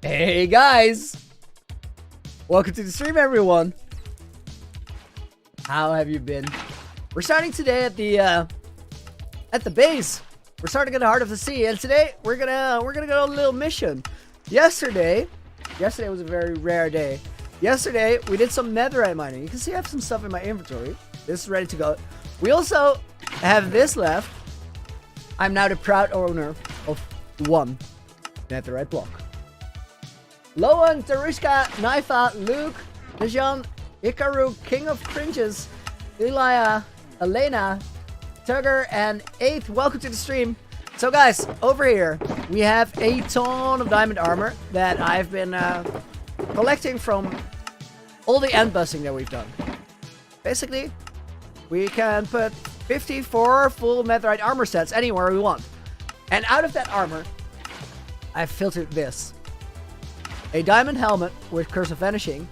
Hey guys! Welcome to the stream, everyone. How have you been? We're starting today at the base. We're starting at the heart of the sea, and today we're gonna go on a little mission. Yesterday was a very rare day. Yesterday we did some netherite mining. You can see I have some stuff in my inventory. This is ready to go. We also have this left. I'm now the proud owner of one netherite block. Loan, Tarushka, Naifa, Luke, Najan, Ikaru, King of Cringes, Ilaya, Elena, Tugger, and 8th. Welcome to the stream. So guys, over here, we have a ton of diamond armor that I've been collecting from all the end busting that we've done. Basically, we can put 54 full netherite armor sets anywhere we want. And out of that armor, I've filtered this. A diamond helmet with Curse of Vanishing,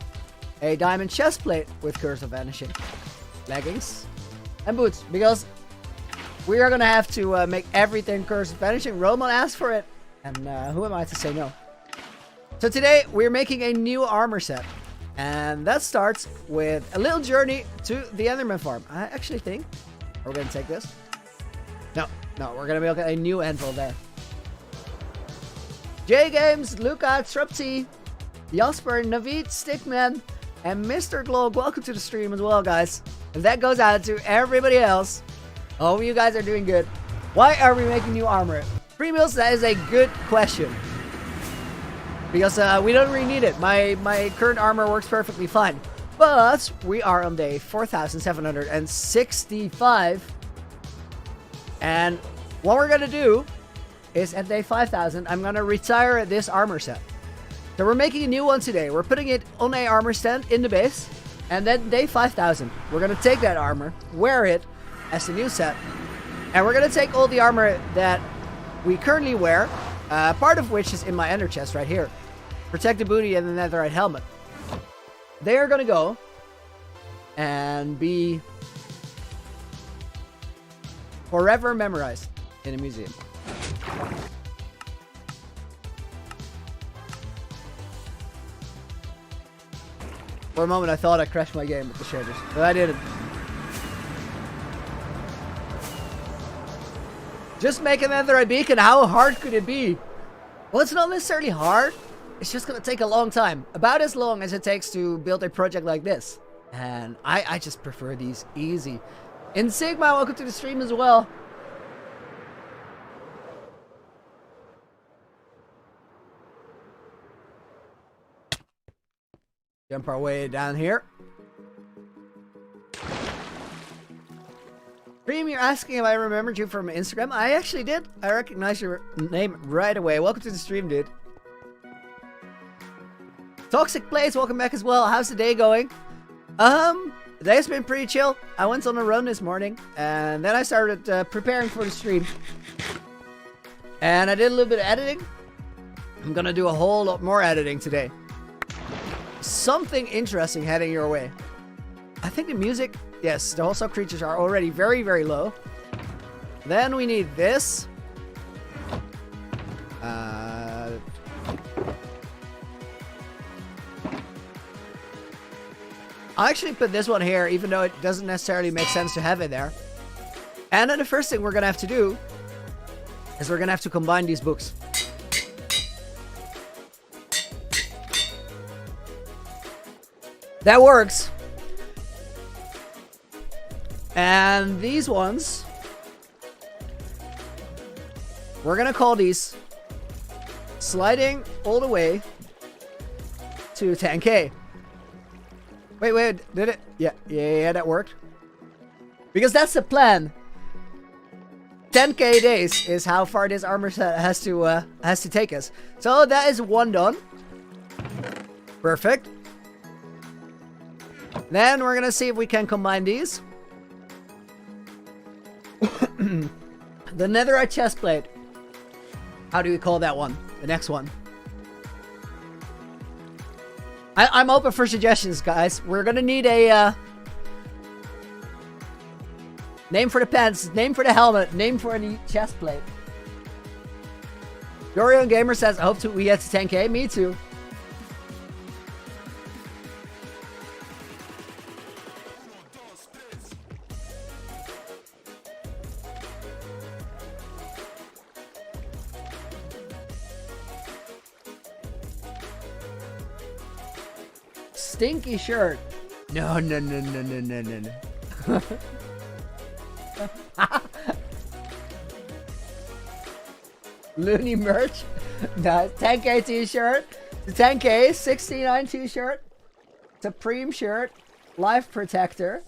a diamond chest plate with Curse of Vanishing, leggings, and boots, because we are gonna have to make everything Curse of Vanishing. Roman asked for it, and who am I to say no? So today we're making a new armor set, and that starts with a little journey to the Enderman farm. I actually think we're gonna take this. No, we're gonna make a new anvil there. J Games, Luca, Trupty, Jasper, Navid, Stickman, and Mr. Glog. Welcome to the stream as well, guys. And that goes out to everybody else. Hope you guys are doing good. Why are we making new armor? Premiums, that is a good question. Because we don't really need it. My current armor works perfectly fine. But we are on day 4,765. And what we're going to do is at day 5,000, I'm going to retire this armor set. So we're making a new one today. We're putting it on a armor stand in the base. And then day 5,000, we're going to take that armor, wear it as the new set. And we're going to take all the armor that we currently wear, part of which is in my ender chest right here. Protect the booty and the netherite helmet. They are going to go and be forever memorized in a museum. For a moment I thought I crashed my game with the shaders, but I didn't. Just make a netherite beacon, how hard could it be? Well, it's not necessarily hard, it's just gonna take a long time. About as long as it takes to build a project like this. And I just prefer these easy. In Sigma, welcome to the stream as well. Jump our way down here. Dream, you're asking if I remembered you from Instagram. I actually did. I recognize your name right away. Welcome to the stream, dude. Toxic Plays, welcome back as well. How's the day going? The day's been pretty chill. I went on a run this morning, and then I started preparing for the stream. And I did a little bit of editing. I'm gonna do a whole lot more editing today. Something interesting heading your way. I think the music, yes, the hostile creatures are already very, very low. Then we need this. I'll actually put this one here, even though it doesn't necessarily make sense to have it there. And then the first thing we're gonna have to do is we're gonna have to combine these books. That works. And these ones, we're gonna call these sliding all the way to 10K. Wait, did it? Yeah, that worked. Because that's the plan. 10K days is how far this armor set has to take us. So that is one done. Perfect. Then we're gonna see if we can combine these. The netherite chest plate. How do we call that one? The next one. I'm open for suggestions, guys. We're gonna need a name for the pants, name for the helmet, name for the chest plate. Dorian Gamer says, I hope we get to 10k. Me too. Stinky shirt. No. Looney merch. No, 10k t-shirt. The 10k 69 t-shirt. Supreme shirt. Life protector.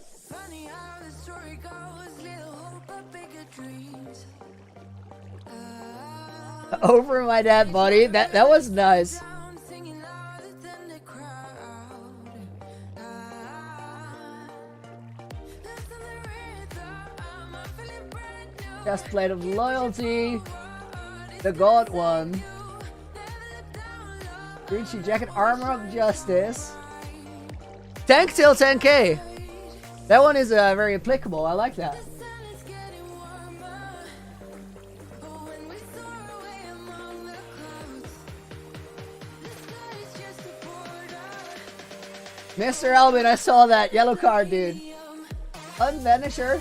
Over my dead body. That was nice. Chest plate of loyalty. The god one. Breachy jacket, armor of justice. Tank till 10k. That one is very applicable. I like that. Mr. Alvin, I saw that yellow card, dude. Unvanisher.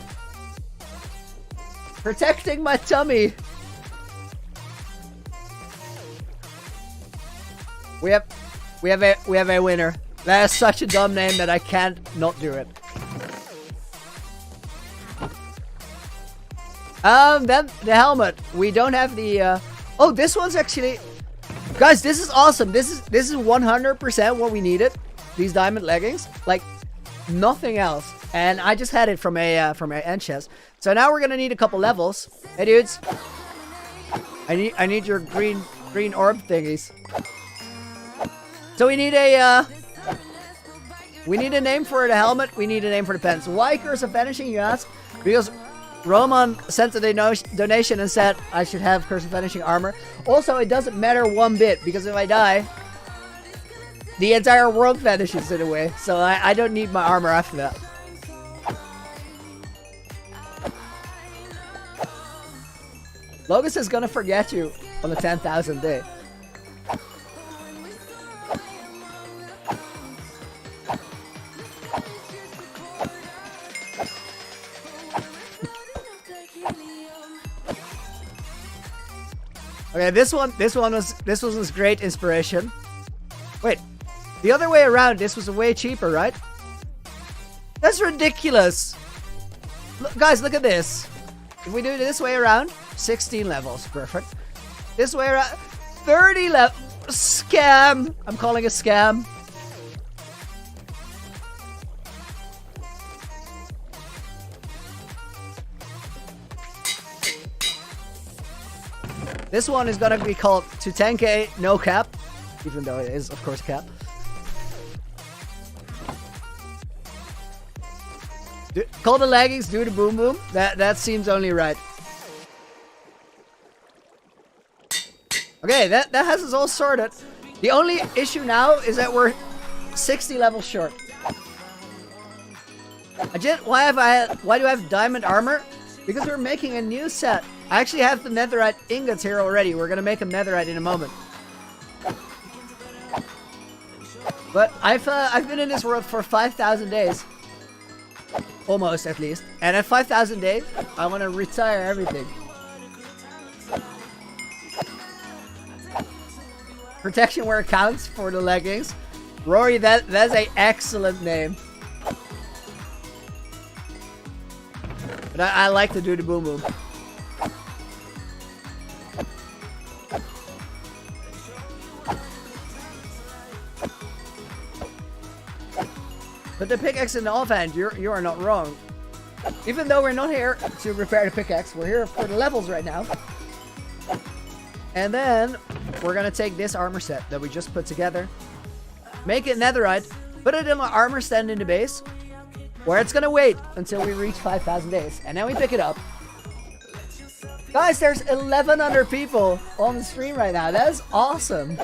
Protecting my tummy. We have a winner. That is such a dumb name that I can't not do it. Then the helmet. We don't have the oh, this one's actually, guys, this is awesome. This is 100% what we needed. These diamond leggings, like nothing else. And I just had it from a end chest. So now we're gonna need a couple levels. Hey dudes, I need your green orb thingies. So we need a name for the helmet. We need a name for the pants. Why curse of vanishing, you ask? Because Roman sent a donation and said I should have curse of vanishing armor. Also, it doesn't matter one bit because if I die, the entire world vanishes in a way. So I don't need my armor after that. Logus is gonna forget you on the 10,000th day. Okay, this was great inspiration. Wait, the other way around, this was way cheaper, right? That's ridiculous. Look, guys, look at this. If we do it this way around, 16 levels, perfect. This way around, 30 levels. Scam. I'm calling a scam. This one is gonna be called to 10k no cap, even though it is of course cap. Call the leggings, do the boom boom. That seems only right. Okay, that has us all sorted. The only issue now is that we're 60 levels short. Why do I have diamond armor? Because we're making a new set. I actually have the netherite ingots here already. We're gonna make them netherite in a moment. But I've been in this world for 5,000 days. Almost, at least. And at 5,000 days, I want to retire everything. Protection where it counts for the leggings. Rory, that's an excellent name. But I like to do the boom boom. But the pickaxe in the offhand, you are not wrong. Even though we're not here to repair the pickaxe, we're here for the levels right now. And then we're gonna take this armor set that we just put together, make it netherite, put it in an armor stand in the base, where it's gonna wait until we reach 5,000 days, and then we pick it up. Guys, there's 1,100 people on the stream right now. That is awesome.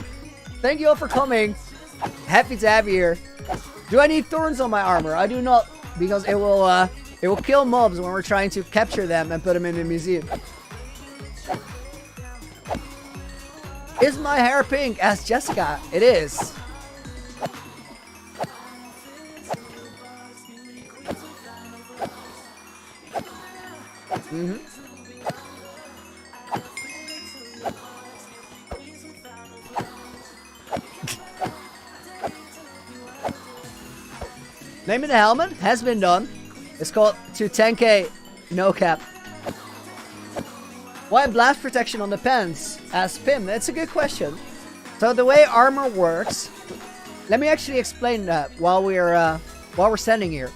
Thank you all for coming. Happy to have you here. Do I need thorns on my armor? I do not, because it will kill mobs when we're trying to capture them and put them in the museum. Is my hair pink? Asked Jessica. It is. Naming the helmet has been done. It's called to 10k no cap. Why blast protection on the pants? Asked Pim. That's a good question. So the way armor works, let me actually explain that while we're standing here.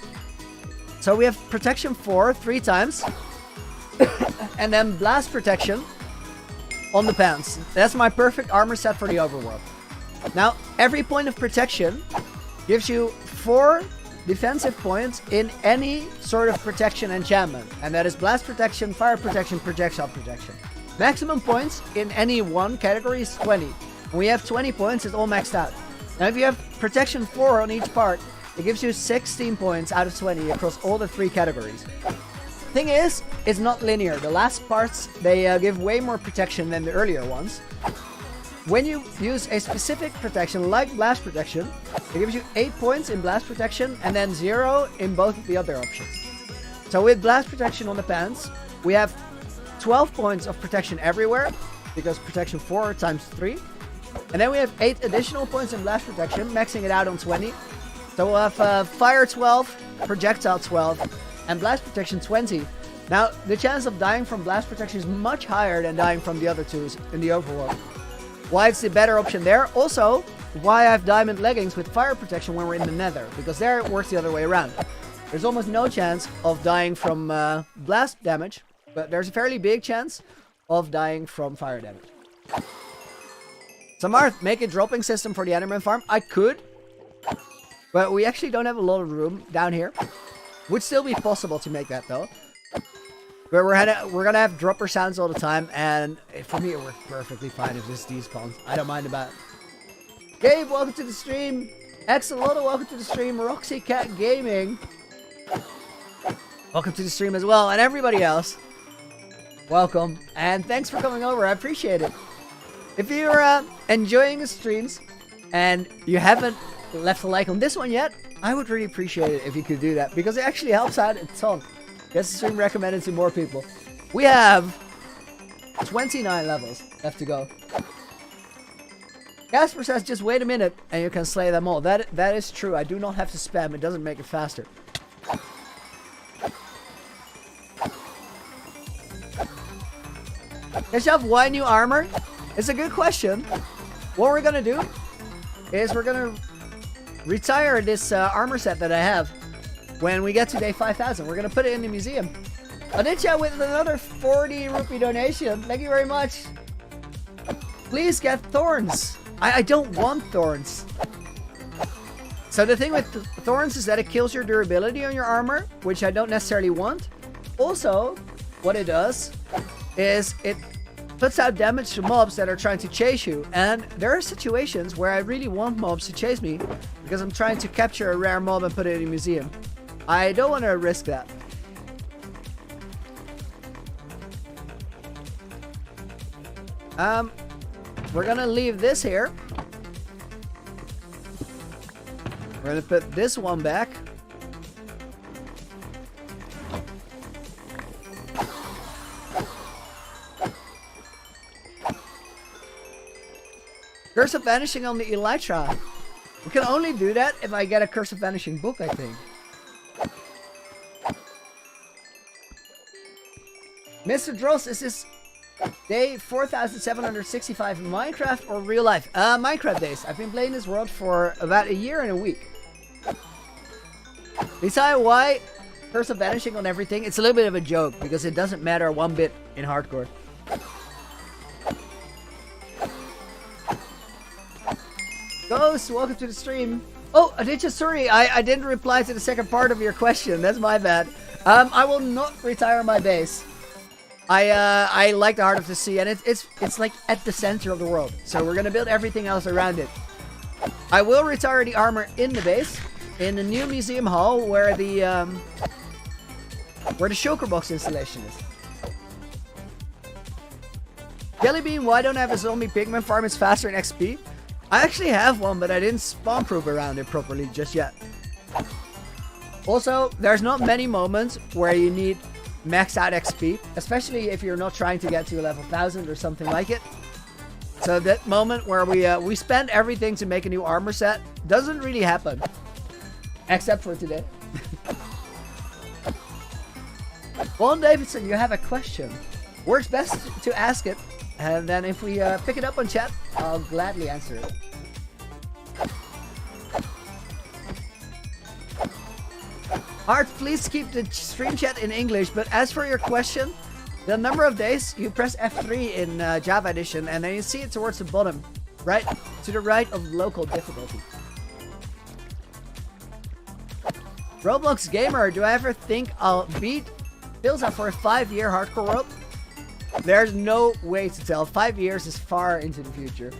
So we have protection 4 3 times, and then blast protection on the pants. That's my perfect armor set for the overworld. Now every point of protection gives you 4 defensive points in any sort of protection enchantment, and that is blast protection, fire protection, projectile protection. Maximum points in any one category is 20. When we have 20 points, it's all maxed out. Now if you have protection 4 on each part, it gives you 16 points out of 20 across all the 3 categories. Thing is, it's not linear. The last parts, they give way more protection than the earlier ones. When you use a specific protection like blast protection, it gives you 8 points in blast protection and then 0 in both of the other options. So with blast protection on the pants, we have 12 points of protection everywhere, because protection 4 times 3. And then we have 8 additional points in blast protection, maxing it out on 20. So we'll have fire 12, projectile 12, and blast protection 20. Now, the chance of dying from blast protection is much higher than dying from the other two in the overworld. Why it's the better option there. Also, why I have diamond leggings with fire protection when we're in the nether, because there it works the other way around. There's almost no chance of dying from blast damage, but there's a fairly big chance of dying from fire damage. Samarth, make a dropping system for the Enderman farm. I could, but we actually don't have a lot of room down here. Would still be possible to make that though. But we're gonna have dropper sounds all the time, and for me it works perfectly fine if this despawns. I don't mind about it. Gabe, welcome to the stream. Exaloto, welcome to the stream. Roxy Cat Gaming, welcome to the stream as well, and everybody else, welcome, and thanks for coming over. I appreciate it. If you're enjoying the streams and you haven't left a like on this one yet, I would really appreciate it if you could do that, because it actually helps out a ton. Gets the stream recommended to more people. We have 29 levels left to go. Casper says, just wait a minute and you can slay them all. That is true. I do not have to spam. It doesn't make it faster. Keshav, why new armor? It's a good question. What we're gonna do is we're gonna retire this armor set that I have. When we get to day 5,000, we're going to put it in the museum. Aditya with another 40 rupee donation. Thank you very much. Please get thorns. I don't want thorns. So the thing with thorns is that it kills your durability on your armor, which I don't necessarily want. Also, what it does is it puts out damage to mobs that are trying to chase you. And there are situations where I really want mobs to chase me because I'm trying to capture a rare mob and put it in a museum. I don't want to risk that. We're gonna leave this here. We're gonna put this one back. Curse of Vanishing on the Elytra. We can only do that if I get a Curse of Vanishing book, I think. Mr. Dross, is this day 4,765 in Minecraft or real life? Minecraft days. I've been playing this world for about a year and a week. Besides, why Curse of Vanishing on everything? It's a little bit of a joke because it doesn't matter one bit in hardcore. Ghost, welcome to the stream. Oh, Aditya, sorry, I didn't reply to the second part of your question. That's my bad. I will not retire my base. I like the Heart of the Sea, and it's like at the center of the world. So we're gonna build everything else around it. I will retire the armor in the base, in the new museum hall where the shulker box installation is. Jellybean, why don't I have a zombie pigman farm? It's faster in XP. I actually have one, but I didn't spawn proof around it properly just yet. Also, there's not many moments where you need max out XP, especially if you're not trying to get to level 1000 or something like it. So that moment where we spend everything to make a new armor set doesn't really happen, except for today. Bon Davidson, you have a question. Works best to ask it, and then if we pick it up on chat, I'll gladly answer it. Art, please keep the stream chat in English, but as for your question, the number of days, you press F3 in Java Edition, and then you see it towards the bottom, right to the right of local difficulty. Roblox Gamer, do I ever think I'll beat Philza for a 5-year hardcore world? There's no way to tell. 5 years is far into the future.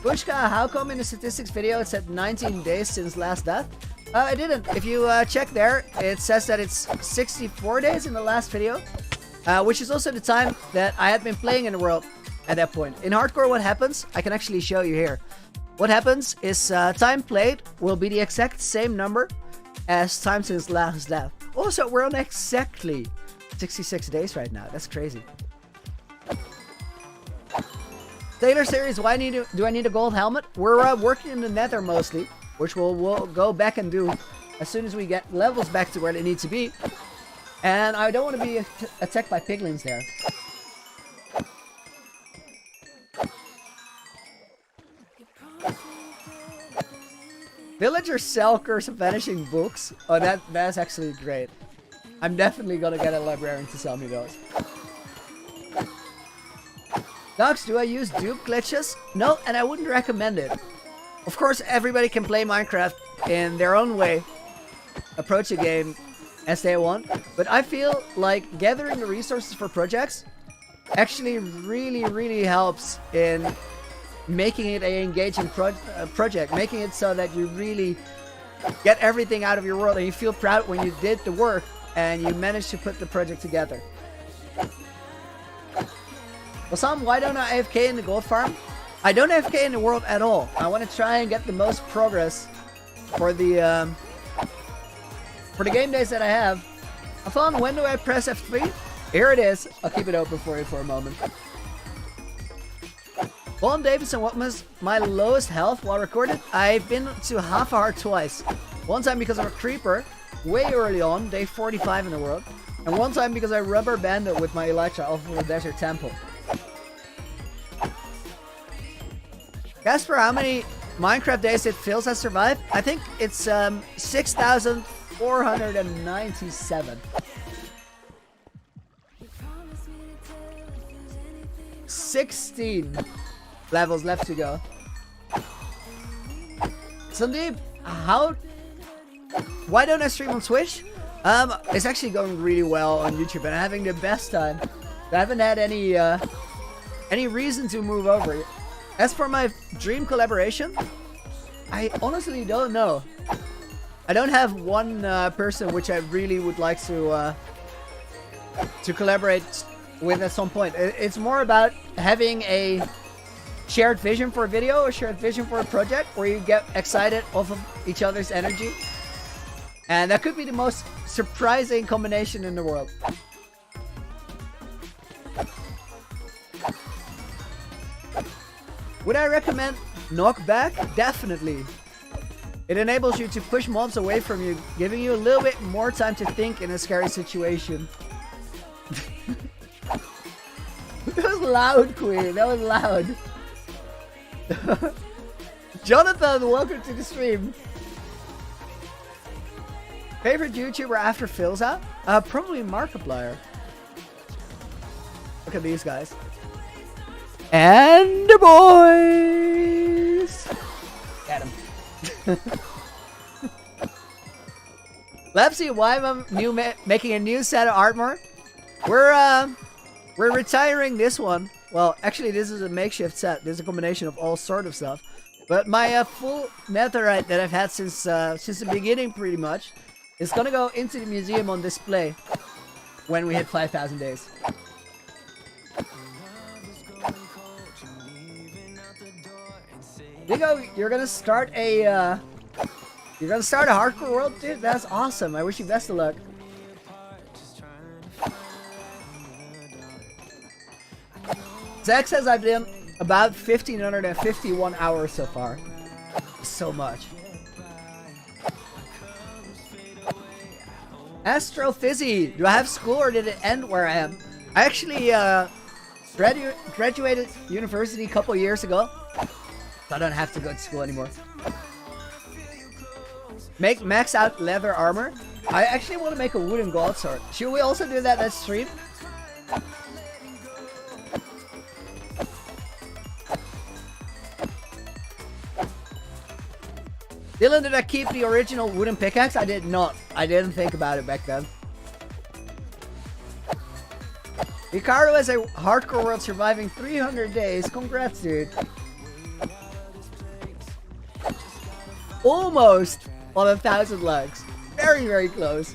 Bushka, how come in the statistics video it said 19 days since last death? I didn't. If you check there, it says that it's 64 days in the last video, which is also the time that I had been playing in the world at that point. In hardcore, what happens? I can actually show you here. What happens is time played will be the exact same number as time since last death. Also, we're on exactly 66 days right now. That's crazy. Taylor series, why do I need a gold helmet? We're working in the nether mostly, which we'll go back and do as soon as we get levels back to where they need to be. And I don't want to be attacked by piglins there. Villager sell Curse of Vanishing books. Oh, that's actually great. I'm definitely gonna get a librarian to sell me those. Docs, do I use dupe glitches? No, and I wouldn't recommend it. Of course, everybody can play Minecraft in their own way, approach a game as they want, but I feel like gathering the resources for projects actually really helps in making it an engaging project, making it so that you really get everything out of your world and you feel proud when you did the work and you managed to put the project together. Well, Sam, why don't I AFK in the gold farm? I don't AFK in the world at all. I want to try and get the most progress for the game days that I have. I found, when do I press F3? Here it is. I'll keep it open for you for a moment. Bon Davidson, what was my lowest health while recorded? I've been to half a heart twice. One time because of a creeper, way early on, day 45 in the world. And one time because I rubber banded with my Elytra off of the desert temple. Casper, how many Minecraft days did Phils has survived? I think it's 6,497. 16 levels left to go. Sandeep, why don't I stream on Twitch? It's actually going really well on YouTube and I'm having the best time. I haven't had any reason to move over. As for my dream collaboration, I honestly don't know. I don't have one person which I really would like to collaborate with at some point. It's more about having a shared vision for a video, a shared vision for a project, where you get excited off of each other's energy. And that could be the most surprising combination in the world. Would I recommend knockback? Definitely. It enables you to push mobs away from you, giving you a little bit more time to think in a scary situation. That was loud, Queen. That was loud. Jonathan, welcome to the stream. Favorite YouTuber after Philza? Probably Markiplier. Look at these guys. And the boys! Get him. Lepsy, why am I making a new set of armor? We're retiring this one. Well, actually, this is a makeshift set. This is a combination of all sort of stuff. But my full netherite that I've had since the beginning, pretty much, is gonna go into the museum on display. when we hit 5,000 days. Digo, you're gonna start a hardcore world, dude? That's awesome. I wish you best of luck. Zach says I've done about 1,551 hours so far. So much. Astrofizzy, do I have school or did it end where I am? I actually graduated university a couple years ago. So I don't have to go to school anymore. Make max out leather armor. I actually want to make a wooden gold sword. Should we also do that at stream? Dylan, did I keep the original wooden pickaxe? I did not. I didn't think about it back then. Ricardo has a hardcore world surviving 300 days. Congrats, dude. Almost on 1,000 likes. Very, very close.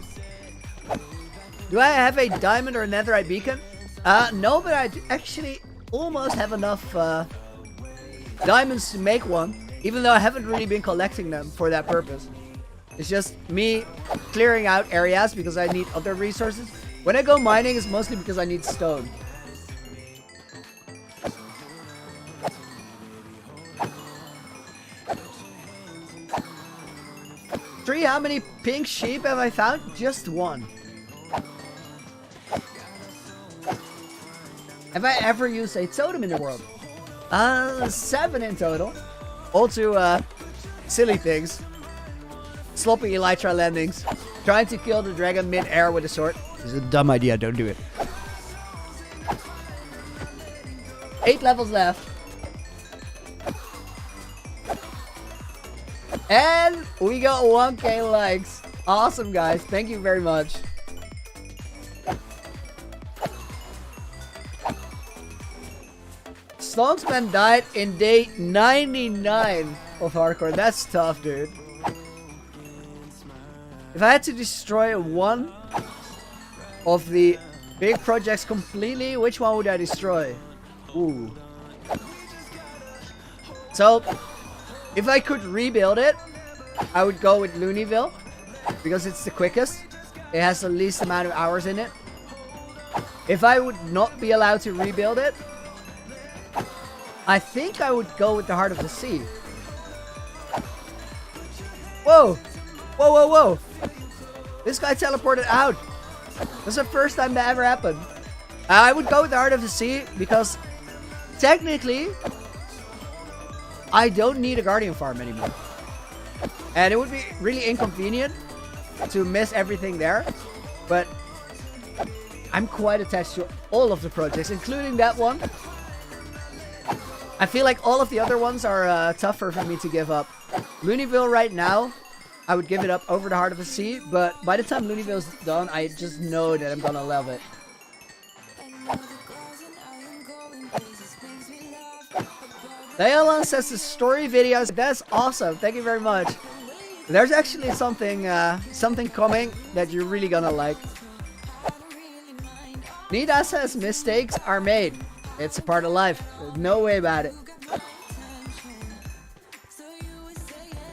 Do I have a diamond or a netherite beacon? No, but I actually almost have enough diamonds to make one. Even though I haven't really been collecting them for that purpose. It's just me clearing out areas because I need other resources. When I go mining, it's mostly because I need stone. Three, how many pink sheep have I found? Just one. Have I ever used a totem in the world? 7 in total. All to silly things. Sloppy elytra landings. Trying to kill the dragon mid-air with a sword. This is a dumb idea, don't do it. 8 levels left. And we got 1k likes. Awesome, guys. Thank you very much. Slongsman died in day 99 of hardcore. That's tough, dude. If I had to destroy one of the big projects completely, which one would I destroy? Ooh. So, if I could rebuild it, I would go with Looneyville because it's the quickest. It has the least amount of hours in it. If I would not be allowed to rebuild it, I think I would go with the Heart of the Sea. Whoa! Whoa, whoa, whoa! This guy teleported out. That's the first time that ever happened. I would go with the Heart of the Sea because technically I don't need a Guardian farm anymore. And it would be really inconvenient to miss everything there. But I'm quite attached to all of the projects, including that one. I feel like all of the other ones are tougher for me to give up. Looneyville right now, I would give it up over the Heart of the Sea, but by the time Looneyville's done, I just know that I'm gonna love it. Leolan says the story videos, that's awesome, thank you very much. There's actually something coming that you're really gonna like. Nida says mistakes are made. It's a part of life. There's no way about it.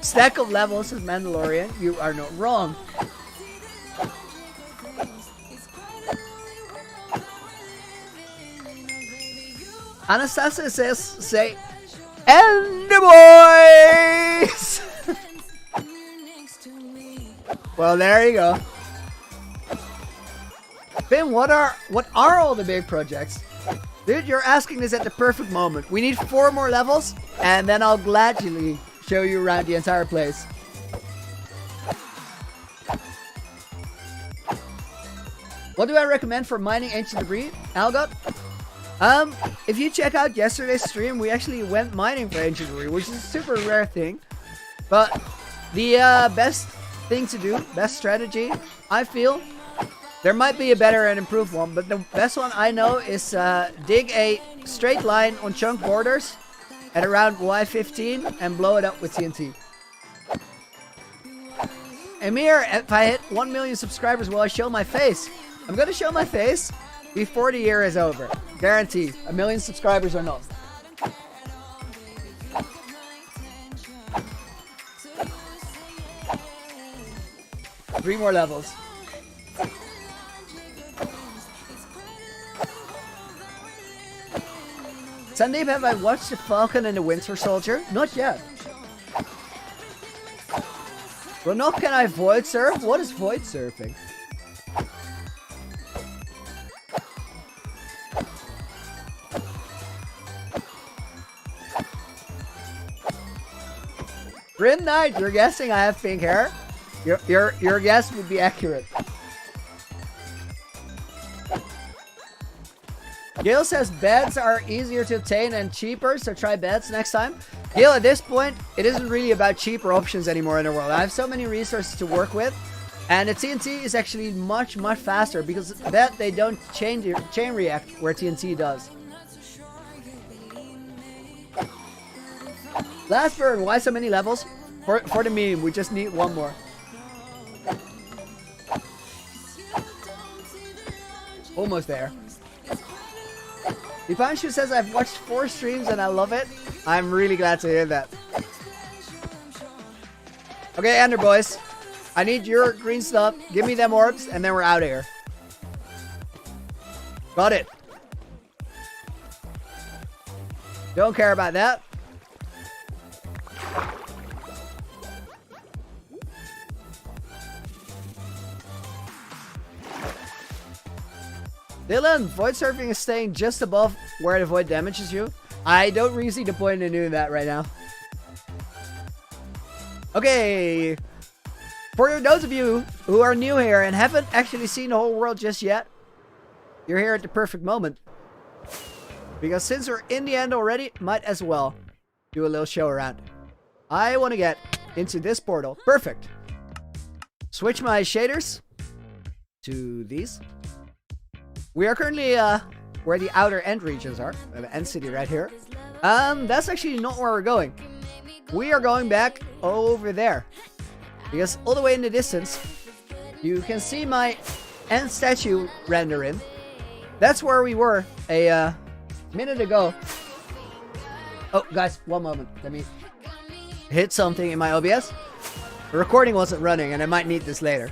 Stack of levels is Mandalorian. You are not wrong. Anastasia says, say, and the boys! Well, there you go. Finn, what are all the big projects? Dude, you're asking this at the perfect moment. We need 4 more levels, and then I'll gladly show you around the entire place. What do I recommend for mining ancient debris, Algot? If you check out yesterday's stream, we actually went mining for ancient debris, which is a super rare thing. But the best thing to do, best strategy, I feel, there might be a better and improved one, but the best one I know is dig a straight line on chunk borders at around Y15 and blow it up with TNT. Amir, if I hit 1 million subscribers, will I show my face? I'm gonna show my face before the year is over. Guarantee. 1 million subscribers or not. Three more levels. Sandeep, have I watched The Falcon and the Winter Soldier? Not yet. Ronok, can I void surf? What is void surfing? Grim Knight, you're guessing I have pink hair? Your guess would be accurate. Gil says beds are easier to obtain and cheaper, so try beds next time. Gil, at this point, it isn't really about cheaper options anymore in the world. I have so many resources to work with, and the TNT is actually much faster because that they don't chain react where TNT does. Last burn, why so many levels? For the meme, we just need one more. Almost there. Ivanshu says I've watched 4 streams and I love it. I'm really glad to hear that. Okay, Ender boys. I need your green stuff. Give me them orbs and then we're out of here. Got it. Don't care about that. Dylan, void surfing is staying just above where the void damages you. I don't really see the point in doing that right now. Okay. For those of you who are new here and haven't actually seen the whole world just yet, you're here at the perfect moment. Because since we're in the end already, might as well do a little show around. I want to get into this portal. Perfect. Switch my shaders to these. We are currently where the outer end regions are. End city right here. That's actually not where we're going. We are going back over there. Because all the way in the distance, you can see my end statue rendering. That's where we were a minute ago. Oh, guys, one moment. Let me hit something in my OBS. The recording wasn't running and I might need this later.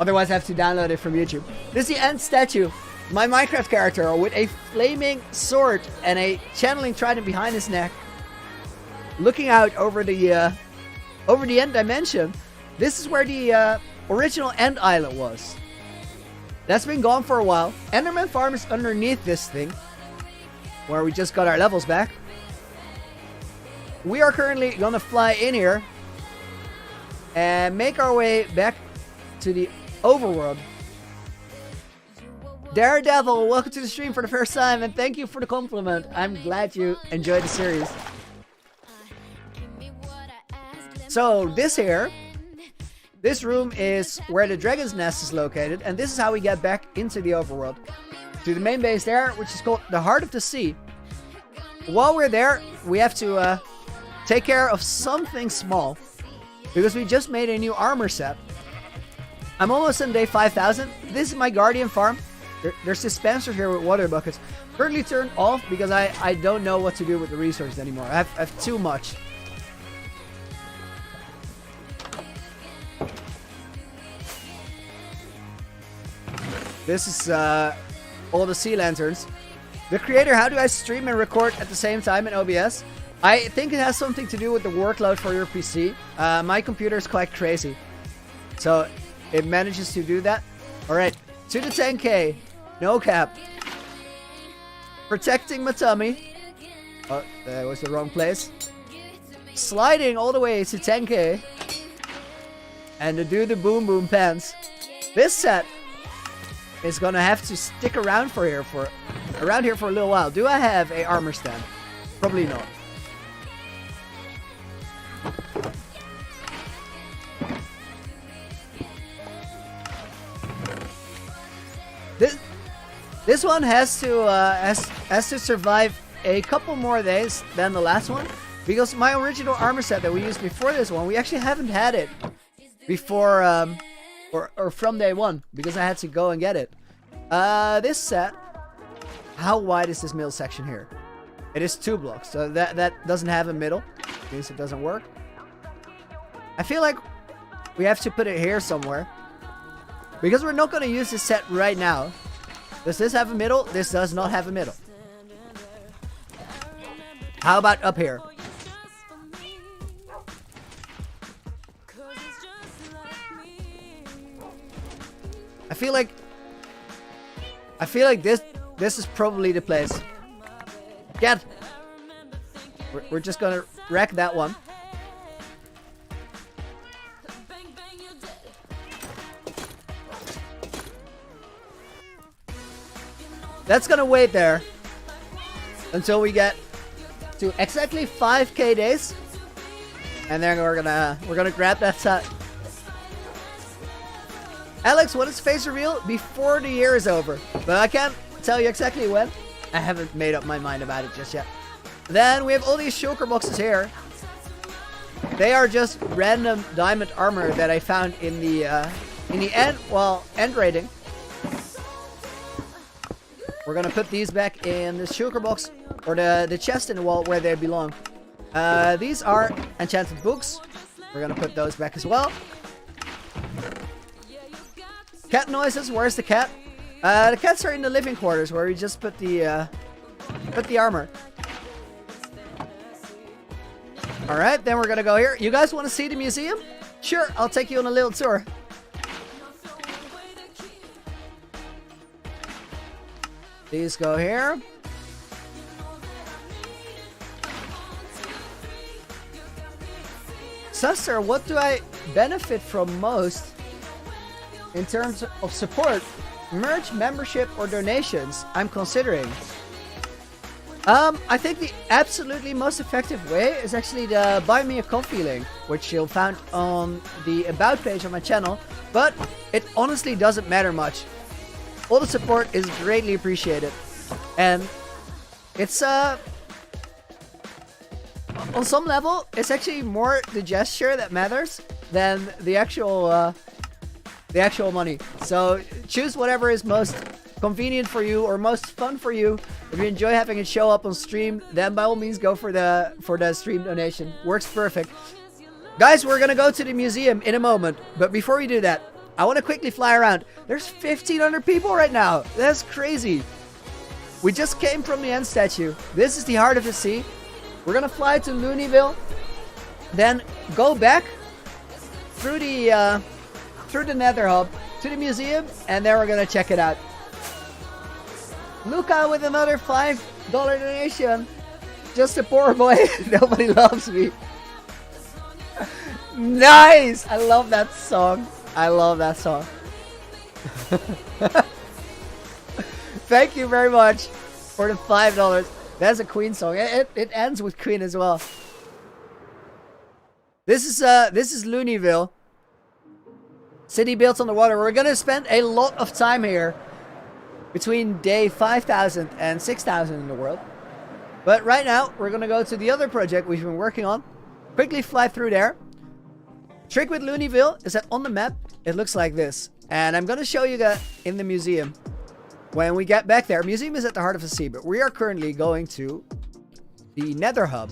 Otherwise, I have to download it from YouTube. This is the end statue. My Minecraft character with a flaming sword and a channeling trident behind his neck. Looking out over the end dimension. This is where the original end island was. That's been gone for a while. Enderman Farm is underneath this thing. Where we just got our levels back. We are currently going to fly in here. And make our way back to the overworld. Daredevil, welcome to the stream for the first time and thank you for the compliment. I'm glad you enjoyed the series. So this room is where the dragon's nest is located, and this is how we get back into the overworld. To the main base there, which is called the Heart of the Sea. While we're there, we have to take care of something small. Because we just made a new armor set. I'm almost on day 5,000. This is my guardian farm. There's dispensers here with water buckets. Currently turned off because I don't know what to do with the resources anymore. I have too much. This is all the sea lanterns. The creator, how do I stream and record at the same time in OBS? I think it has something to do with the workload for your PC. My computer is quite crazy. So it manages to do that. Alright, to the 10k. No cap. Protecting my tummy. Oh, that was the wrong place. Sliding all the way to 10k. And to do the boom boom pants. This set is gonna have to stick around here for a little while. Do I have a armor stand? Probably not. This one has to survive a couple more days than the last one, because my original armor set that we used before this one, we actually haven't had it before or from day one, because I had to go and get it. This set, how wide is this middle section here? It is 2 blocks, so that doesn't have a middle, means it doesn't work. I feel like we have to put it here somewhere, because we're not going to use this set right now. Does this have a middle? This does not have a middle. How about up here? I feel like this is probably the place. Get. We're just gonna wreck that one. That's gonna wait there until we get to exactly 5k days, and then we're gonna grab that set. Alex, what is face reveal? Before the year is over, but I can't tell you exactly when. I haven't made up my mind about it just yet. Then we have all these shulker boxes here. They are just random diamond armor that I found in the end rating. We're gonna put these back in the shulker box, or the chest in the wall where they belong. These are enchanted books. We're gonna put those back as well. Cat noises. Where's the cat? The cats are in the living quarters where we just put the armor. All right, then we're gonna go here. You guys want to see the museum? Sure, I'll take you on a little tour. These go here. Suster, what do I benefit from most in terms of support? Merch, membership, or donations? I'm considering. I think the absolutely most effective way is actually the Buy Me a Coffee link, which you'll find on the About page on my channel, but it honestly doesn't matter much. All the support is greatly appreciated, and it's on some level, it's actually more the gesture that matters than the actual money. So choose whatever is most convenient for you or most fun for you. If you enjoy having it show up on stream, then by all means go for the stream donation. Works perfect. Guys, we're gonna go to the museum in a moment, but before we do that, I want to quickly fly around. There's 1,500 people right now. That's crazy. We just came from the end statue. This is the heart of the sea. We're gonna fly to Looneyville, then go back through the Nether Hub to the museum, and then we're gonna check it out. Luca with another $5 donation. Just a poor boy. Nobody loves me. Nice. I love that song. I love that song. Thank you very much for the $5. That's a Queen song. It ends with Queen as well. This is Looneyville. City built on the water. We're gonna spend a lot of time here between day 5,000 and 6,000 in the world. But right now, we're gonna go to the other project we've been working on. Quickly fly through there. Trick with Looneyville is that on the map, it looks like this. And I'm gonna show you that in the museum when we get back there. Museum is at the heart of the sea, but we are currently going to the Nether Hub.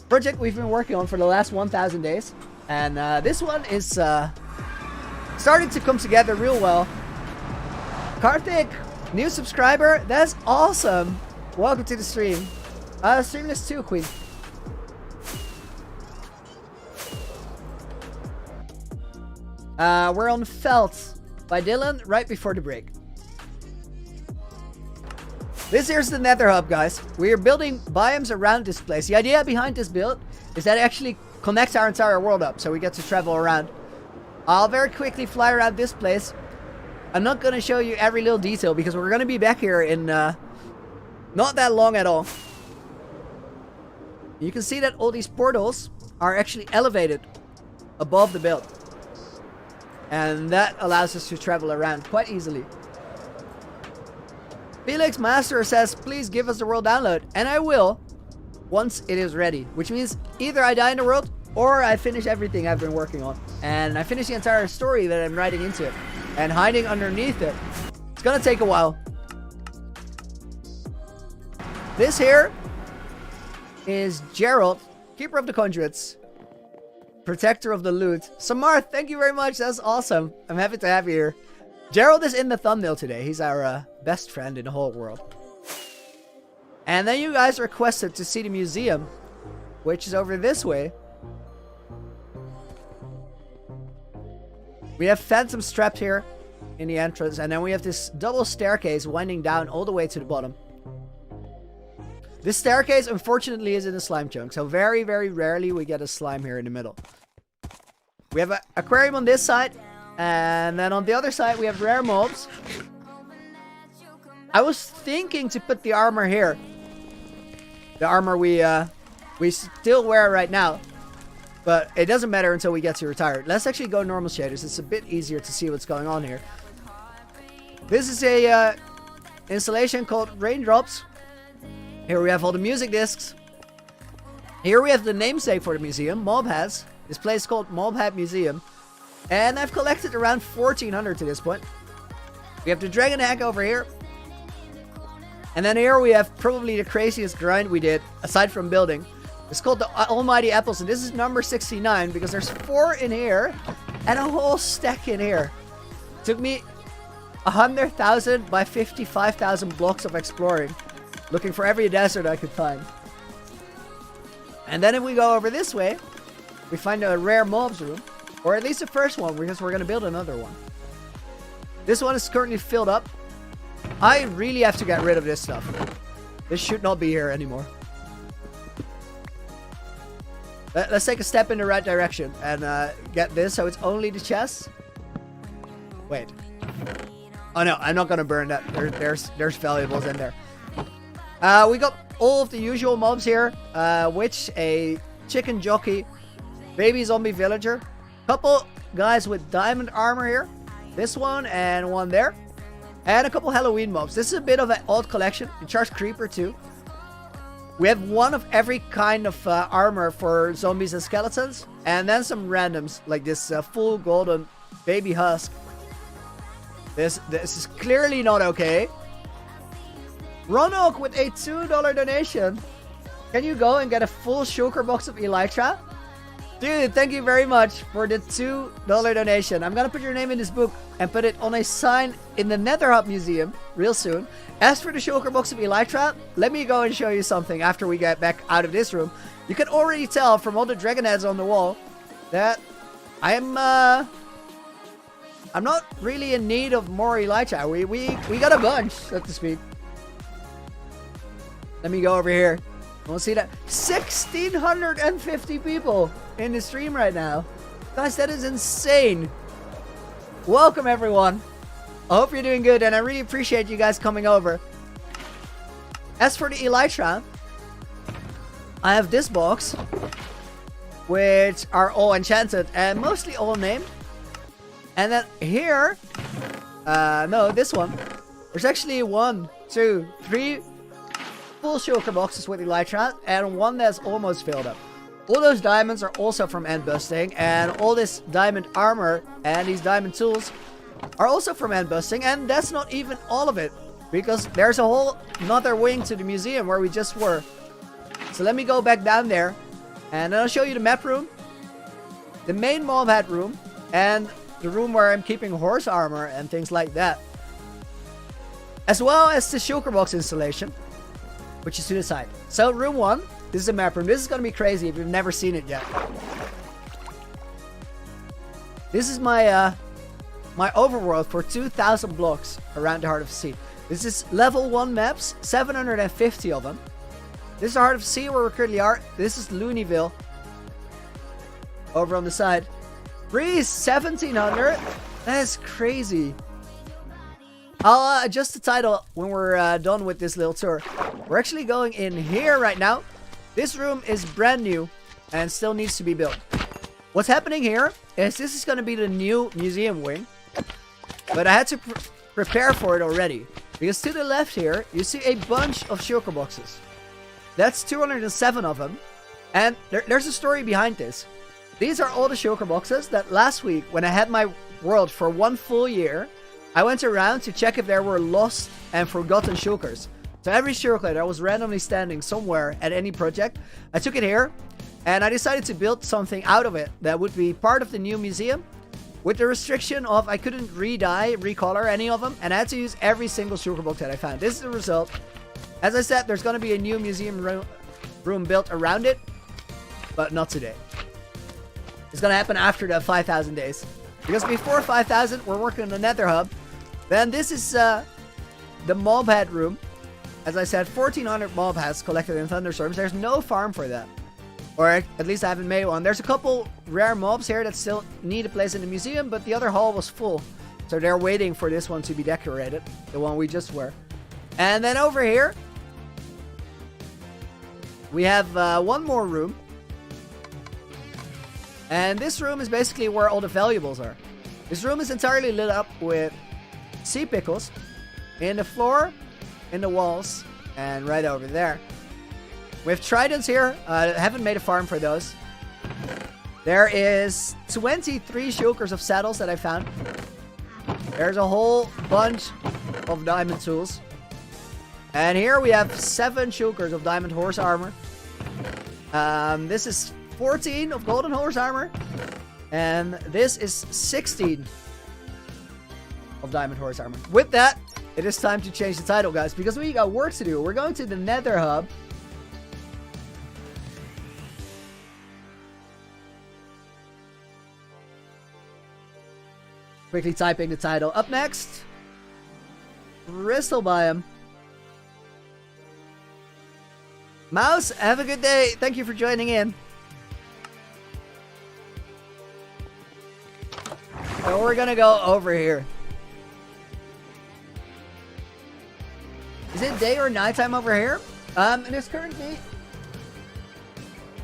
Project we've been working on for the last 1,000 days. And this one is starting to come together real well. Karthik, new subscriber. That's awesome. Welcome to the stream. Streamlist too, Queen. We're on Felt by Dylan right before the break. This here's the Nether Hub, guys. We are building biomes around this place. The idea behind this build is that it actually connects our entire world up, so we get to travel around. I'll very quickly fly around this place. I'm not going to show you every little detail because we're going to be back here in not that long at all. You can see that all these portals are actually elevated above the build. And that allows us to travel around quite easily. Felix Master says, please give us the world download. And I will once it is ready. Which means either I die in the world or I finish everything I've been working on. And I finish the entire story that I'm writing into it. And hiding underneath it. It's gonna take a while. This here is Gerald, Keeper of the Conduits, Protector of the Loot. Samar, thank you very much. That's awesome. I'm happy to have you here. Gerald is in the thumbnail today. He's our best friend in the whole world. And then you guys requested to see the museum, which is over this way. We have phantom strapped here in the entrance, and then we have this double staircase winding down all the way to the bottom. This staircase, unfortunately, is in a slime chunk, so very, very rarely we get a slime here in the middle. We have an aquarium on this side, and then on the other side we have rare mobs. I was thinking to put the armor here. The armor we still wear right now. But it doesn't matter until we get to retired. Let's actually go normal shaders. It's a bit easier to see what's going on here. This is a installation called Raindrops. Here we have all the music discs. Here we have the namesake for the museum, Mob has. This place is called Mob Hat Museum. And I've collected around 1,400 to this point. We have the dragon egg over here. And then here we have probably the craziest grind we did, aside from building. It's called the Almighty Apples, and this is number 69 because there's 4 in here and a whole stack in here. It took me 100,000 by 55,000 blocks of exploring, looking for every desert I could find. And then if we go over this way, we find a rare mobs room, or at least the first one, because we're going to build another one. This one is currently filled up. I really have to get rid of this stuff. This should not be here anymore. Let's take a step in the right direction and get this so it's only the chest. Wait. Oh no, I'm not gonna burn that. There's valuables in there. We got all of the usual mobs here. Witch, a chicken jockey, baby zombie villager, couple guys with diamond armor here. This one and one there. And a couple Halloween mobs. This is a bit of an odd collection. In charge creeper too. We have one of every kind of armor for zombies and skeletons. And then some randoms, like this full golden baby husk. This is clearly not okay. Ronok with a $2 donation. Can you go and get a full shulker box of Elytra? Dude, thank you very much for the $2 donation. I'm gonna put your name in this book and put it on a sign in the Nether Hub museum real soon. As for the shulker box of Elytra, let me go and show you something after we get back out of this room. You can already tell from all the dragon heads on the wall that I'm not really in need of more Elytra. We got a bunch, so to speak. Let me go over here. We'll see that 1,650 people in the stream right now. Guys, that is insane. Welcome, everyone. I hope you're doing good, and I really appreciate you guys coming over. As for the Elytra, I have this box, which are all enchanted and mostly all named. And then here, no, this one. There's actually 1, 2, 3 full shulker boxes with Elytra, and one that's almost filled up. All those diamonds are also from end busting, and all this diamond armor and these diamond tools are also from end busting, and that's not even all of it, because there's a whole another wing to the museum where we just were. So let me go back down there, and then I'll show you the map room, the main mob hat room, and the room where I'm keeping horse armor and things like that, as well as the shulker box installation, which is to the side. So room 1, this is a map room. This is gonna be crazy if you've never seen it yet. This is my my overworld for 2,000 blocks around the Heart of the Sea. This is level 1 maps, 750 of them. This is the Heart of the Sea where we currently are. This is Looneyville. Over on the side. Breeze, 1,700. That is crazy. I'll adjust the title when we're done with this little tour. We're actually going in here right now. This room is brand new and still needs to be built. What's happening here is this is going to be the new museum wing. But I had to prepare for it already. Because to the left here, you see a bunch of shulker boxes. That's 207 of them. And there's a story behind this. These are all the shulker boxes that last week, when I had my world for 1 full year, I went around to check if there were lost and forgotten shulkers. So every shulker that was randomly standing somewhere at any project, I took it here, and I decided to build something out of it that would be part of the new museum, with the restriction of I couldn't re-dye, recolor any of them, and I had to use every single shulker box that I found. This is the result. As I said, there's going to be a new museum room built around it, but not today. It's going to happen after the 5,000 days. Because before 5,000, we're working on the Nether Hub. Then this is the mob head room. As I said, 1,400 mob heads collected in thunderstorms. There's no farm for that. Or at least I haven't made one. There's a couple rare mobs here that still need a place in the museum, but the other hall was full. So they're waiting for this one to be decorated. The one we just were. And then over here, we have one more room. And this room is basically where all the valuables are. This room is entirely lit up with sea pickles in the floor, in the walls, and right over there. We have tridents here. I haven't made a farm for those. There is 23 shulkers of saddles that I found. There's a whole bunch of diamond tools. And here we have 7 shulkers of diamond horse armor. This is 14 of golden horse armor, and this is 16 of diamond horse armor. With that, it is time to change the title, guys, because we got work to do. We're going to the Nether Hub. Quickly typing the title. Up next, crystal biome. Mouse, have a good day. Thank you for joining in. So we're gonna go over here. Is it day or nighttime over here? And it's currently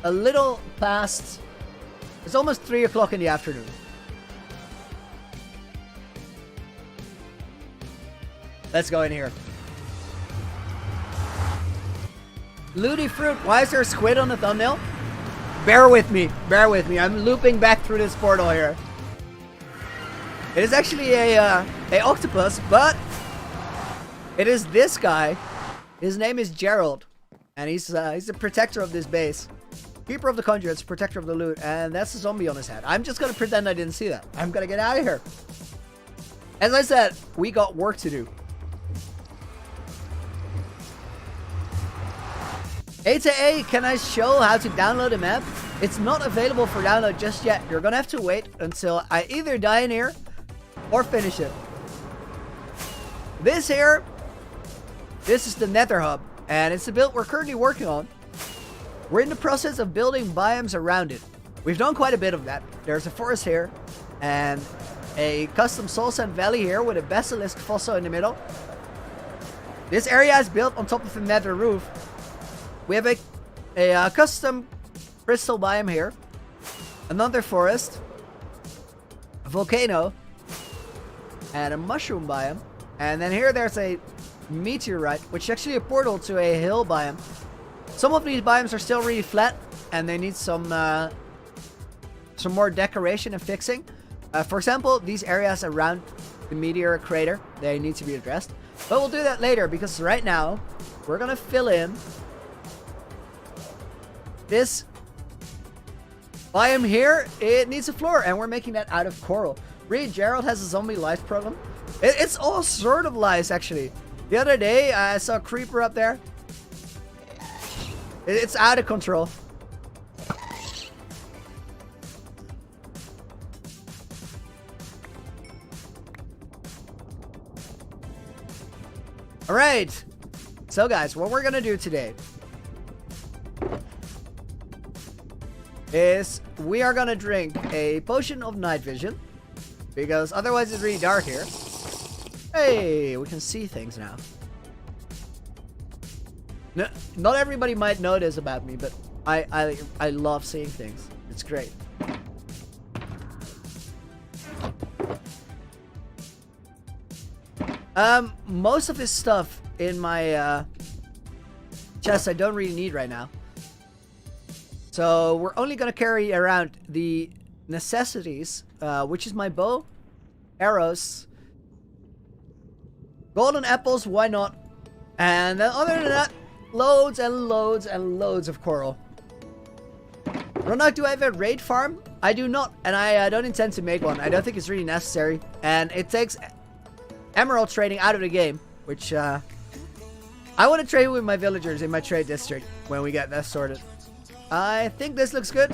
a little past. It's almost 3 o'clock in the afternoon. Let's go in here. Looty fruit. Why is there a squid on the thumbnail? Bear with me. Bear with me. I'm looping back through this portal here. It is actually a octopus, but it is this guy. His name is Gerald, and he's the protector of this base. Keeper of the conduits, protector of the loot, and that's a zombie on his head. I'm just gonna pretend I didn't see that. I'm gonna get out of here. As I said, we got work to do. A, can I show how to download a map? It's not available for download just yet. You're gonna have to wait until I either die in here or finish it. This here, this is the Nether Hub, and it's the build we're currently working on. We're in the process of building biomes around it. We've done quite a bit of that. There's a forest here, and a custom soul sand valley here with a basilisk fosso in the middle. This area is built on top of the nether roof. We have a custom crystal biome here, another forest, a volcano, and a mushroom biome. And then here there's a meteorite, which is actually a portal to a hill biome. Some of these biomes are still really flat, and they need some more decoration and fixing. For example, these areas around the meteor crater, they need to be addressed. But we'll do that later, because right now we're gonna fill in this biome here. It needs a floor, and we're making that out of coral. Reed, Gerald has a zombie lice problem. It's all sort of lice, actually. The other day, I saw a creeper up there. It's out of control. Alright. So, guys, what we're gonna do today is we are gonna drink a potion of night vision, because otherwise it's really dark here. Hey, we can see things now. No, not everybody might know this about me, but I love seeing things. It's great. Most of this stuff in my chest I don't really need right now. So we're only gonna carry around the necessities, which is my bow, arrows, golden apples, why not? And then other than that, loads and loads and loads of coral. Ronok, do I have a raid farm? I do not, and I don't intend to make one. I don't think it's really necessary, and it takes emerald trading out of the game, which I want to trade with my villagers in my trade district when we get that sorted. I think this looks good.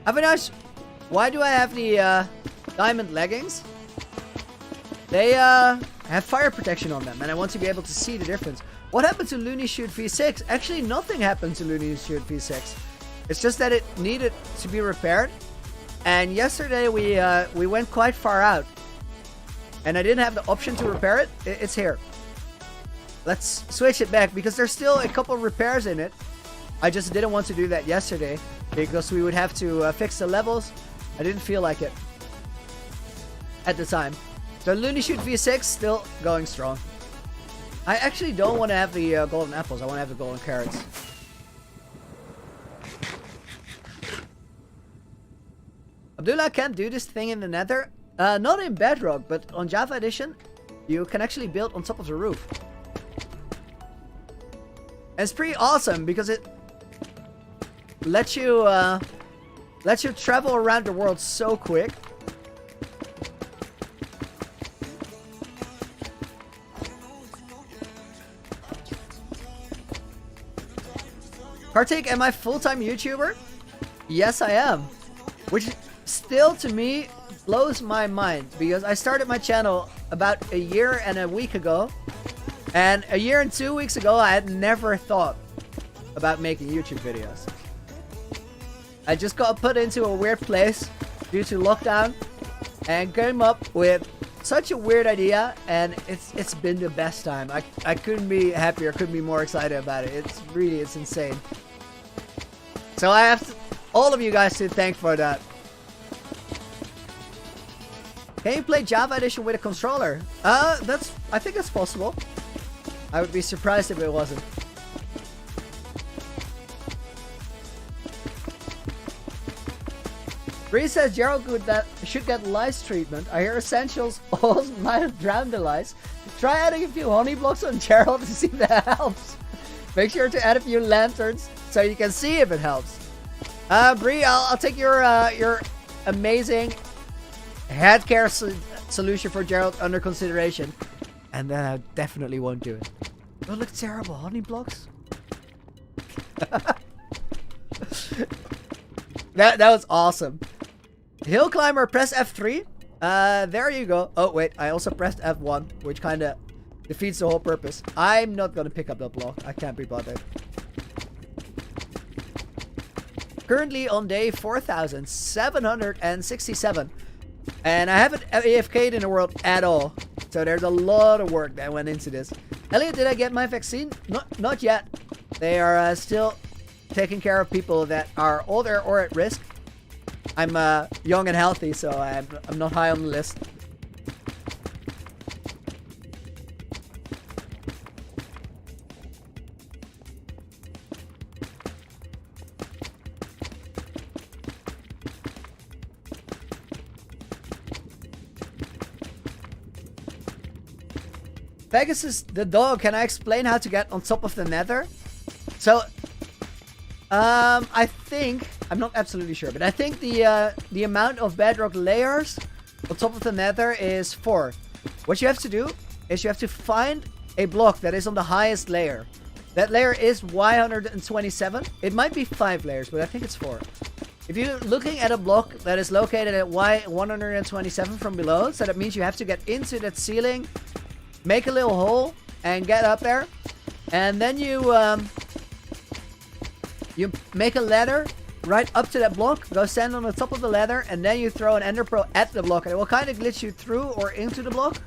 Avinash, why do I have the diamond leggings? They have fire protection on them, and I want to be able to see the difference. What happened to Looney Shoot V6? Actually, nothing happened to Looney Shoot V6. It's just that it needed to be repaired. And yesterday we went quite far out, and I didn't have the option to repair it. It's here. Let's switch it back because there's still a couple repairs in it. I just didn't want to do that yesterday because we would have to fix the levels. I didn't feel like it at the time. So Looney Shoot V6 still going strong. I actually don't want to have the golden apples. I want to have the golden carrots. Abdullah can't do this thing in the Nether. Not in Bedrock, but on Java Edition, you can actually build on top of the roof. And it's pretty awesome because it lets you travel around the world so quick. Kartik, am I full-time YouTuber? Yes, I am. Which still, to me, blows my mind. Because I started my channel about a year and a week ago. And a year and 2 weeks ago, I had never thought about making YouTube videos. I just got put into a weird place due to lockdown. And came up with such a weird idea, and it's been the best time. I couldn't be happier, couldn't be more excited about it. It's insane. So I have all of you guys to thank for that. Can you play Java Edition with a controller? I think that's possible. I would be surprised if it wasn't. Bree says Gerald should get lice treatment. I hear essentials also might drown the lice. Try adding a few honey blocks on Gerald to see if that helps. Make sure to add a few lanterns so you can see if it helps. Bree, I'll take your amazing head care solution for Gerald under consideration, and then I definitely won't do it. Don't look terrible, honey blocks. That was awesome. Hill climber, press F3. There you go. Oh wait, I also pressed F1, which kind of defeats the whole purpose. I'm not gonna pick up that block. I can't be bothered. Currently on day 4,767, and I haven't AFK'd in the world at all. So there's a lot of work that went into this. Elliot, did I get my vaccine? Not yet. They are still taking care of people that are older or at risk. I'm young and healthy, so I'm not high on the list. Pegasus the dog, can I explain how to get on top of the Nether? So, I think, I'm not absolutely sure, but I think the amount of bedrock layers on top of the Nether is 4. What you have to do is you have to find a block that is on the highest layer. That layer is Y127. It might be 5 layers, but I think it's 4. If you're looking at a block that is located at Y127 from below, so that means you have to get into that ceiling, make a little hole, and get up there. And then you make a ladder right up to that block, go stand on the top of the ladder, and then you throw an ender pearl at the block. And it will kind of glitch you through or into the block,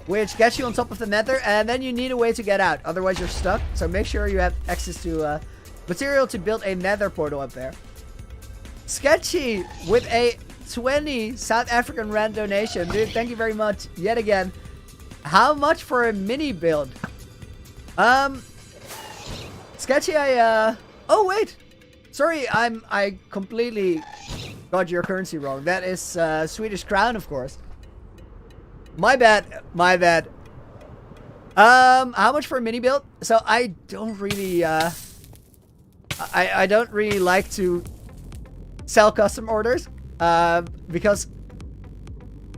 which gets you on top of the Nether, and then you need a way to get out. Otherwise, you're stuck. So make sure you have access to material to build a Nether portal up there. Sketchy with a 20 South African rand donation. Dude, thank you very much yet again. How much for a mini build? Sketchy, oh wait. Sorry, I completely got your currency wrong. That is Swedish crown, of course. My bad. My bad. How much for a mini build? So I don't really I don't really like to sell custom orders because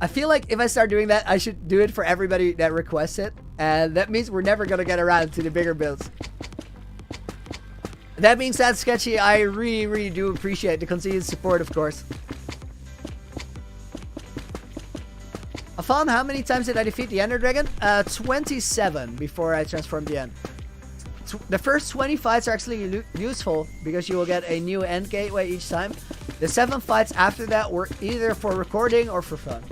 I feel like if I start doing that, I should do it for everybody that requests it, and that means we're never gonna get around to the bigger builds. That being said, Sketchy, I really do appreciate the continued support, of course. Afan, how many times did I defeat the Ender Dragon? 27 before I transformed the end. The first 20 fights are actually useful because you will get a new end gateway each time. The 7 fights after that were either for recording or for fun.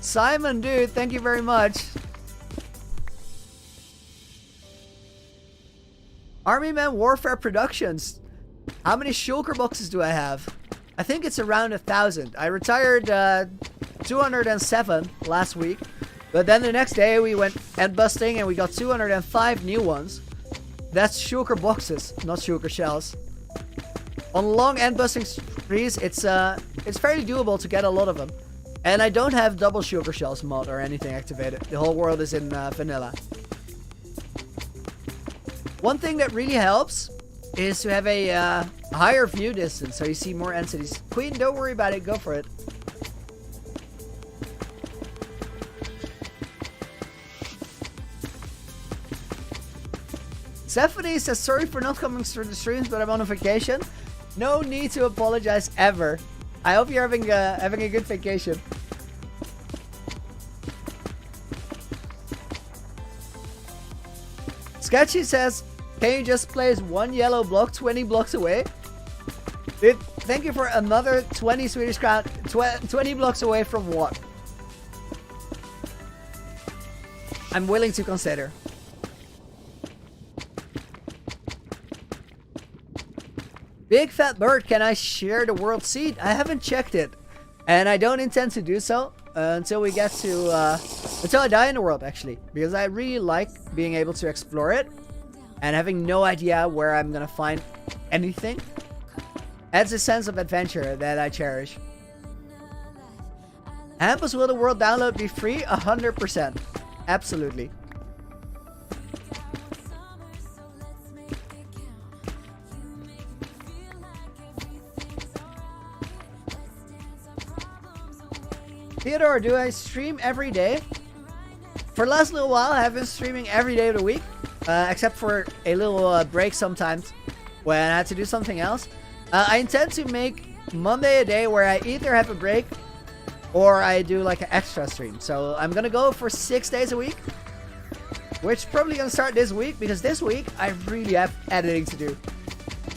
Simon, dude, thank you very much. Army Man Warfare Productions. How many shulker boxes do I have? I think it's around 1,000. I retired 207 last week, but then the next day we went end busting and we got 205 new ones. That's shulker boxes, not shulker shells. On long end busting sprees, it's fairly doable to get a lot of them. And I don't have double shulker shells mod or anything activated. The whole world is in vanilla. One thing that really helps is to have a higher view distance so you see more entities. Queen, don't worry about it, go for it. Stephanie says, sorry for not coming through the streams, but I'm on a vacation. No need to apologize ever. I hope you're having a good vacation. Sketchy says, can you just place one yellow block 20 blocks away? Dude, thank you for another 20 Swedish crown. 20 blocks away from what? I'm willing to consider. Big fat bird, can I share the world seed? I haven't checked it, and I don't intend to do so until we get to until I die in the world, actually, because I really like being able to explore it and having no idea where I'm gonna find anything. Adds a sense of adventure that I cherish. Hampus, will the world download be free? 100%, absolutely. Theodore, do I stream every day? For the last little while, I have been streaming every day of the week, except for a little break sometimes when I had to do something else. I intend to make Monday a day where I either have a break or I do like an extra stream. So I'm gonna go for 6 days a week, which is probably gonna start this week because this week I really have editing to do.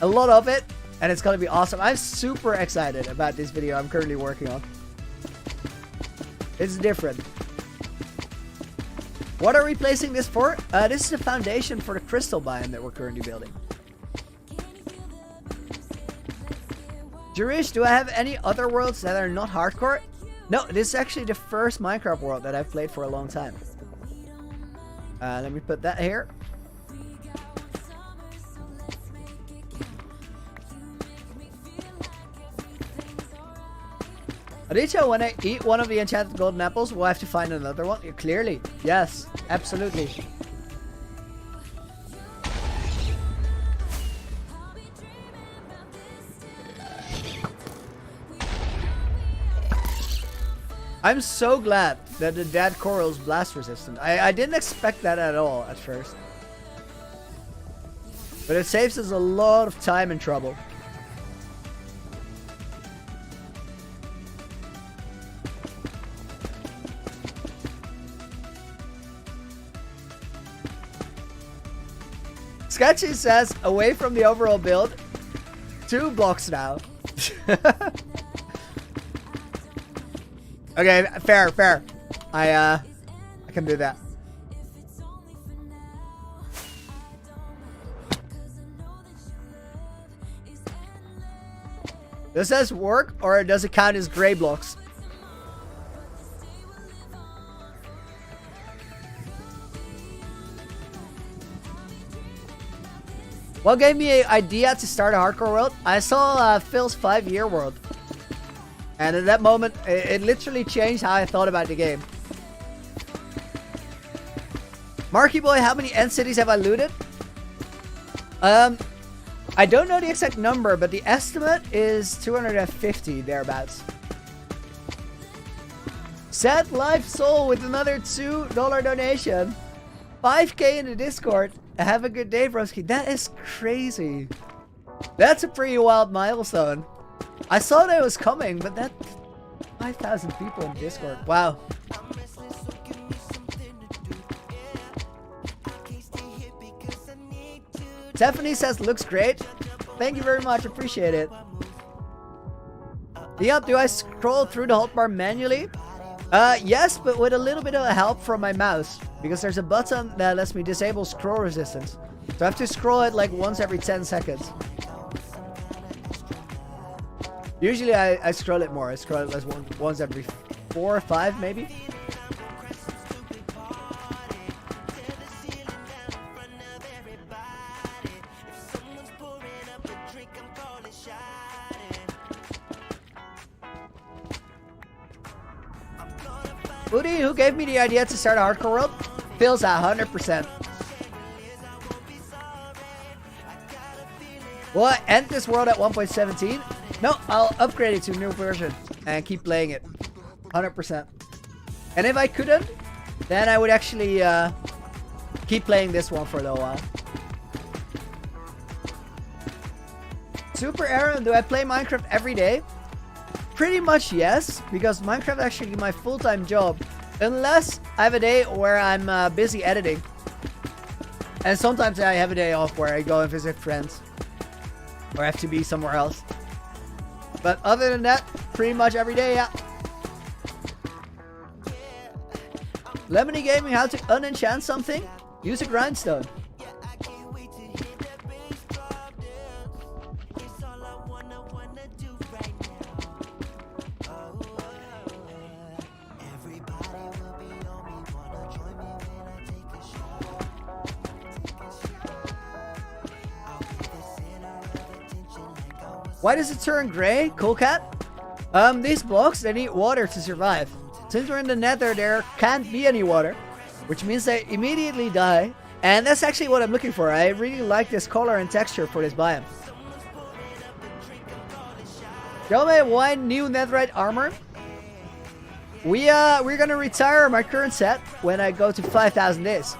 A lot of it, and it's gonna be awesome. I'm super excited about this video I'm currently working on. It's different. What are we placing this for? This is the foundation for the crystal biome that we're currently building. Jurish, do I have any other worlds that are not hardcore? No, this is actually the first Minecraft world that I've played for a long time. Let me put that here. Aditya, when I eat one of the enchanted golden apples, will I have to find another one? Clearly. Yes, absolutely. I'm so glad that the dead coral is blast resistant. I didn't expect that at all at first. But it saves us a lot of time and trouble. Sketchy says, away from the overall build, 2 blocks now. Okay, fair. I can do that. Does this work or does it count as gray blocks? What gave me an idea to start a hardcore world? I saw Phil's 5-year world. And at that moment, it literally changed how I thought about the game. Marky Boy, how many end cities have I looted? I don't know the exact number, but the estimate is 250 thereabouts. Sad Life Soul with another $2 donation. 5K in the Discord. Have a good day, broski. That is crazy. That's a pretty wild milestone. I saw that it was coming, but that 5,000 people in Discord. Wow. Stephanie says looks great. Thank you very much. Appreciate it. Yep, do I scroll through the hotbar manually? Yes, but with a little bit of help from my mouse. Because there's a button that lets me disable scroll resistance. So I have to scroll it like once every 10 seconds. Usually I scroll it more. I scroll it once every 4 or 5 maybe. Woody, who gave me the idea to start a hardcore world, feels 100%. Will I end this world at 1.17? No, I'll upgrade it to a new version and keep playing it. 100%. And if I couldn't, then I would actually keep playing this one for a little while. Super Aaron, do I play Minecraft every day? Pretty much yes, because Minecraft is actually my full-time job. Unless I have a day where I'm busy editing. And sometimes I have a day off where I go and visit friends. Or I have to be somewhere else. But other than that, pretty much every day, yeah. Lemony Gaming, how to unenchant something? Use a grindstone. Why does it turn gray? Cool cat? These blocks, they need water to survive. Since we're in the nether, there can't be any water, which means they immediately die. And that's actually what I'm looking for. I really like this color and texture for this biome. Show me why new netherite armor? We're gonna retire my current set when I go to 5,000 days.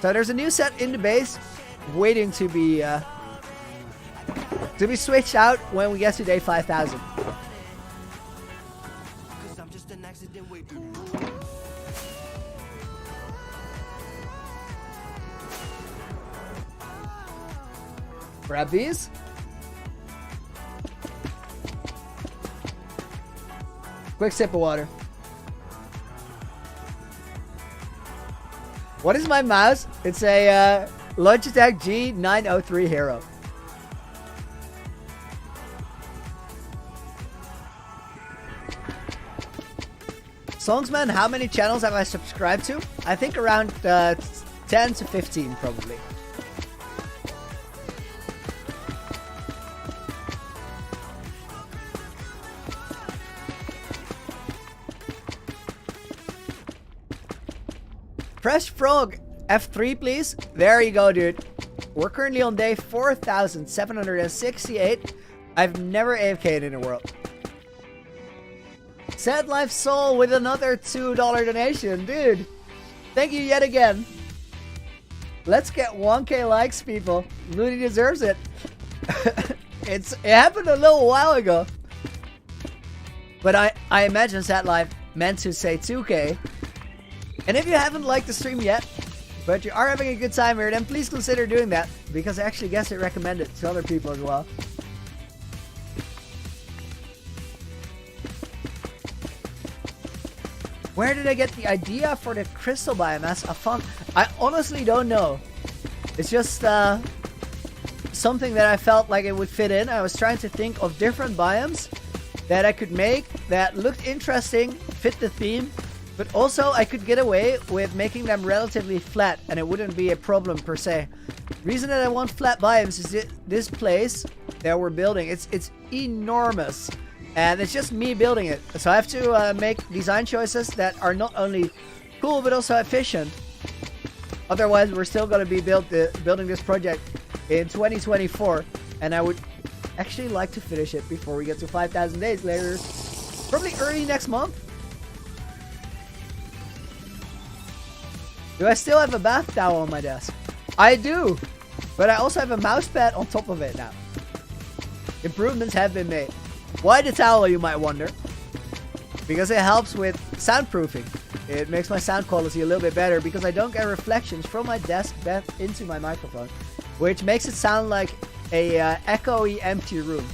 So there's a new set in the base waiting to be switched out when we get to day 5,000. Grab these. Quick sip of water. What is my mouse? It's a Logitech G903 Hero. Songsman, how many channels have I subscribed to? I think around 10 to 15 probably. Fresh Frog, F3 please. There you go, dude. We're currently on day 4,768. I've never AFK'd in a world. Sad Life Soul with another $2 donation. Dude, thank you yet again. Let's get 1K likes, people. Looney deserves it. It happened a little while ago. But I imagine Sad Life meant to say 2K. And if you haven't liked the stream yet, but you are having a good time here, then please consider doing that. Because I actually guess it recommended to other people as well. Where did I get the idea for the crystal biome as a fun? I honestly don't know. It's just something that I felt like it would fit in. I was trying to think of different biomes that I could make that looked interesting, fit the theme, but also I could get away with making them relatively flat and it wouldn't be a problem per se. Reason that I want flat biomes is this place that we're building. It's enormous and it's just me building it. So I have to make design choices that are not only cool but also efficient. Otherwise, we're still going to be building this project in 2024, and I would actually like to finish it before we get to 5,000 days later, probably early next month. Do I still have a bath towel on my desk? I do, but I also have a mouse pad on top of it now. Improvements have been made. Why the towel, you might wonder? Because it helps with soundproofing. It makes my sound quality a little bit better because I don't get reflections from my desk back into my microphone, which makes it sound like a echoey, empty room.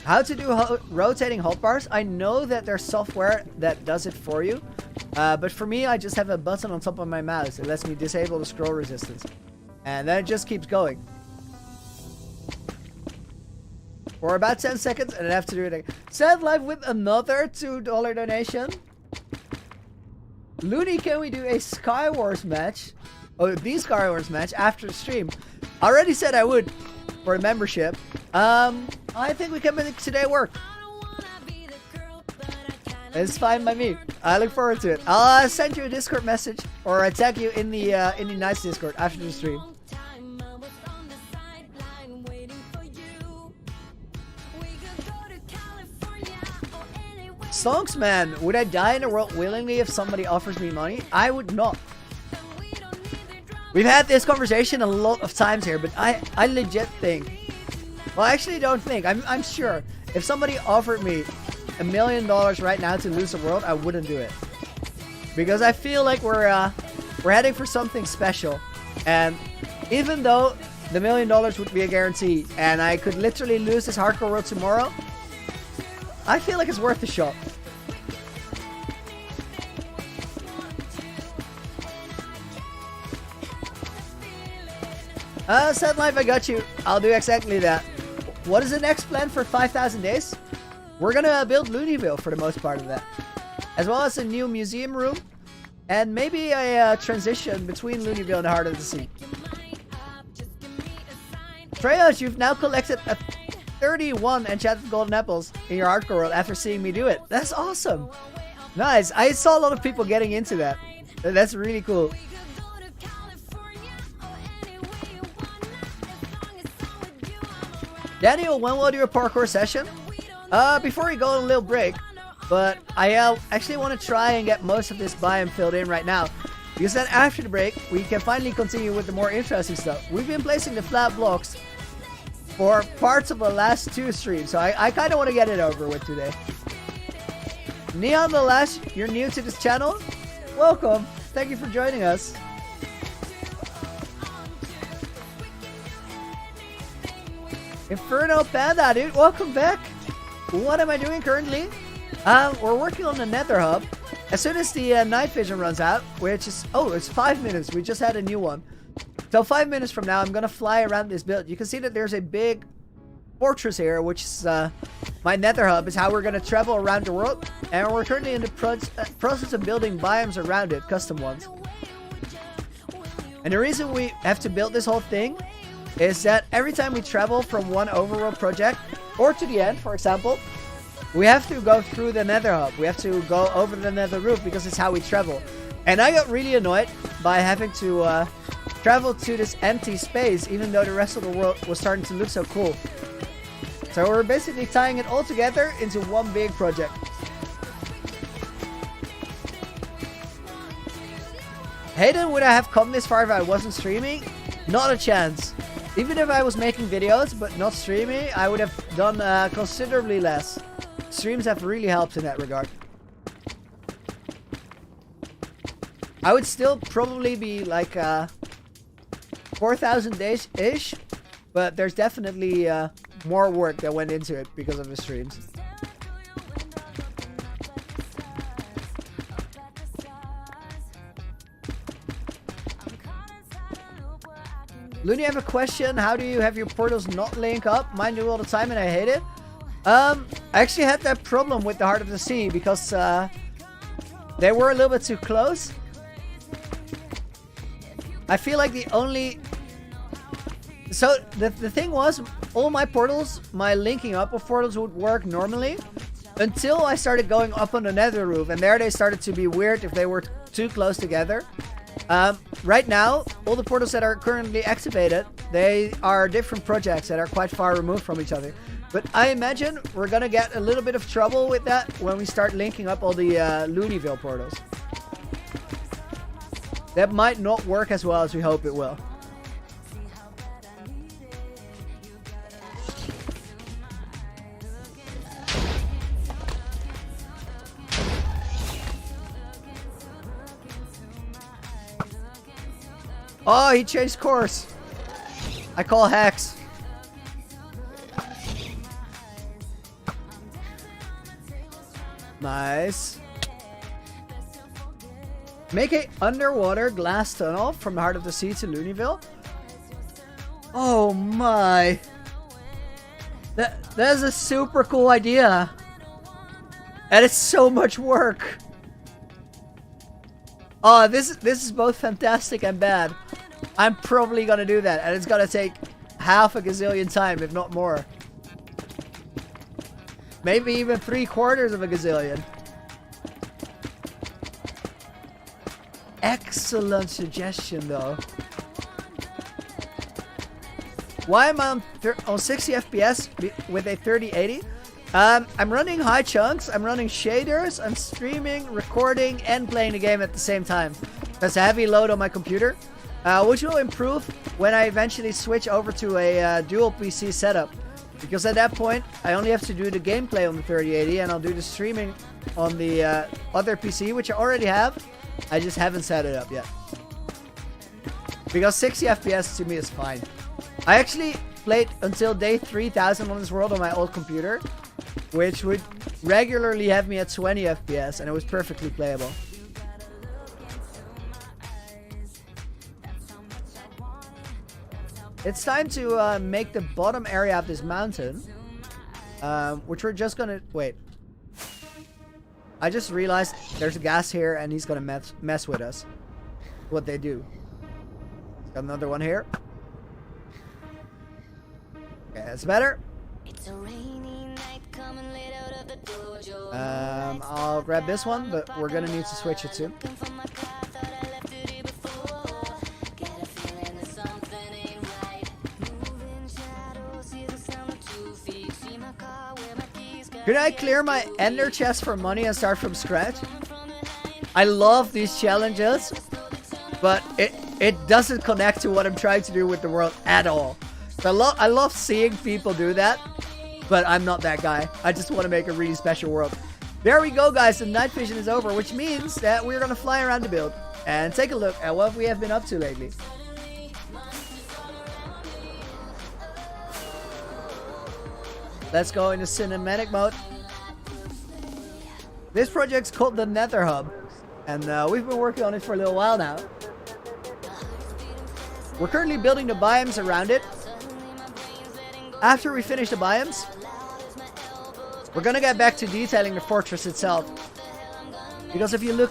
How to do rotating hotbars? I know that there's software that does it for you, but for me, I just have a button on top of my mouse. It lets me disable the scroll resistance, and then it just keeps going. For about 10 seconds, and I have to do it again. Sad live with another $2 donation. Looney, can we do a Skywars match? Oh, the Skywars match after the stream. I already said I would for a membership. I think we can make today work. It's fine by me. I look forward to it. I'll send you a Discord message or I tag you in the nice Discord after the stream. Songs, man. Would I die in the world willingly if somebody offers me money? I would not. We've had this conversation a lot of times here, but I legit think. Well, I actually don't think. I'm sure. If somebody offered me $1 million right now to lose the world, I wouldn't do it. Because I feel like we're heading for something special. And even though the $1 million would be a guarantee, and I could literally lose this hardcore world tomorrow, I feel like it's worth a shot. Set life, I got you. I'll do exactly that. What is the next plan for 5,000 days? We're gonna build Looneyville for the most part of that. As well as a new museum room. And maybe a transition between Looneyville and the Heart of the Sea. Treyas, you've now collected 31 enchanted golden apples in your hardcore world after seeing me do it. That's awesome. Nice. I saw a lot of people getting into that. That's really cool. Daniel, when will I do a parkour session? Before we go on a little break, but I actually want to try and get most of this biome filled in right now, because then after the break, we can finally continue with the more interesting stuff. We've been placing the flat blocks for parts of the last 2 streams, so I kind of want to get it over with today. Neon the Lash, you're new to this channel? Welcome. Thank you for joining us. Inferno Panda, dude, welcome back. What am I doing currently? We're working on the Nether Hub. As soon as the night vision runs out, which is, oh, it's 5 minutes. We just had a new one. So 5 minutes from now, I'm gonna fly around this build. You can see that there's a big fortress here, which is my Nether Hub. Is how we're gonna travel around the world, and we're currently in the process of building biomes around it, custom ones. And the reason we have to build this whole thing is that every time we travel from one overworld project or to the end, for example, we have to go through the Nether Hub. We have to go over the Nether roof because it's how we travel. And I got really annoyed by having to travel to this empty space, even though the rest of the world was starting to look so cool. So we're basically tying it all together into one big project. Hayden, would I have come this far if I wasn't streaming? Not a chance. Even if I was making videos but not streaming, I would have done considerably less. Streams have really helped in that regard. I would still probably be like 4,000 days-ish, but there's definitely more work that went into it because of the streams. Looney, I have a question. How do you have your portals not link up? Mine do all the time and I hate it. I actually had that problem with the Heart of the Sea because they were a little bit too close. I feel like the only... So the thing was, all my portals, my linking up of portals would work normally until I started going up on the nether roof, and there they started to be weird if they were too close together. Right now, all the portals that are currently activated, they are different projects that are quite far removed from each other. But I imagine we're gonna get a little bit of trouble with that when we start linking up all the Looneyville portals. That might not work as well as we hope it will. Oh, he changed course. I call hacks. Nice. Make a underwater glass tunnel from the Heart of the Sea to Looneyville. Oh my. That is a super cool idea. And it's so much work. Oh, this is both fantastic and bad. I'm probably gonna do that, and it's gonna take half a gazillion time, if not more. Maybe even 3/4 of a gazillion. Excellent suggestion, though. Why am I on 60 FPS with a 3080? I'm running high chunks, I'm running shaders, I'm streaming, recording, and playing the game at the same time. That's a heavy load on my computer, which will improve when I eventually switch over to a dual PC setup. Because at that point, I only have to do the gameplay on the 3080, and I'll do the streaming on the other PC, which I already have. I just haven't set it up yet. Because 60 FPS to me is fine. I actually played until day 3000 on this world on my old computer, which would regularly have me at 20 FPS, and it was perfectly playable. It's time to make the bottom area of this mountain, which we're just gonna... Wait. I just realized there's a gas here, and he's gonna mess with us. What they do. Got another one here. Okay, that's better. It's a rainy night coming late out of the dojo. I'll grab this one, but we're gonna need to switch it too. Could I clear my ender chest for money and start from scratch? I love these challenges, but it doesn't connect to what I'm trying to do with the world at all. So I love seeing people do that, but I'm not that guy. I just want to make a really special world. There we go, guys. The night vision is over, which means that we're going to fly around the build and take a look at what we have been up to lately. Let's go into cinematic mode. This project's called the Nether Hub, and we've been working on it for a little while now. We're currently building the biomes around it. After we finish the biomes, we're gonna get back to detailing the fortress itself. Because if you look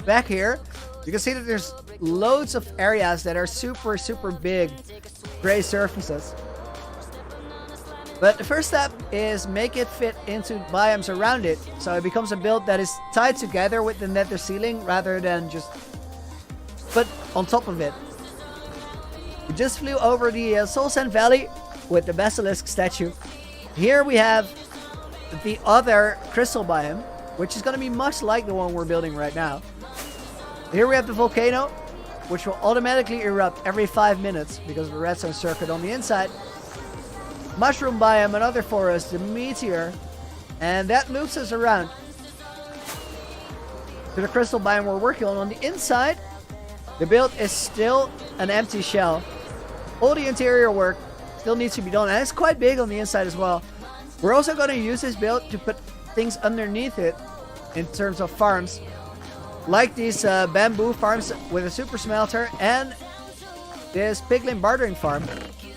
back here, you can see that there's loads of areas that are super, super big gray surfaces. But the first step is make it fit into biomes around it, so it becomes a build that is tied together with the nether ceiling rather than just put on top of it. We just flew over the Soul Sand Valley with the basilisk statue. Here we have the other crystal biome, which is going to be much like the one we're building right now. Here we have the volcano, which will automatically erupt every 5 minutes because of the redstone circuit on the inside. Mushroom biome, another forest, the meteor, and that loops us around to the crystal biome we're working on. On the inside, the build is still an empty shell. All the interior work still needs to be done, and it's quite big on the inside as well. We're also going to use this build to put things underneath it in terms of farms, like these bamboo farms with a super smelter and this piglin bartering farm,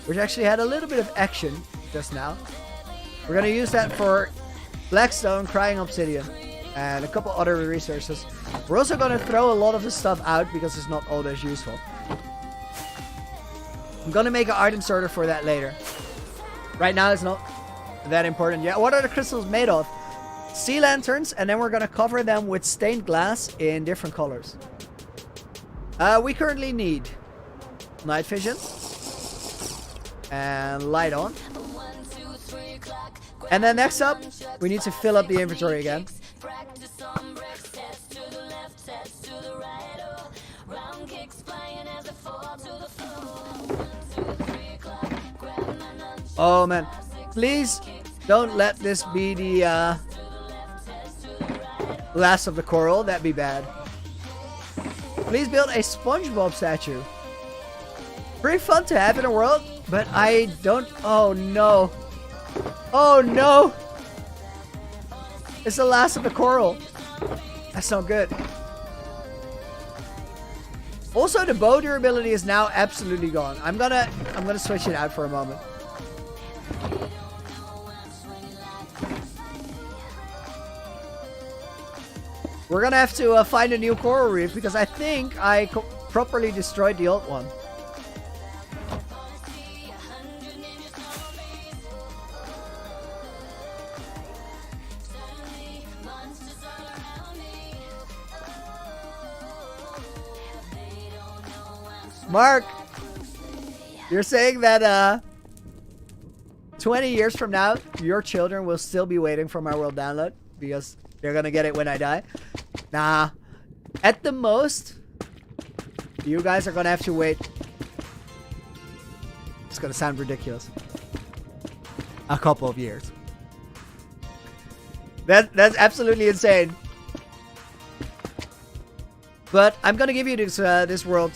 which actually had a little bit of action just now. We're gonna use that for blackstone, crying obsidian, and a couple other resources. We're also gonna throw a lot of the stuff out because it's not always useful. I'm gonna make an item sorter for that later. Right now it's not that important. Yeah, what are the crystals made of? Sea lanterns, and then we're gonna cover them with stained glass in different colors. We currently need night vision and light on. And then next up, we need to fill up the inventory again. Oh man, please don't let this be the last of the coral. That'd be bad. Please build a SpongeBob statue. Pretty fun to have in a world, but I don't... Oh no. Oh no. It's the last of the coral. That's not good. Also, the bow durability is now absolutely gone. I'm gonna switch it out for a moment. We're gonna have to find a new coral reef because I think I properly destroyed the old one. Mark, you're saying that 20 years from now, your children will still be waiting for my world download because they're gonna get it when I die? Nah. At the most, you guys are gonna have to wait. It's gonna sound ridiculous. A couple of years. That's absolutely insane. But I'm gonna give you this world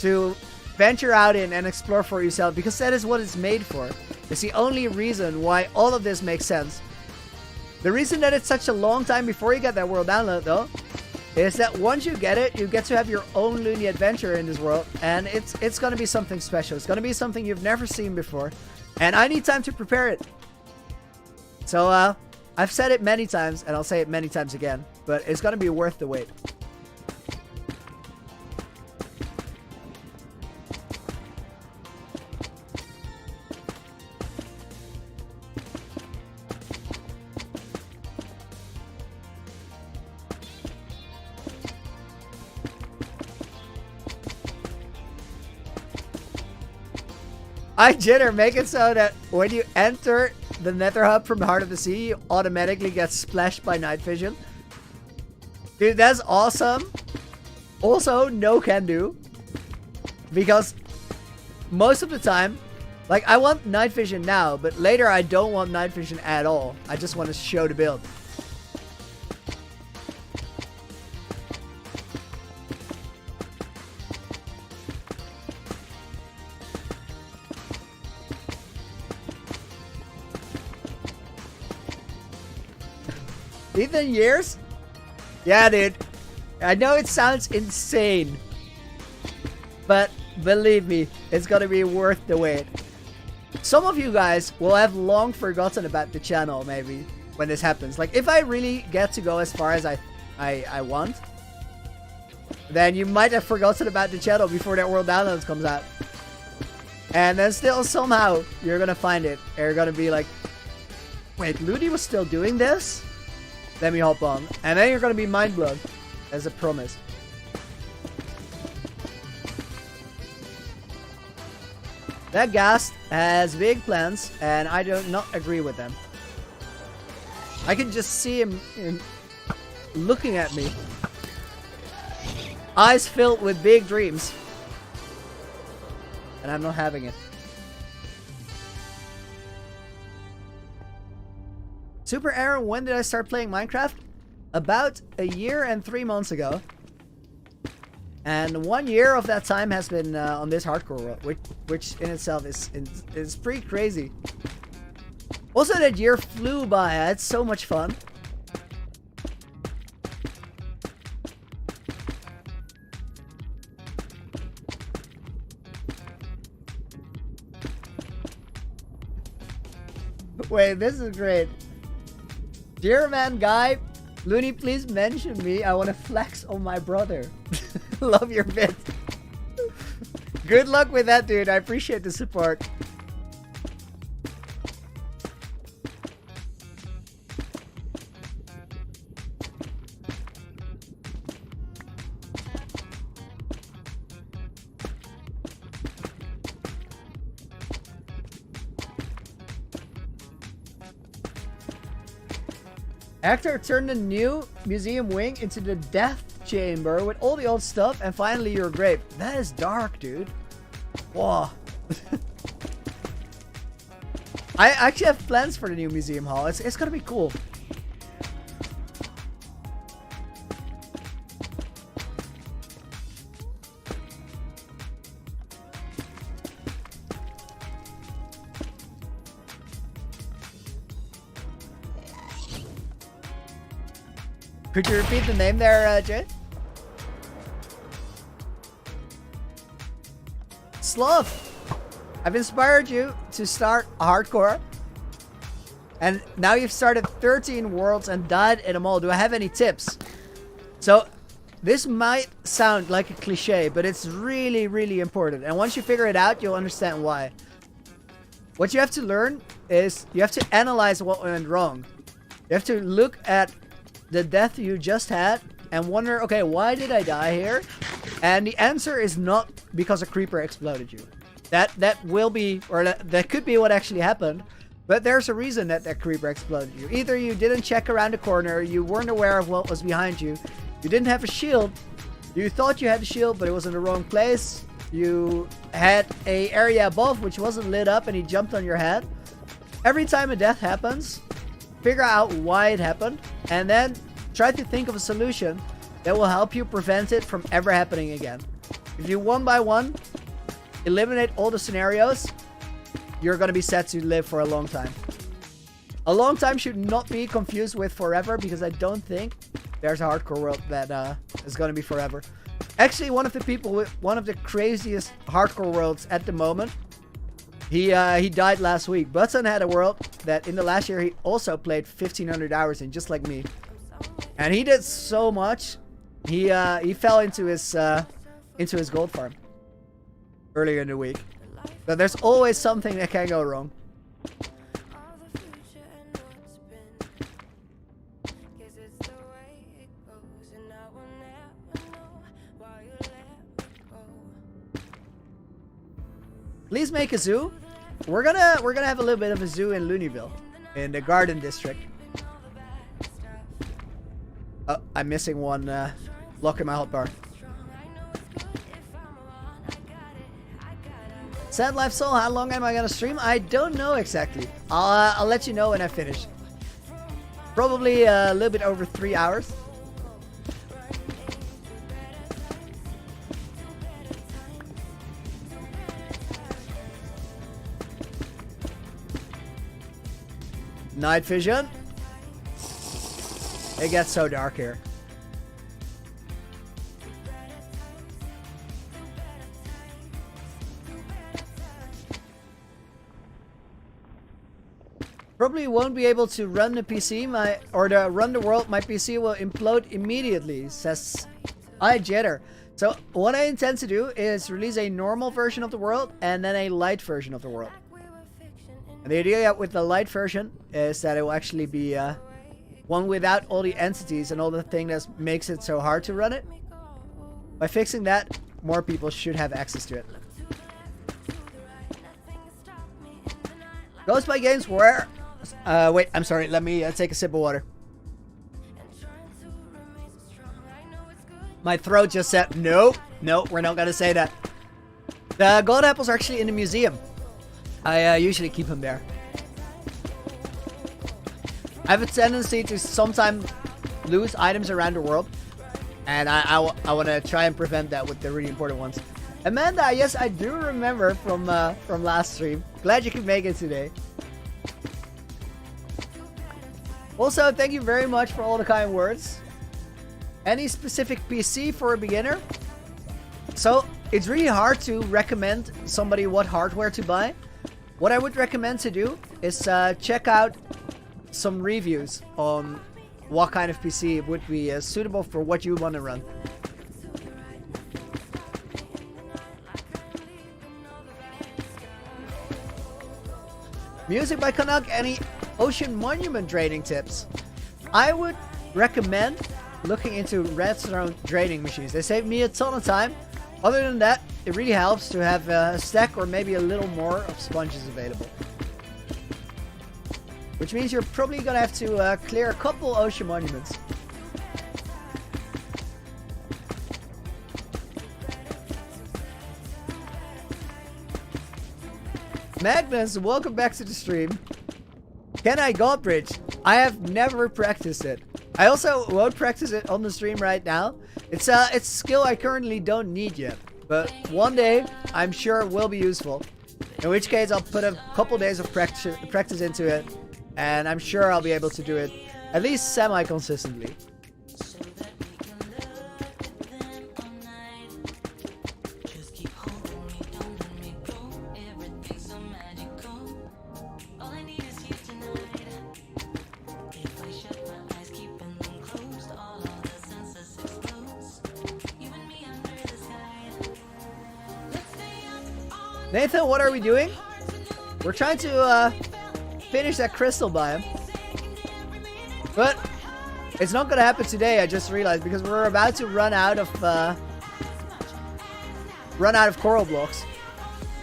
to venture out in and explore for yourself because that is what it's made for. It's the only reason why all of this makes sense. The reason that it's such a long time before you get that world download though is that once you get it, you get to have your own loony adventure in this world, and it's gonna be something special. It's gonna be something you've never seen before, and I need time to prepare it. So I've said it many times and I'll say it many times again, but it's gonna be worth the wait. Jitter, make it so that when you enter the Nether Hub from the heart of the sea, you automatically get splashed by night vision. Dude, that's awesome. Also, no can do. Because most of the time, like, I want night vision now, but later I don't want night vision at all. I just want to show the build. Ethan, years? Yeah, dude. I know it sounds insane, but believe me, it's gonna be worth the wait. Some of you guys will have long forgotten about the channel, maybe, when this happens. Like, if I really get to go as far as I want, then you might have forgotten about the channel before that world downloads comes out. And then still, somehow, you're gonna find it. And you're gonna be like, wait, Looney was still doing this? Let me hop on. And then you're gonna be mind blown. As a promise. That ghast has big plans, and I do not agree with them. I can just see him looking at me. Eyes filled with big dreams. And I'm not having it. Super Aaron, when did I start playing Minecraft? About a year and 3 months ago. And 1 year of that time has been on this hardcore world, which in itself is pretty crazy. Also, that year flew by. I had so much fun. Wait, this is great. Dear man guy, Looney, please mention me. I want to flex on my brother. Love your bit. Good luck with that, dude. I appreciate the support. Hector turned the new museum wing into the death chamber with all the old stuff, and finally your grave. That is dark, dude. Whoa. I actually have plans for the new museum hall. It's gonna be cool. Could you repeat the name there, Jay? Sloth, I've inspired you to start hardcore. And now you've started 13 worlds and died in them all. Do I have any tips? So, this might sound like a cliche, but it's really, really important. And once you figure it out, you'll understand why. What you have to learn is you have to analyze what went wrong. You have to look at the death you just had and wonder, okay, why did I die here? And the answer is not because a creeper exploded you. That will be, or that could be what actually happened, but there's a reason that creeper exploded you. Either you didn't check around the corner, you weren't aware of what was behind you, you didn't have a shield, you thought you had a shield but it was in the wrong place, you had a area above which wasn't lit up and he jumped on your head. Every time a death happens, figure out why it happened, and then try to think of a solution that will help you prevent it from ever happening again. If you one by one eliminate all the scenarios, you're going to be set to live for a long time. A long time should not be confused with forever, because I don't think there's a hardcore world that is going to be forever. Actually, one of the people with one of the craziest hardcore worlds at the moment, he died last week. Button had a world that in the last year he also played 1,500 hours in, just like me. And he did so much, he fell into his gold farm earlier in the week. But there's always something that can go wrong. Please make a zoo. We're gonna have a little bit of a zoo in Looneyville, in the Garden District. Oh, I'm missing one block in my hotbar. Sad Life Soul, how long am I gonna stream? I don't know exactly. I'll let you know when I finish. Probably a little bit over 3 hours. Night vision. It gets so dark here. Probably won't be able to run the PC, run the world. My PC will implode immediately, says iJetter. So what I intend to do is release a normal version of the world and then a light version of the world. And the idea with the light version is that it will actually be one without all the entities and all the thing that makes it so hard to run it. By fixing that, more people should have access to it. Ghost by Games, where... wait, I'm sorry. Let me take a sip of water. My throat just said, no, we're not going to say that. The gold apples are actually in the museum. I usually keep them there. I have a tendency to sometimes lose items around the world. And I want to try and prevent that with the really important ones. Amanda, yes, I do remember from last stream. Glad you could make it today. Also, thank you very much for all the kind words. Any specific PC for a beginner? So, it's really hard to recommend somebody what hardware to buy. What I would recommend to do is check out some reviews on what kind of PC would be suitable for what you want to run. Music by Canuck. Any ocean monument draining tips? I would recommend looking into redstone draining machines. They save me a ton of time. Other than that, it really helps to have a stack or maybe a little more of sponges available. Which means you're probably gonna have to clear a couple ocean monuments. Magnus, welcome back to the stream. Can I God bridge? I have never practiced it. I also won't practice it on the stream right now. It's a skill I currently don't need yet, but one day I'm sure it will be useful. In which case I'll put a couple days of practice into it, and I'm sure I'll be able to do it at least semi-consistently. Nathan, what are we doing? We're trying to finish that crystal biome. But it's not gonna happen today, I just realized, because we're about to run out of coral blocks.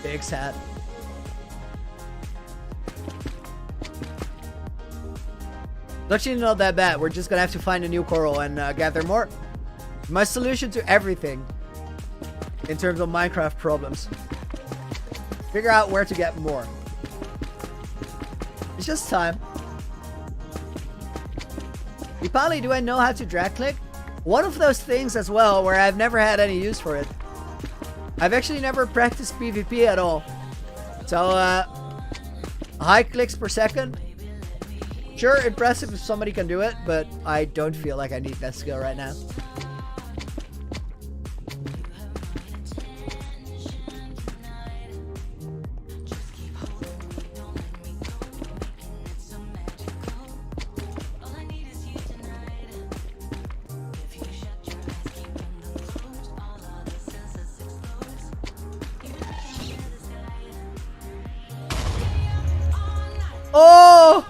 Big sad. It's actually not that bad. We're just gonna have to find a new coral and gather more. My solution to everything in terms of Minecraft problems. Figure out where to get more. It's just time. Ipali, do I know how to drag click? One of those things as well where I've never had any use for it. I've actually never practiced PvP at all. So, high clicks per second. Sure, impressive if somebody can do it, but I don't feel like I need that skill right now. Oh!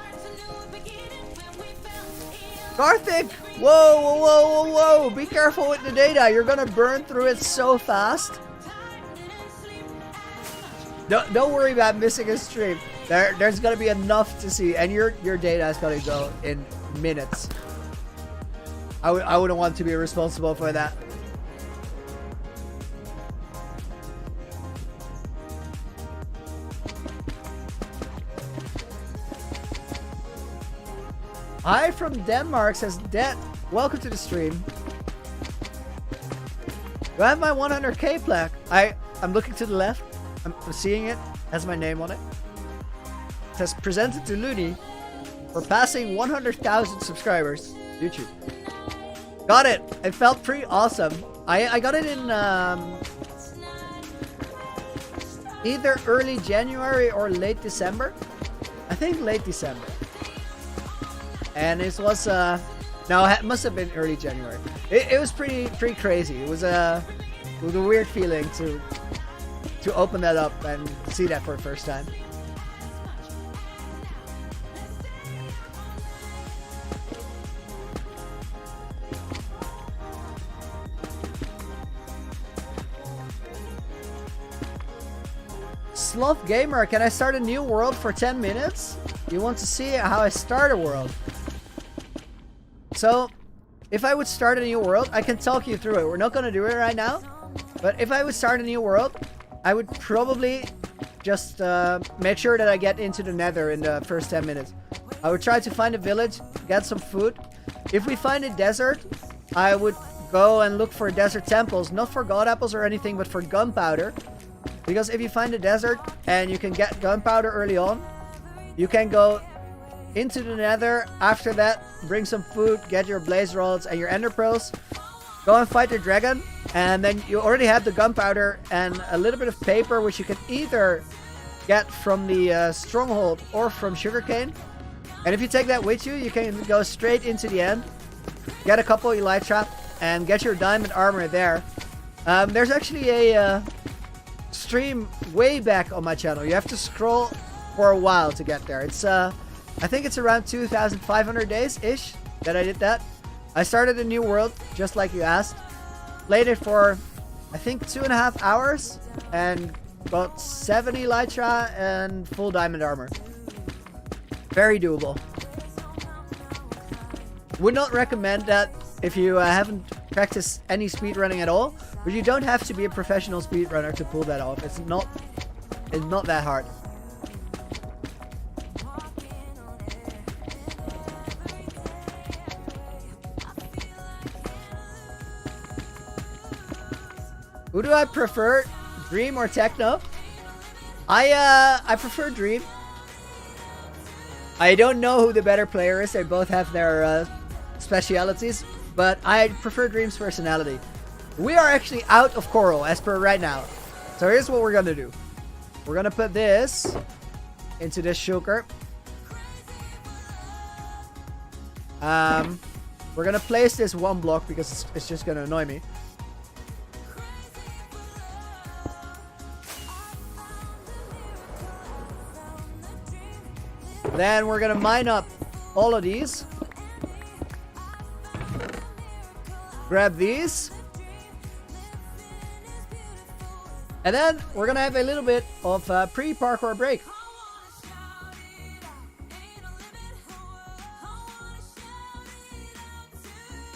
Garthik! Whoa, whoa, whoa, whoa, whoa! Be careful with the data. You're gonna burn through it so fast. Don't worry about missing a stream. There's gonna be enough to see, and your data is gonna go in minutes. I wouldn't want to be responsible for that. Hi from Denmark, says Det. Welcome to the stream. Do I have my 100k plaque? I'm looking to the left. I'm seeing it. Has my name on it. It says presented to Looney for passing 100,000 subscribers. YouTube. Got it. It felt pretty awesome. I got it in either early January or late December. I think late December. And it was no, it must have been early January. It was pretty crazy. It was a weird feeling to open that up and see that for the first time. Sloth Gamer, can I start a new world for 10 minutes? You want to see how I start a world? So, if I would start a new world, I can talk you through it. We're not going to do it right now. But if I would start a new world, I would probably just make sure that I get into the nether in the first 10 minutes. I would try to find a village, get some food. If we find a desert, I would go and look for desert temples. Not for god apples or anything, but for gunpowder. Because if you find a desert and you can get gunpowder early on, you can go into the nether. After that, bring some food, get your blaze rods and your ender pearls, go and fight the dragon, and then you already have the gunpowder and a little bit of paper, which you can either get from the stronghold or from sugarcane. And if you take that with you, you can go straight into the end, get a couple elytra, and get your diamond armor there. There's actually a stream way back on my channel. You have to scroll for a while to get there. It's I think it's around 2,500 days-ish that I did that. I started a new world, just like you asked. Played it for, I think, 2.5 hours, and got 7 elytra and full diamond armor. Very doable. Would not recommend that if you haven't practiced any speedrunning at all, but you don't have to be a professional speedrunner to pull that off. It's not that hard. Who do I prefer, Dream or Techno? I prefer Dream. I don't know who the better player is. They both have their specialities, but I prefer Dream's personality. We are actually out of coral as per right now. So here's what we're gonna do. We're gonna put this into this shulker. We're gonna place this one block because it's just gonna annoy me. Then we're gonna mine up all of these. Grab these. And then we're gonna have a little bit of pre-parkour break.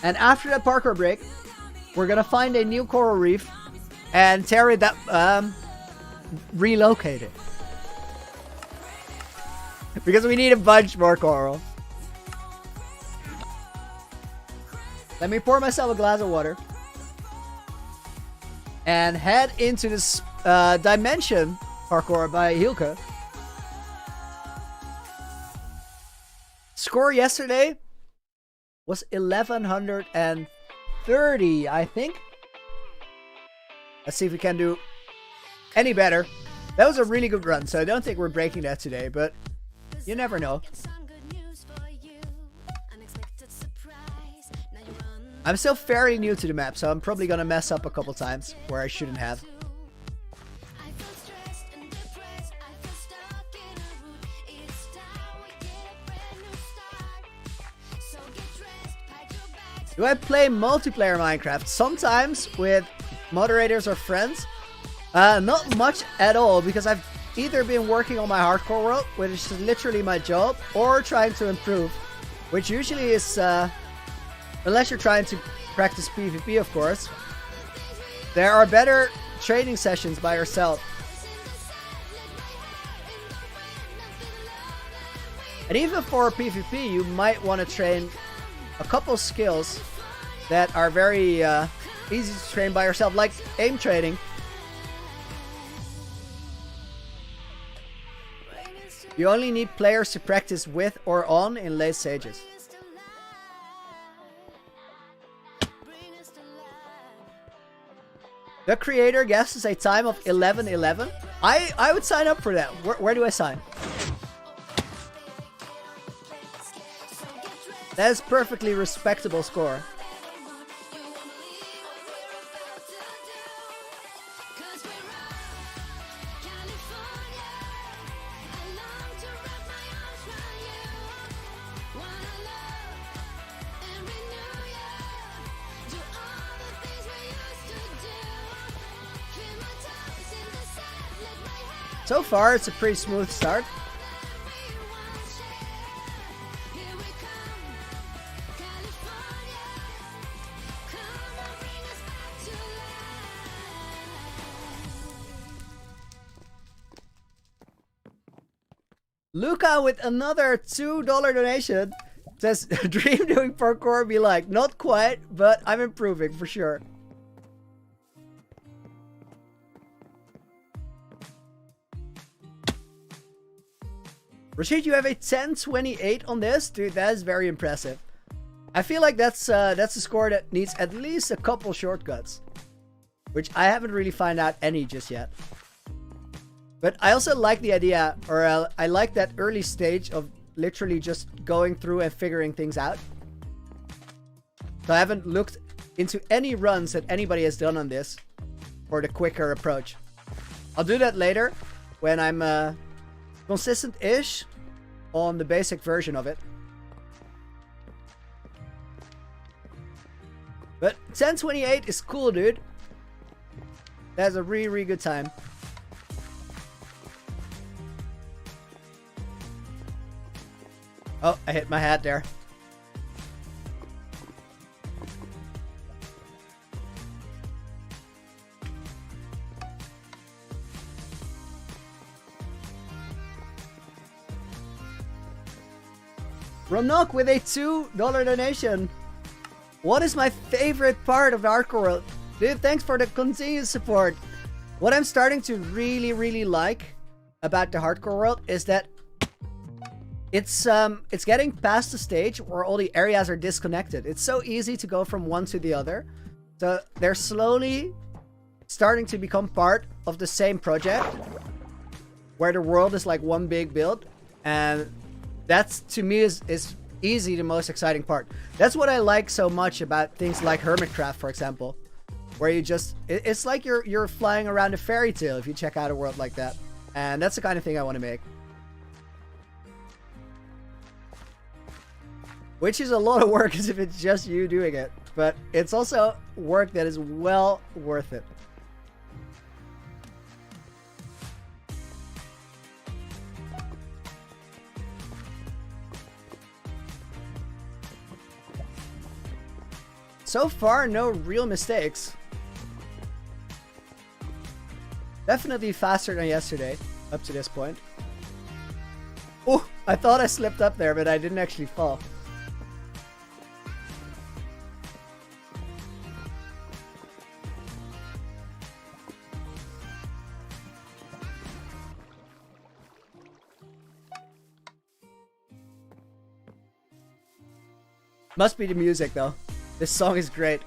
And after that parkour break, we're gonna find a new coral reef and tear it up, relocate it. Because we need a bunch more coral. Let me pour myself a glass of water. And head into this dimension parkour by Hilke. Score yesterday was 1130, I think. Let's see if we can do any better. That was a really good run, so I don't think we're breaking that today, but you never know. I'm still fairly new to the map, so I'm probably gonna mess up a couple times where I shouldn't have. Do I play multiplayer Minecraft? Sometimes with moderators or friends. Not much at all, because I've either been working on my hardcore world, which is literally my job, or trying to improve, which usually is, unless you're trying to practice PvP, of course. There are better training sessions by yourself. And even for PvP, you might want to train a couple skills that are very easy to train by yourself, like aim training. You only need players to practice with or on in late stages. The creator guesses a time of 11:11. I would sign up for that. Where do I sign? That is perfectly respectable score. So far, it's a pretty smooth start. Luca with another $2 donation says, dream doing parkour, be like, not quite, but I'm improving for sure. Rashid, you have a 1028 on this? Dude, that is very impressive. I feel like that's a score that needs at least a couple shortcuts. Which I haven't really found out any just yet. But I also like the idea, or I like that early stage of literally just going through and figuring things out. So I haven't looked into any runs that anybody has done on this for the quicker approach. I'll do that later when I'm consistent-ish on the basic version of it. But 10:28 is cool, dude. That's a really, really good time. Oh, I hit my hat there. Ronok with a $2 donation. What is my favorite part of the hardcore world? Dude, thanks for the continued support. What I'm starting to really, really like about the hardcore world is that it's getting past the stage where all the areas are disconnected. It's so easy to go from one to the other. So they're slowly starting to become part of the same project where the world is like one big build. And that's, to me, is easy the most exciting part. That's what I like so much about things like Hermitcraft, for example, where you just, it's like you're flying around a fairy tale if you check out a world like that. And that's the kind of thing I want to make. Which is a lot of work as if it's just you doing it. But it's also work that is well worth it. So far, no real mistakes. Definitely faster than yesterday, up to this point. Oh, I thought I slipped up there, but I didn't actually fall. Must be the music, though. This song is great.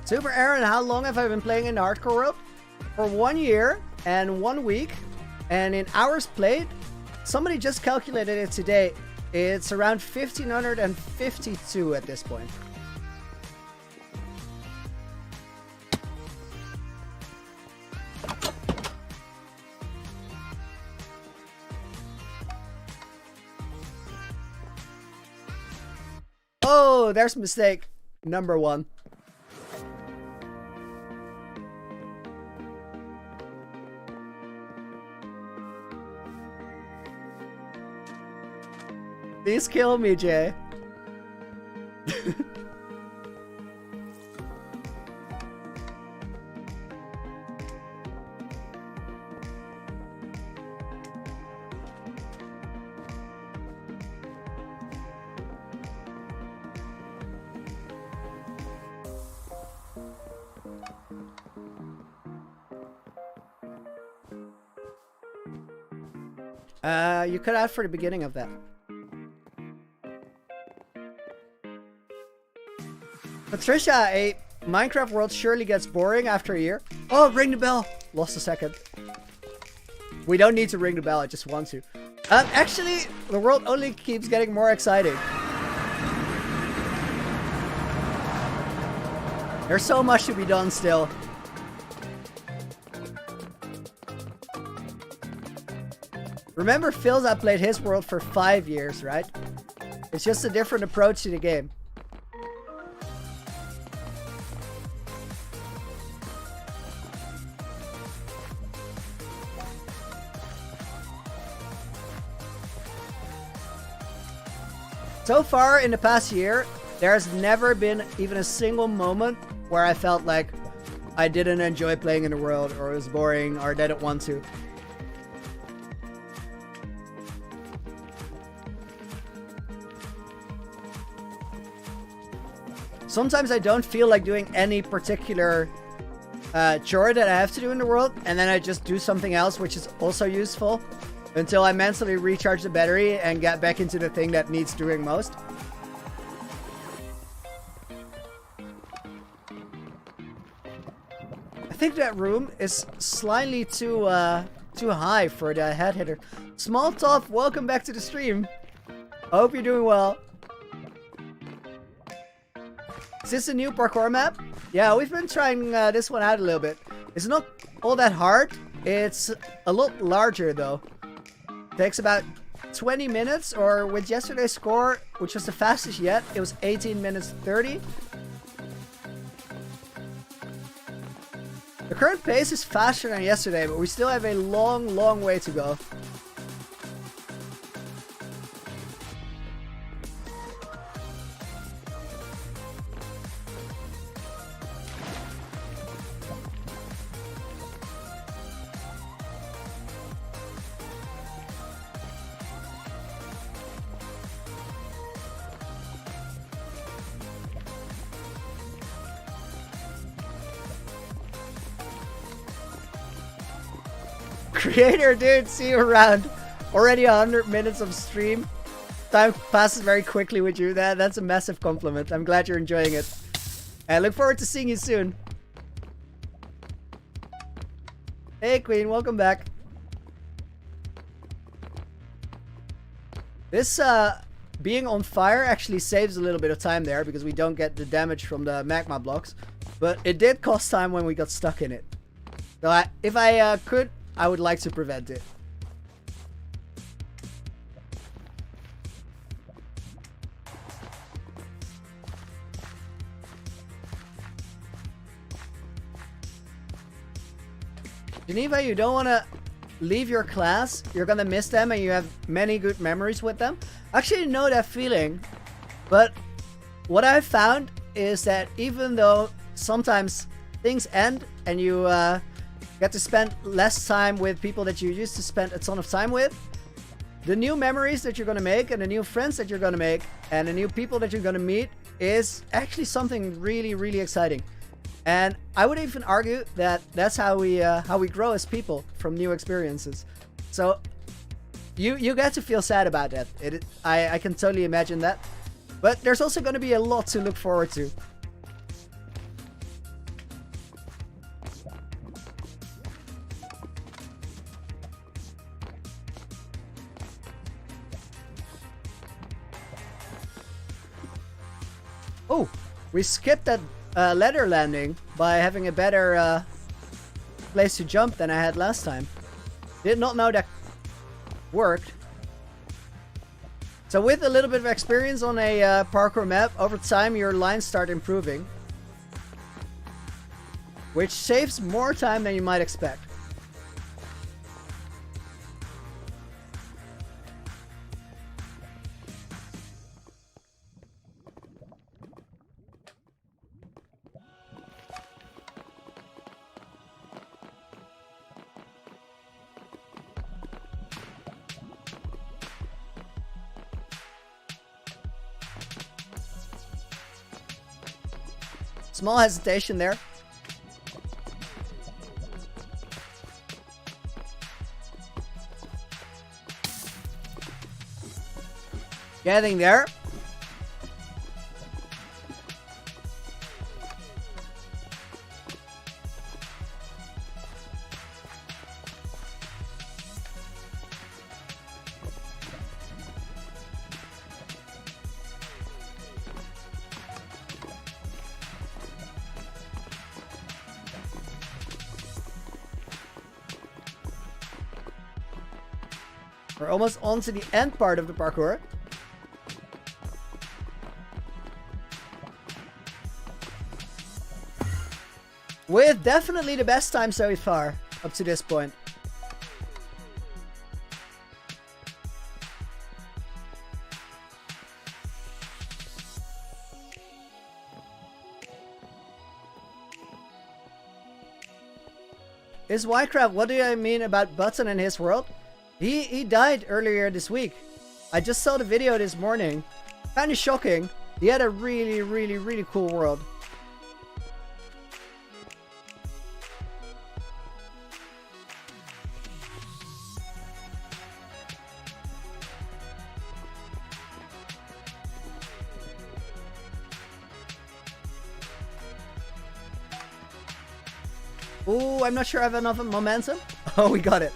Super Aaron, how long have I been playing in the hardcore world? For 1 year and 1 week. And in hours played, somebody just calculated it today. It's around 1,552 at this point. Oh, there's mistake number 1. Please kill me, Jay. You could ask for the beginning of that. Patricia, a Minecraft world surely gets boring after a year. Oh, ring the bell. Lost a second. We don't need to ring the bell, I just want to. Actually, the world only keeps getting more exciting. There's so much to be done still. Remember, Phil's played his world for 5 years, right? It's just a different approach to the game. So far in the past year, there's never been even a single moment where I felt like I didn't enjoy playing in the world, or it was boring, or didn't want to. Sometimes I don't feel like doing any particular chore that I have to do in the world, and then I just do something else which is also useful until I mentally recharge the battery and get back into the thing that needs doing most. I think that room is slightly too high for the head hitter. Small Top, welcome back to the stream. I hope you're doing well. Is this a new parkour map? Yeah, we've been trying this one out a little bit. It's not all that hard. It's a lot larger though. Takes about 20 minutes, or with yesterday's score, which was the fastest yet, it was 18 minutes 30. The current pace is faster than yesterday, but we still have a long, long way to go. Creator, dude, see you around. Already 100 minutes of stream. Time passes very quickly with you. That's a massive compliment. I'm glad you're enjoying it. I look forward to seeing you soon. Hey, Queen, welcome back. This being on fire actually saves a little bit of time there because we don't get the damage from the magma blocks. But it did cost time when we got stuck in it. So if I could, I would like to prevent it. Geneva, you don't want to leave your class. You're going to miss them and you have many good memories with them. I actually know that feeling. But what I've found is that even though sometimes things end and you get to spend less time with people that you used to spend a ton of time with, the new memories that you're going to make and the new friends that you're going to make and the new people that you're going to meet is actually something really, really exciting. And I would even argue that that's how we grow as people, from new experiences. So you get to feel sad about that. I can totally imagine that. But there's also going to be a lot to look forward to. Oh, we skipped that ladder landing by having a better place to jump than I had last time. Did not know that worked. So with a little bit of experience on a parkour map, over time your lines start improving, which saves more time than you might expect. Small hesitation there. Getting there. We're almost on to the end part of the parkour. With definitely the best time so far up to this point. Is Wycraft, what do I mean about Button and his world? He died earlier this week. I just saw the video this morning. Kind of shocking. He had a really, really, really cool world. Ooh, I'm not sure I have enough momentum. Oh, we got it.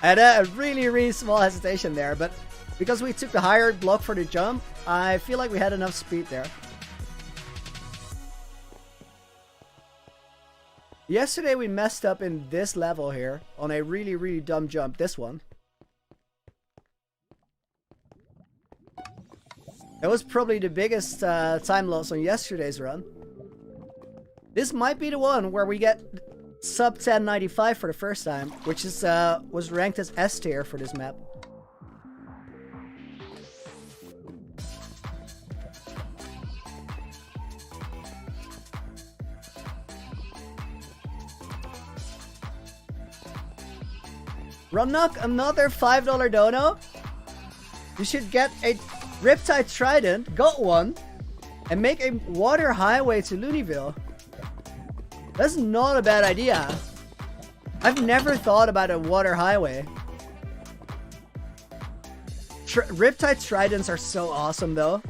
I had a really, really small hesitation there, but because we took the higher block for the jump, I feel like we had enough speed there. Yesterday we messed up in this level here on a really, really dumb jump. This one. That was probably the biggest time loss on yesterday's run. This might be the one where we get sub 1095 for the first time, which is was ranked as S tier for this map. Runnock, another $5 dono. You should get a Riptide Trident, got one, and make a water highway to Looneyville. That's not a bad idea. I've never thought about a water highway. Riptide Tridents are so awesome though.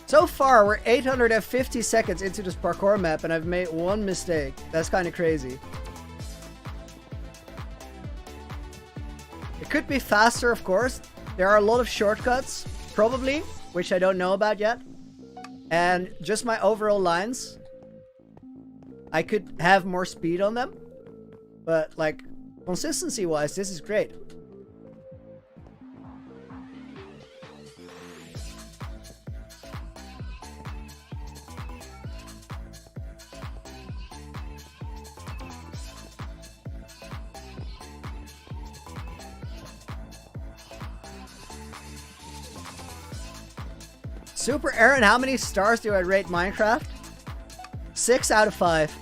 So far, we're 850 seconds into this parkour map, and I've made one mistake. That's kind of crazy. It could be faster, of course. There are a lot of shortcuts, probably, which I don't know about yet. And just my overall lines, I could have more speed on them. But, like, consistency-wise, this is great. Super Aaron, how many stars do I rate Minecraft? 6 out of 5.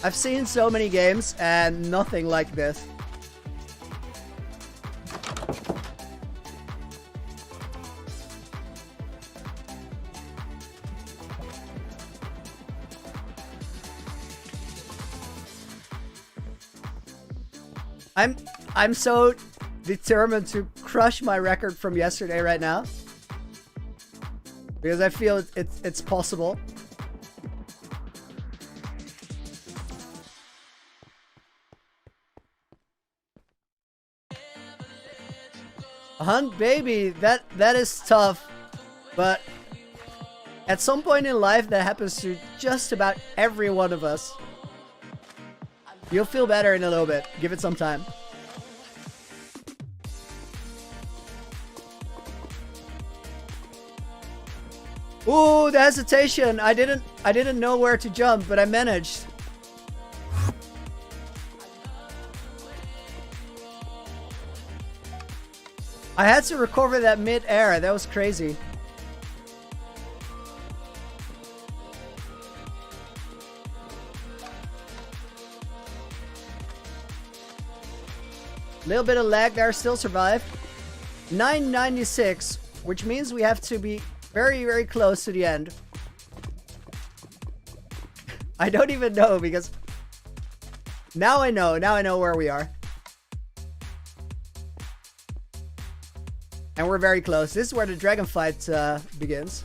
I've seen so many games and nothing like this. I'm so determined to crush my record from yesterday right now, because I feel it's possible. Hunt baby, that is tough, but at some point in life that happens to just about every one of us. You'll feel better in a little bit. Give it some time. Ooh, the hesitation. I didn't know where to jump, but I managed. I had to recover that mid-air. That was crazy. Little bit of lag there, still survive. 996, which means we have to be very, very close to the end. I don't even know, because now I know where we are. And we're very close. This is where the dragon fight begins.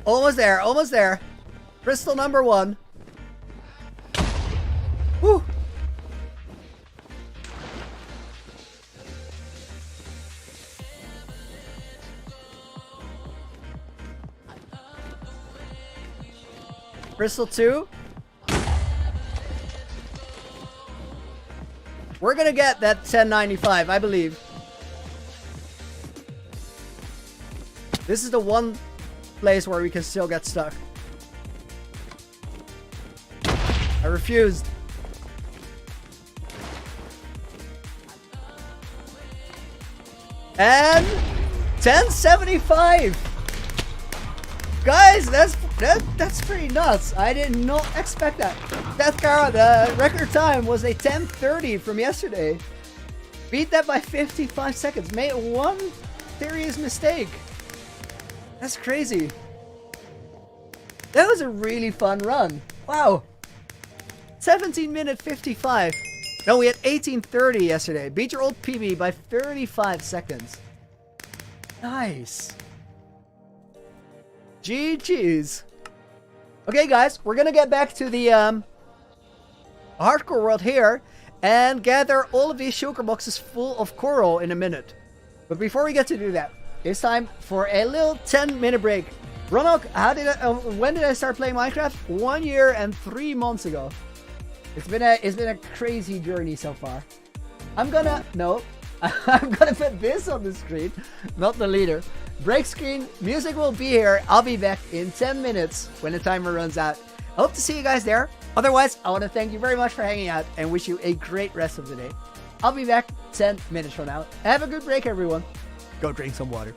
Almost there, almost there. Crystal number 1. Woo! Crystal 2. We're gonna get that 1095, I believe. This is the one place where we can still get stuck. I refused. And 1075. Guys, that's pretty nuts. I did not expect that. Death Cara, the record time was a 1030 from yesterday. Beat that by 55 seconds. Made one serious mistake. That's crazy. That was a really fun run. Wow. 17 minute 55. No, we had 1830 yesterday. Beat your old PB by 35 seconds. Nice. GG's. Okay, guys, we're gonna get back to the hardcore world here and gather all of these sugar boxes full of coral in a minute. But before we get to do that, it's time for a little 10-minute break. Ronok, when did I start playing Minecraft? 1 year and 3 months ago. It's been a crazy journey so far. I'm gonna put this on the screen, not the leader. Break screen, music will be here. I'll be back in 10 minutes when the timer runs out. I hope to see you guys there. Otherwise, I want to thank you very much for hanging out and wish you a great rest of the day. I'll be back 10 minutes from now. Have a good break, everyone. Go drink some water.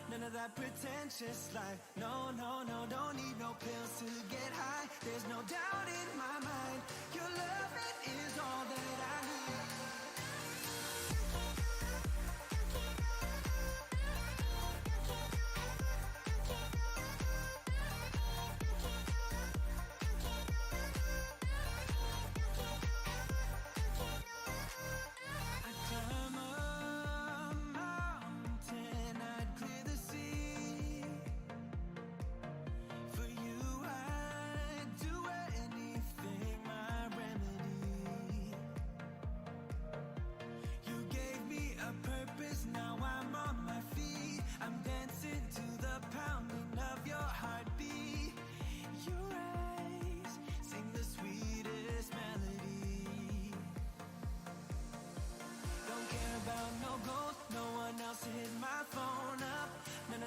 None of that pretentious life. No, no, no, don't need no pills to get high. There's no doubt in my mind. Your love, it is all that I need.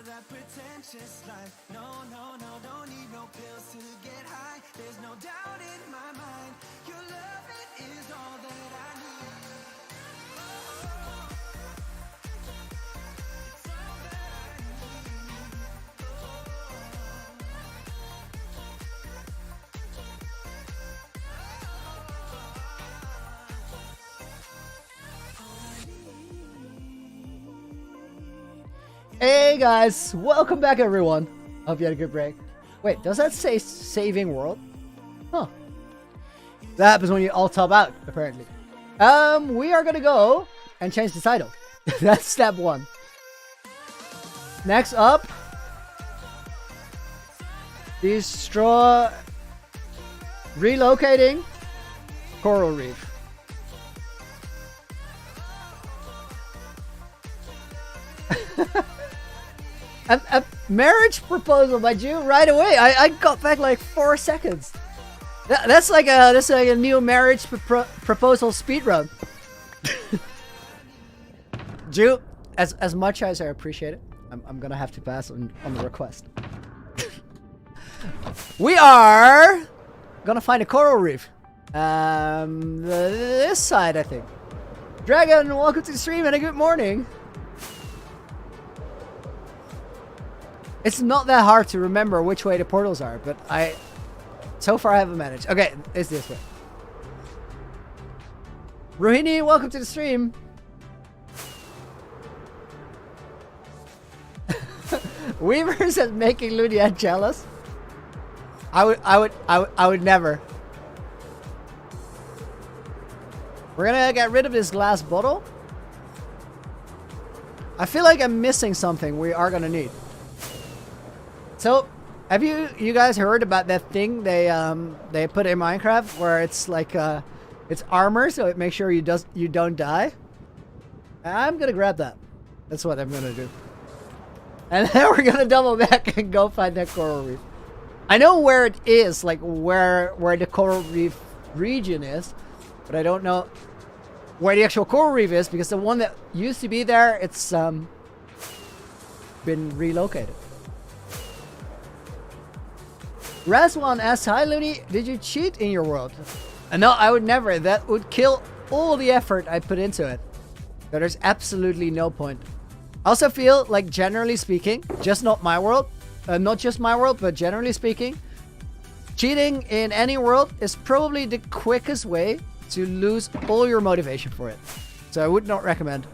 That pretentious life. No, no, no, don't need no pills to get high. There's no doubt in my mind. Your love, it is all that I need. Oh, it's all that I need. Hey guys, welcome back everyone. Hope you had a good break. Wait, does that say saving world? Huh. That happens when you all top out, apparently. We are gonna go and change the title. That's step one. Next up, destroy relocating coral reef. A marriage proposal by you right away. I got back like 4 seconds. That's like a new marriage proposal speedrun. Jew, as much as I appreciate it, I'm gonna have to pass on the request. We are gonna find a coral reef. This side, I think. Dragon, welcome to the stream and a good morning. It's not that hard to remember which way the portals are, but so far I haven't managed. Okay, it's this way. Rohini, welcome to the stream. Weaver says making Ludia jealous. I would never. We're gonna get rid of this glass bottle. I feel like I'm missing something we are gonna need. So, have you guys heard about that thing they put in Minecraft where it's like it's armor, so it makes sure you don't die? I'm gonna grab that. That's what I'm gonna do. And then we're gonna double back and go find that coral reef. I know where it is, like where the coral reef region is, but I don't know where the actual coral reef is because the one that used to be there, it's been relocated. Razwan asks, hi Looney, did you cheat in your world? No, I would never. That would kill all the effort I put into it. So there's absolutely no point. I also feel like, generally speaking, not just my world, but generally speaking, cheating in any world is probably the quickest way to lose all your motivation for it. So I would not recommend.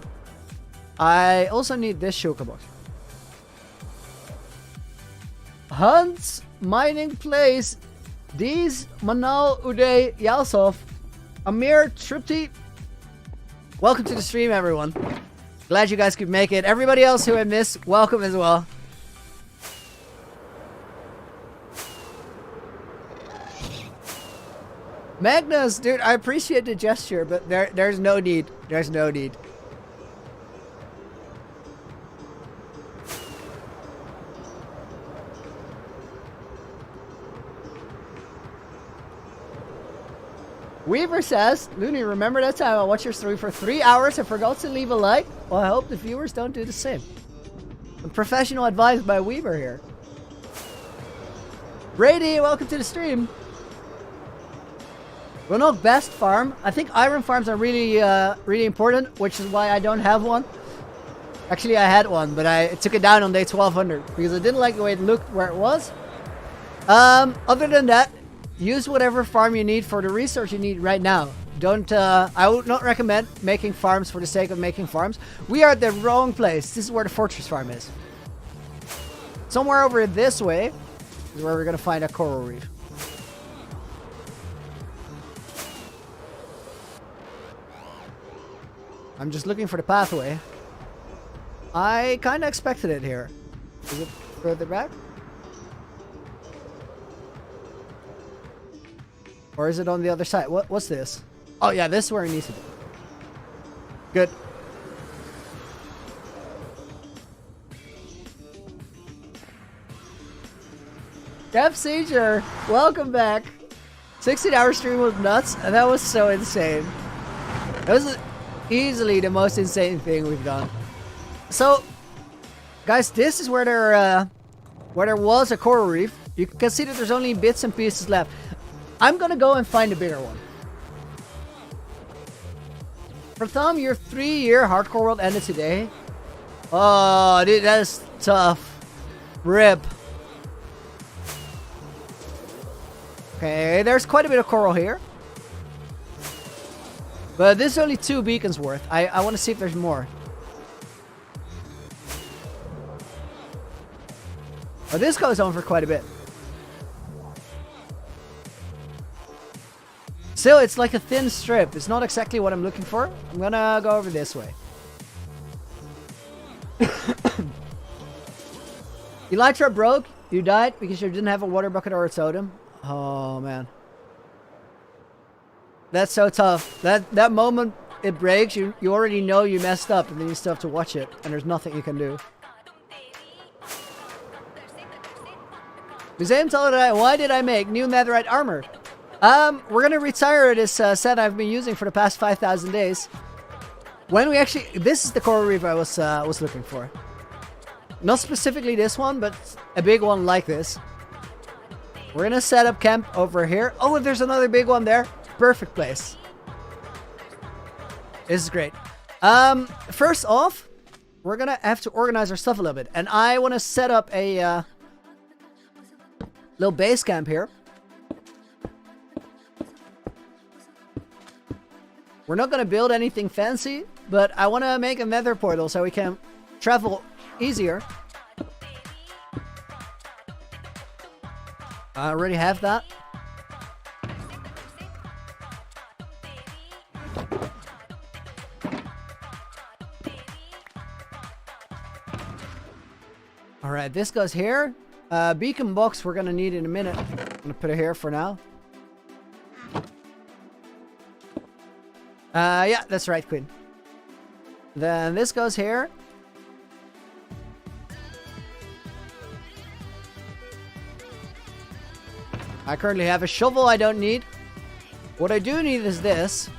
I also need this shulker box. Hunt's mining place. These Manal Uday Yalsov Amir Tripti. Welcome to the stream, everyone. Glad you guys could make it. Everybody else who I missed, welcome as well. Magnus, dude, I appreciate the gesture, but there's no need. There's no need. Weaver says, Looney, remember that time I watched your stream for 3 hours and forgot to leave a like? Well, I hope the viewers don't do the same. Some professional advice by Weaver here. Brady, welcome to the stream. We're not best farm. I think iron farms are really, really important, which is why I don't have one. Actually, I had one, but I took it down on day 1200 because I didn't like the way it looked where it was. Other than that, use whatever farm you need for the resource you need right now. Don't, I would not recommend making farms for the sake of making farms. We are at the wrong place. This is where the fortress farm is. Somewhere over this way is where we're gonna find a coral reef. I'm just looking for the pathway. I kind of expected it here. Is it further back? Or is it on the other side? What's this? Oh yeah, this is where it needs to be. Good. Dev Sieger, welcome back. 16-hour stream was nuts, and that was so insane. That was easily the most insane thing we've done. So, guys, this is where there was a coral reef. You can see that there's only bits and pieces left. I'm gonna go and find a bigger one. Pratham, your 3-year hardcore world ended today. Oh, dude, that is tough. RIP. Okay, there's quite a bit of coral here. But this is only 2 beacons worth. I want to see if there's more. Oh, this goes on for quite a bit. Still, it's like a thin strip. It's not exactly what I'm looking for. I'm gonna go over this way. Elytra broke. You died because you didn't have a water bucket or a totem. Oh, man. That's so tough. That moment it breaks, you already know you messed up, and then you still have to watch it, and there's nothing you can do. Museum told me, why did I make new netherite armor? We're gonna retire this set I've been using for the past 5,000 days. When we actually, this is the coral reef I was looking for. Not specifically this one, but a big one like this. We're gonna set up camp over here. Oh, and there's another big one there. Perfect place. This is great. First off, we're gonna have to organize our stuff a little bit, and I want to set up a little base camp here. We're not gonna build anything fancy, but I want to make a nether portal so we can travel easier. I already have that. Alright, this goes here. Beacon box we're gonna need in a minute. I'm gonna put it here for now. Yeah, that's right, Queen. Then this goes here. I currently have a shovel I don't need. What I do need is this.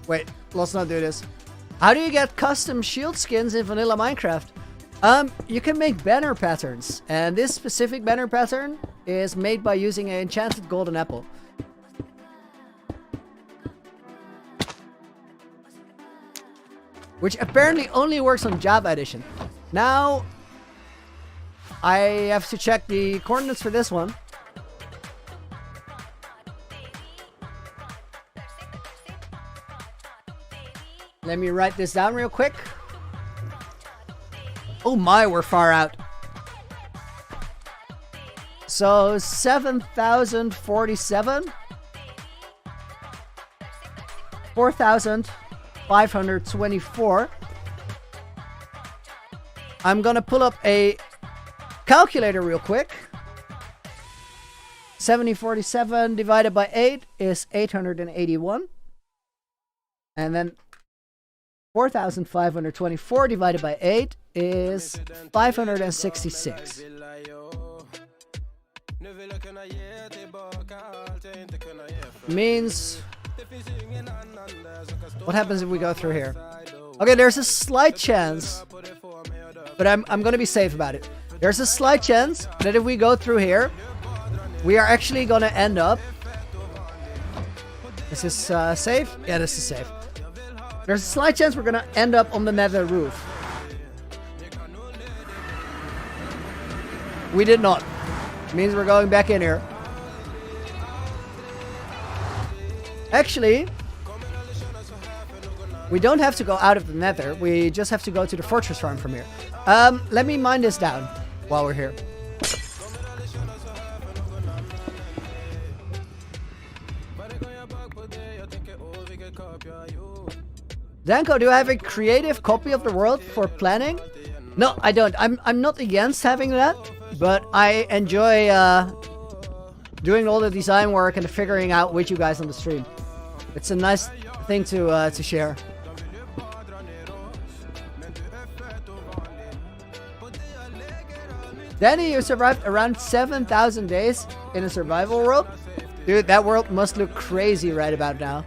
Wait, let's not do this. How do you get custom shield skins in vanilla Minecraft? You can make banner patterns, and this specific banner pattern is made by using an enchanted golden apple. Which apparently only works on Java Edition. Now, I have to check the coordinates for this one. Let me write this down real quick. Oh my, we're far out. So 7,047. 4,524. I'm gonna pull up a calculator real quick. 7047 divided by 8 is 881. And then 4,524 divided by 8 is 566. Means... what happens if we go through here? Okay, there's a slight chance, but I'm gonna be safe about it. There's a slight chance that if we go through here, we are actually gonna end up... Is this safe? Yeah, this is safe. There's a slight chance we're gonna end up on the nether roof. We did not. Means we're going back in here. Actually, we don't have to go out of the nether. We just have to go to the fortress farm from here. Let me mine this down while we're here. Danko, do I have a creative copy of the world for planning? No, I don't. I'm not against having that, but I enjoy doing all the design work and figuring out with you guys on the stream. It's a nice thing to share. Danny, you survived around 7,000 days in a survival world? Dude, that world must look crazy right about now.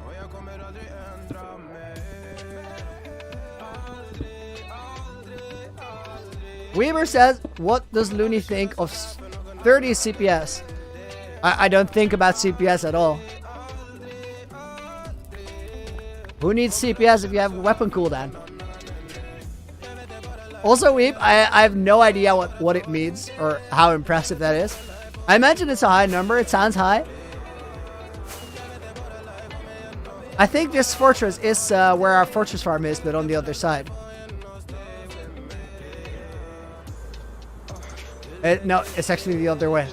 Weaver says, what does Looney think of 30 CPS? I don't think about CPS at all. Who needs CPS if you have weapon cooldown? Also, Weep, I have no idea what it means or how impressive that is. I imagine it's a high number. It sounds high. I think this fortress is where our fortress farm is, but on the other side. No, it's actually the other way.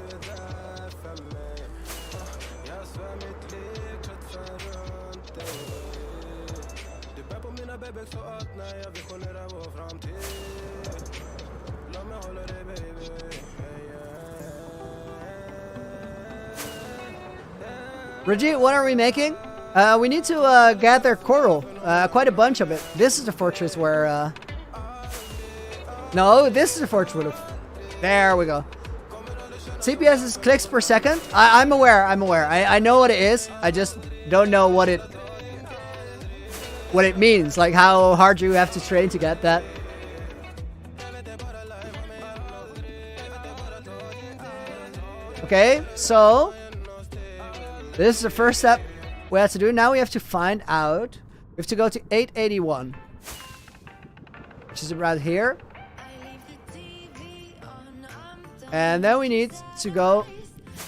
Reggie, what are we making? We need to gather coral. Quite a bunch of it. This is the fortress where... No, this is the fortress. There we go. CPS is clicks per second. I'm aware. I know what it is. I just don't know what it means. Like how hard you have to train to get that. Okay, so this is the first step we have to do. Now we have to find out. We have to go to 881, which is around here. And then we need to go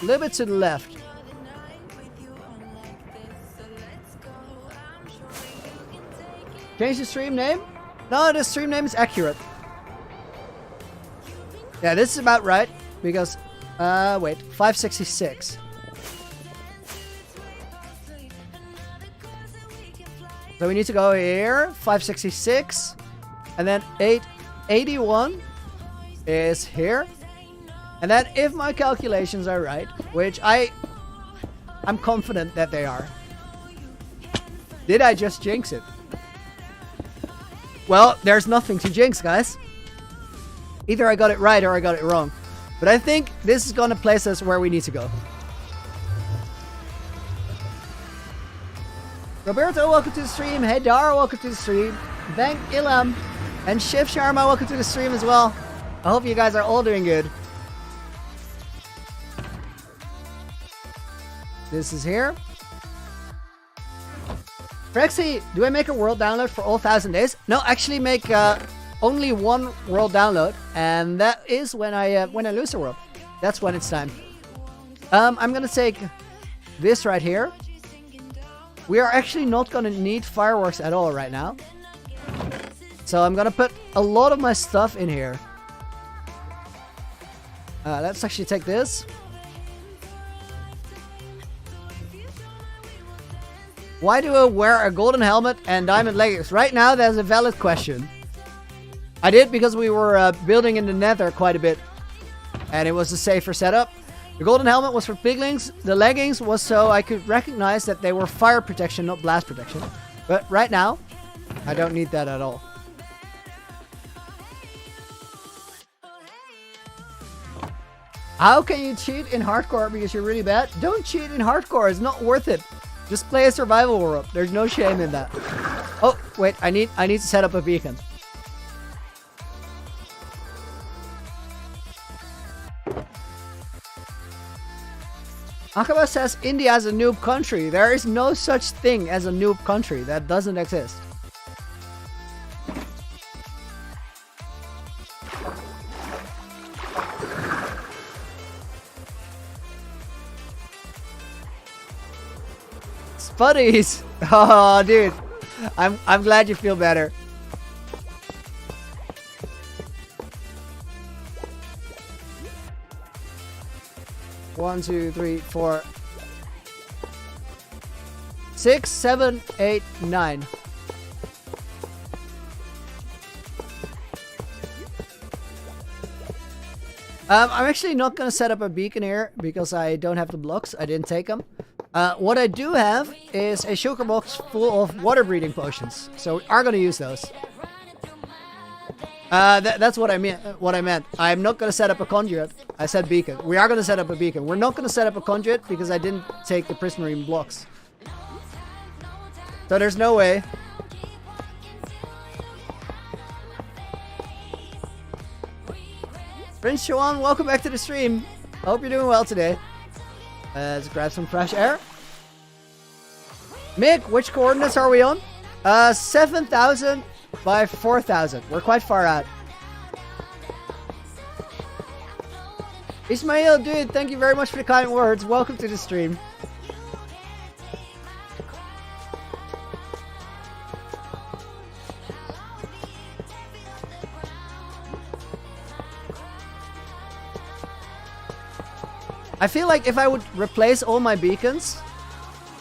a little bit to the left. Change the stream name? No, the stream name is accurate. Yeah, this is about right. Because, wait, 566. So we need to go here, 566. And then 881 is here. And then if my calculations are right, which I'm confident that they are. Did I just jinx it? Well, there's nothing to jinx, guys. Either I got it right or I got it wrong. But I think this is gonna place us where we need to go. Roberto, welcome to the stream. Hey Dara, welcome to the stream. Thank Ilham and Shiv Sharma, welcome to the stream as well. I hope you guys are all doing good. This is here. Prexy, do I make a world download for all 1,000 days? No, actually make only one world download, and that is when I lose a world. That's when it's time. I'm gonna take this right here. We are actually not gonna need fireworks at all right now. So I'm gonna put a lot of my stuff in here. Let's actually take this. Why do I wear a golden helmet and diamond leggings? Right now, that's a valid question. I did because we were building in the nether quite a bit. And it was a safer setup. The golden helmet was for piglings. The leggings was so I could recognize that they were fire protection, not blast protection. But right now, I don't need that at all. How can you cheat in hardcore because you're really bad? Don't cheat in hardcore. It's not worth it. Just play a survival world. There's no shame in that. Oh, wait. I need to set up a beacon. Akaba says India is a noob country. There is no such thing as a noob country. That doesn't exist. Spuddies! Oh, dude. I'm glad you feel better. One, two, three, 4, 6, 7, 8, 9. I'm actually not gonna set up a beacon here because I don't have the blocks. I didn't take them. What I do have is a sugar box full of water breathing potions, so we are gonna use those. That's what I meant. I'm not gonna set up a conduit. I said beacon. We are gonna set up a beacon. We're not gonna set up a conduit because I didn't take the prismarine blocks. So there's no way. Prince Chuan, welcome back to the stream. Hope you're doing well today. Let's grab some fresh air. Mick, which coordinates are we on? 7,000 by 4,000. We're quite far out. Ismail, dude, thank you very much for the kind words. Welcome to the stream. I feel like if I would replace all my beacons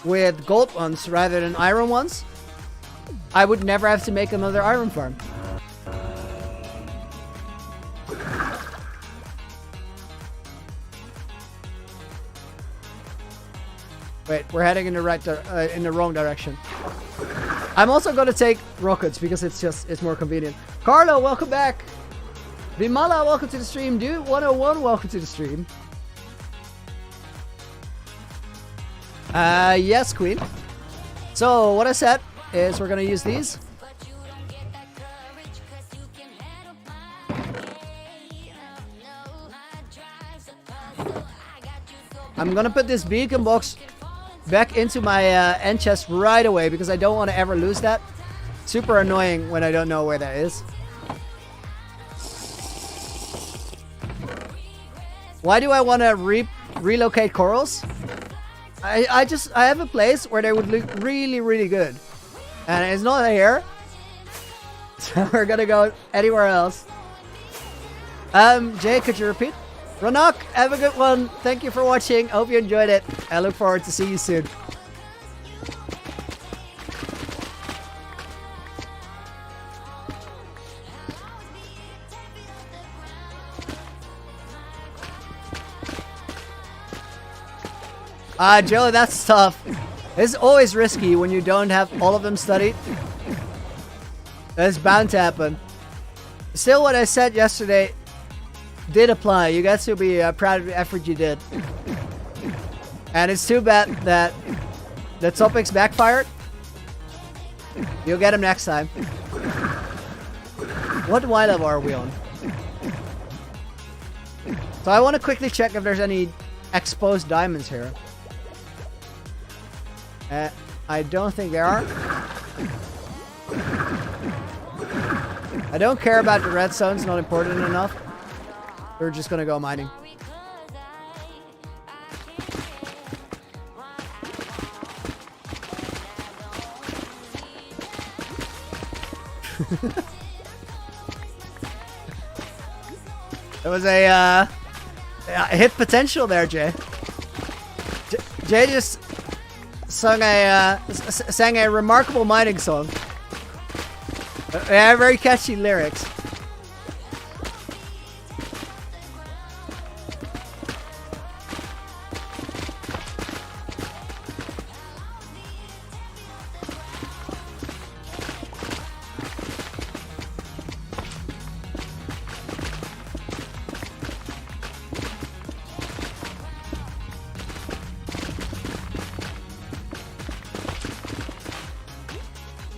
with gold ones rather than iron ones, I would never have to make another iron farm. Wait, we're heading in the in the wrong direction. I'm also gonna take rockets because it's more convenient. Carlo, welcome back. Vimala, welcome to the stream. Dude 101, welcome to the stream. Yes, Queen. So what I said is we're gonna use these. I'm gonna put this beacon box back into my end chest right away because I don't want to ever lose that. Super annoying when I don't know where that is. Why do I want to relocate corals? I have a place where they would look really, really good. And it's not here. So we're gonna go anywhere else. Jay, could you repeat? Ronak, have a good one. Thank you for watching. Hope you enjoyed it. I look forward to see you soon. Joe, that's tough. It's always risky when you don't have all of them studied. That's bound to happen. Still, what I said yesterday did apply. You guys should be proud of the effort you did. And it's too bad that the topics backfired. You'll get them next time. What Y level are we on? So I want to quickly check if there's any exposed diamonds here. I don't think there are. I don't care about the redstone. It's not important enough. We're just gonna go mining. There was a hit potential there, Jay. Jay just sang a remarkable mining song. Very catchy lyrics.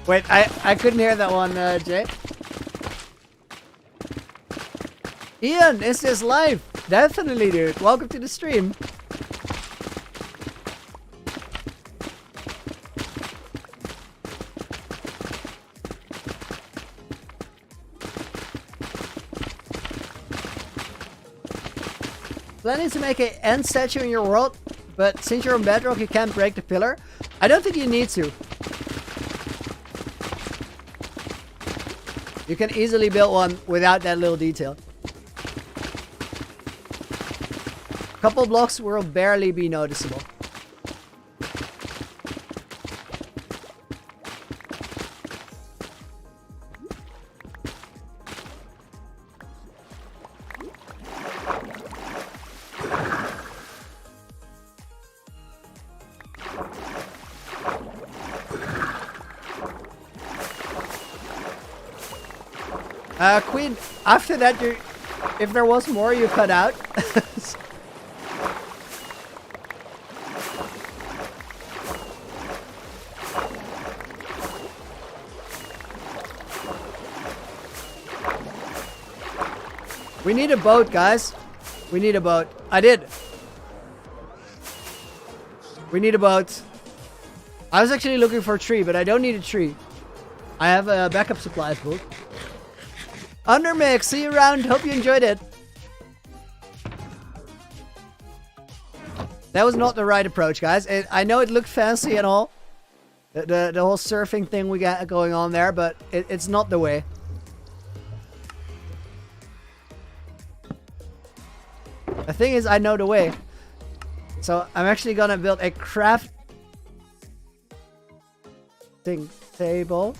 Wait, I couldn't hear that one, Jay. Ian, is this live? Definitely, dude. Welcome to the stream. Planning to make an end statue in your world, but since you're on bedrock, you can't break the pillar. I don't think you need to. You can easily build one without that little detail. A couple blocks will barely be noticeable. Queen, after that, if there was more, you cut out. We need a boat, guys. We need a boat. I did. We need a boat. I was actually looking for a tree, but I don't need a tree. I have a backup supplies book. Undermix, see you around. Hope you enjoyed it. That was not the right approach, guys. I know it looked fancy and all. The whole surfing thing we got going on there, but it's not the way. The thing is, I know the way. So I'm actually gonna build a crafting table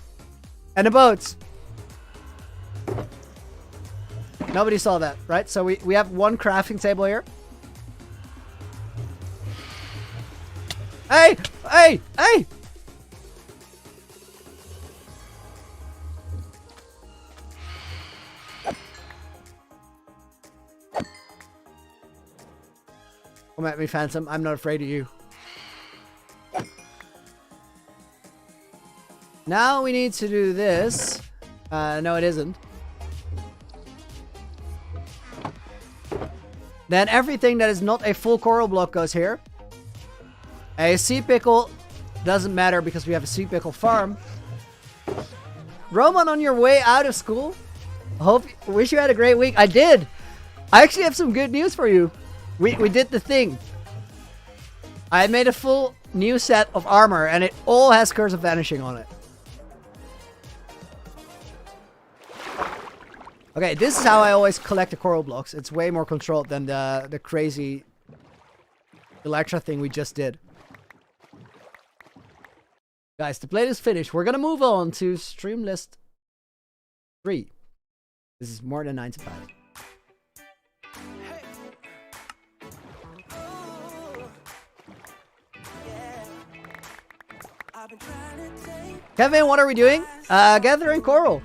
and a boat. Nobody saw that, right? So we have one crafting table here. Hey! Hey! Hey! Come at me, Phantom. I'm not afraid of you. Now we need to do this. No, it isn't. Then everything that is not a full coral block goes here. A sea pickle doesn't matter because we have a sea pickle farm. Roman, on your way out of school? Wish you had a great week. I did. I actually have some good news for you. We did the thing. I made a full new set of armor and it all has Curse of Vanishing on it. Okay, this is how I always collect the coral blocks. It's way more controlled than the crazy Electra thing we just did. Guys, the plate is finished. We're gonna move on to Streamlist 3. This is more than 9 to 5. Kevin, what are we doing? Gathering coral.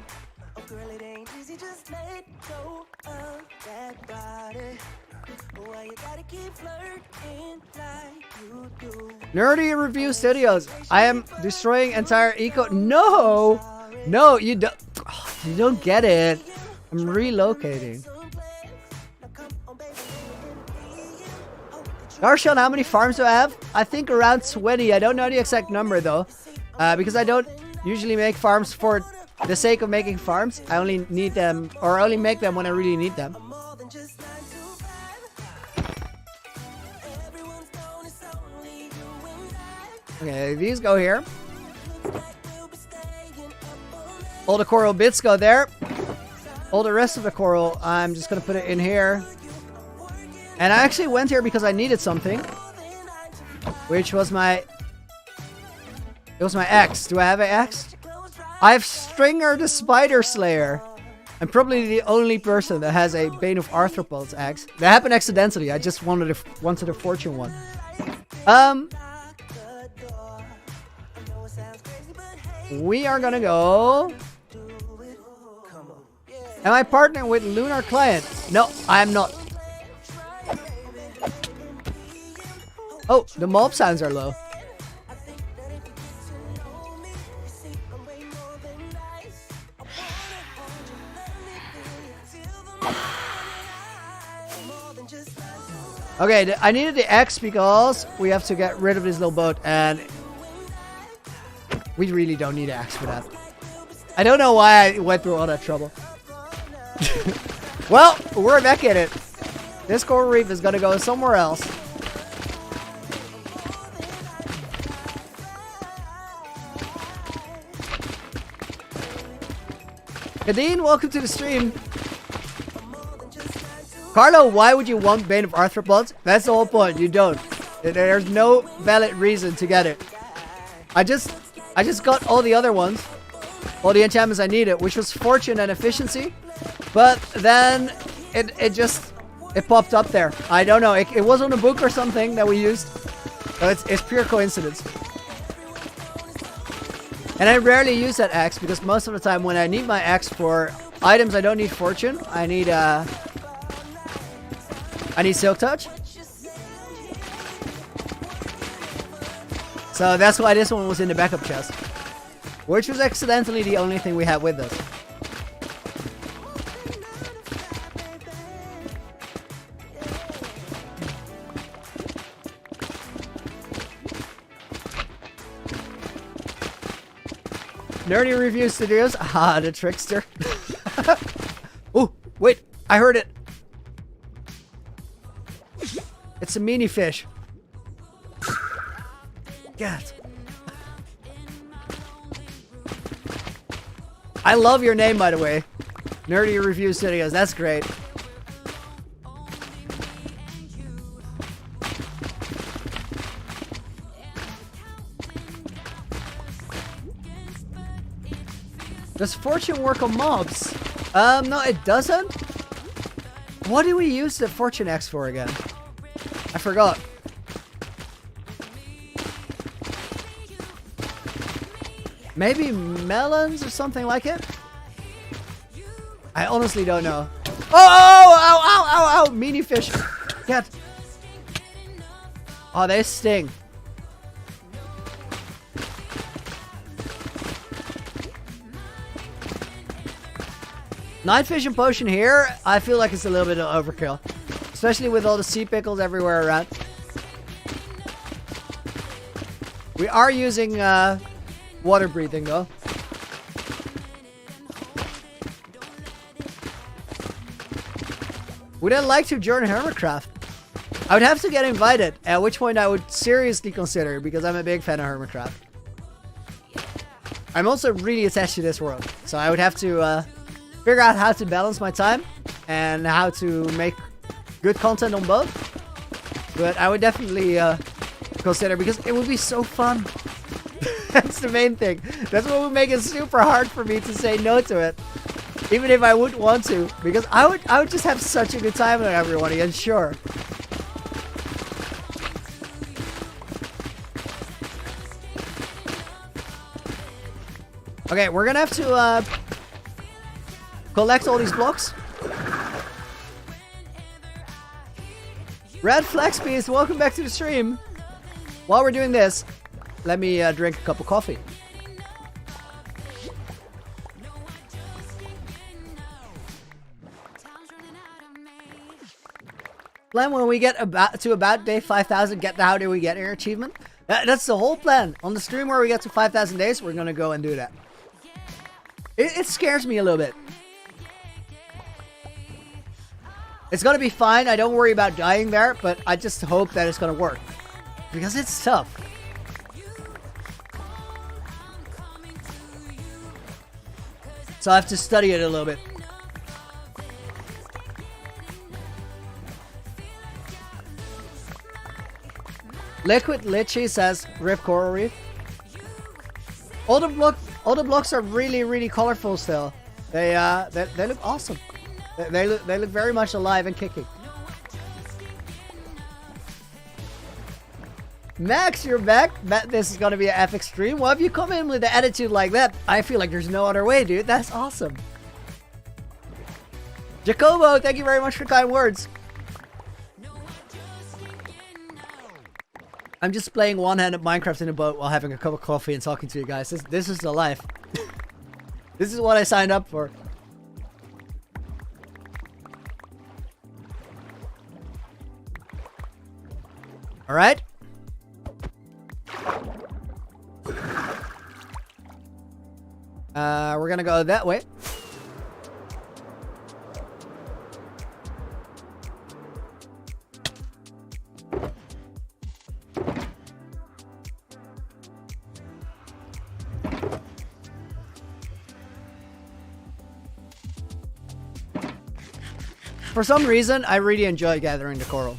Nerdy Review Studios. I am destroying entire eco. No, no, you don't. Oh, you don't get it. I'm relocating. Darshan, how many farms do I have? I think around 20. I don't know the exact number though, because I don't usually make farms for the sake of making farms. I only need them, or only make them when I really need them. Okay, these go here. All the coral bits go there. All the rest of the coral, I'm just gonna put it in here. And I actually went here because I needed something, which was my It was my ex. Do I have an ex? I have Stringer the Spider Slayer. I'm probably the only person that has a Bane of Arthropods axe. That happened accidentally. I just wanted a fortune one. We are gonna go. Am I partnering with Lunar Client? No, I am not. Oh, the mob sounds are low. Okay, I needed the X because we have to get rid of this little boat, and we really don't need an X for that. I don't know why I went through all that trouble. Well, we're back at it. This coral reef is gonna go somewhere else. Kadeen, welcome to the stream. Carlo, why would you want Bane of Arthropods? That's the whole point. You don't. There's no valid reason to get it. I just got all the other ones, all the enchantments I needed, which was fortune and efficiency. But then it popped up there. I don't know. It was on a book or something that we used. So it's pure coincidence. And I rarely use that axe because most of the time when I need my axe for items I don't need fortune, I need Silk Touch. So that's why this one was in the backup chest. Which was accidentally the only thing we had with us. Nerdy Review Studios. Ah, the trickster. Oh, wait. I heard it. It's a mini fish. God. I love your name, by the way. Nerdy Review Studios. That's great. Does fortune work on mobs? No, it doesn't. What do we use the fortune X for again? I forgot. Maybe melons or something like it? I honestly don't know. Oh, ow, ow, ow, ow, meanie fish. Get. Oh, they sting. Night vision potion here, I feel like it's a little bit of overkill. Especially with all the sea pickles everywhere around. We are using water breathing though. Would I like to join Hermitcraft? I would have to get invited, at which point I would seriously consider because I'm a big fan of Hermitcraft. I'm also really attached to this world, so I would have to figure out how to balance my time and how to make good content on both. But I would definitely consider because it would be so fun. That's the main thing. That's what would make it super hard for me to say no to it. Even if I wouldn't want to. Because I would just have such a good time with everyone again, sure. Okay, we're gonna have to collect all these blocks. Red Flex Beast, welcome back to the stream. While we're doing this, let me drink a cup of coffee. Plan when we get about day 5,000, get the How Do We Get Here achievement. That's the whole plan. On the stream where we get to 5,000 days, we're gonna go and do that. It scares me a little bit. It's gonna be fine. I don't worry about dying there, but I just hope that it's gonna work. Because it's tough. So I have to study it a little bit. Liquid Litchi says Rip Coral Reef. All the blocks are really colorful still. They look awesome. They look very much alive and kicking. Max, you're back. Bet this is gonna be an epic stream. Well, if you come in with an attitude like that, I feel like there's no other way, dude. That's awesome. Jacobo, thank you very much for kind words. I'm just playing one-handed Minecraft in a boat while having a cup of coffee and talking to you guys. This is the life. This is what I signed up for. All right. We're gonna go that way. For some reason, I really enjoy gathering the coral.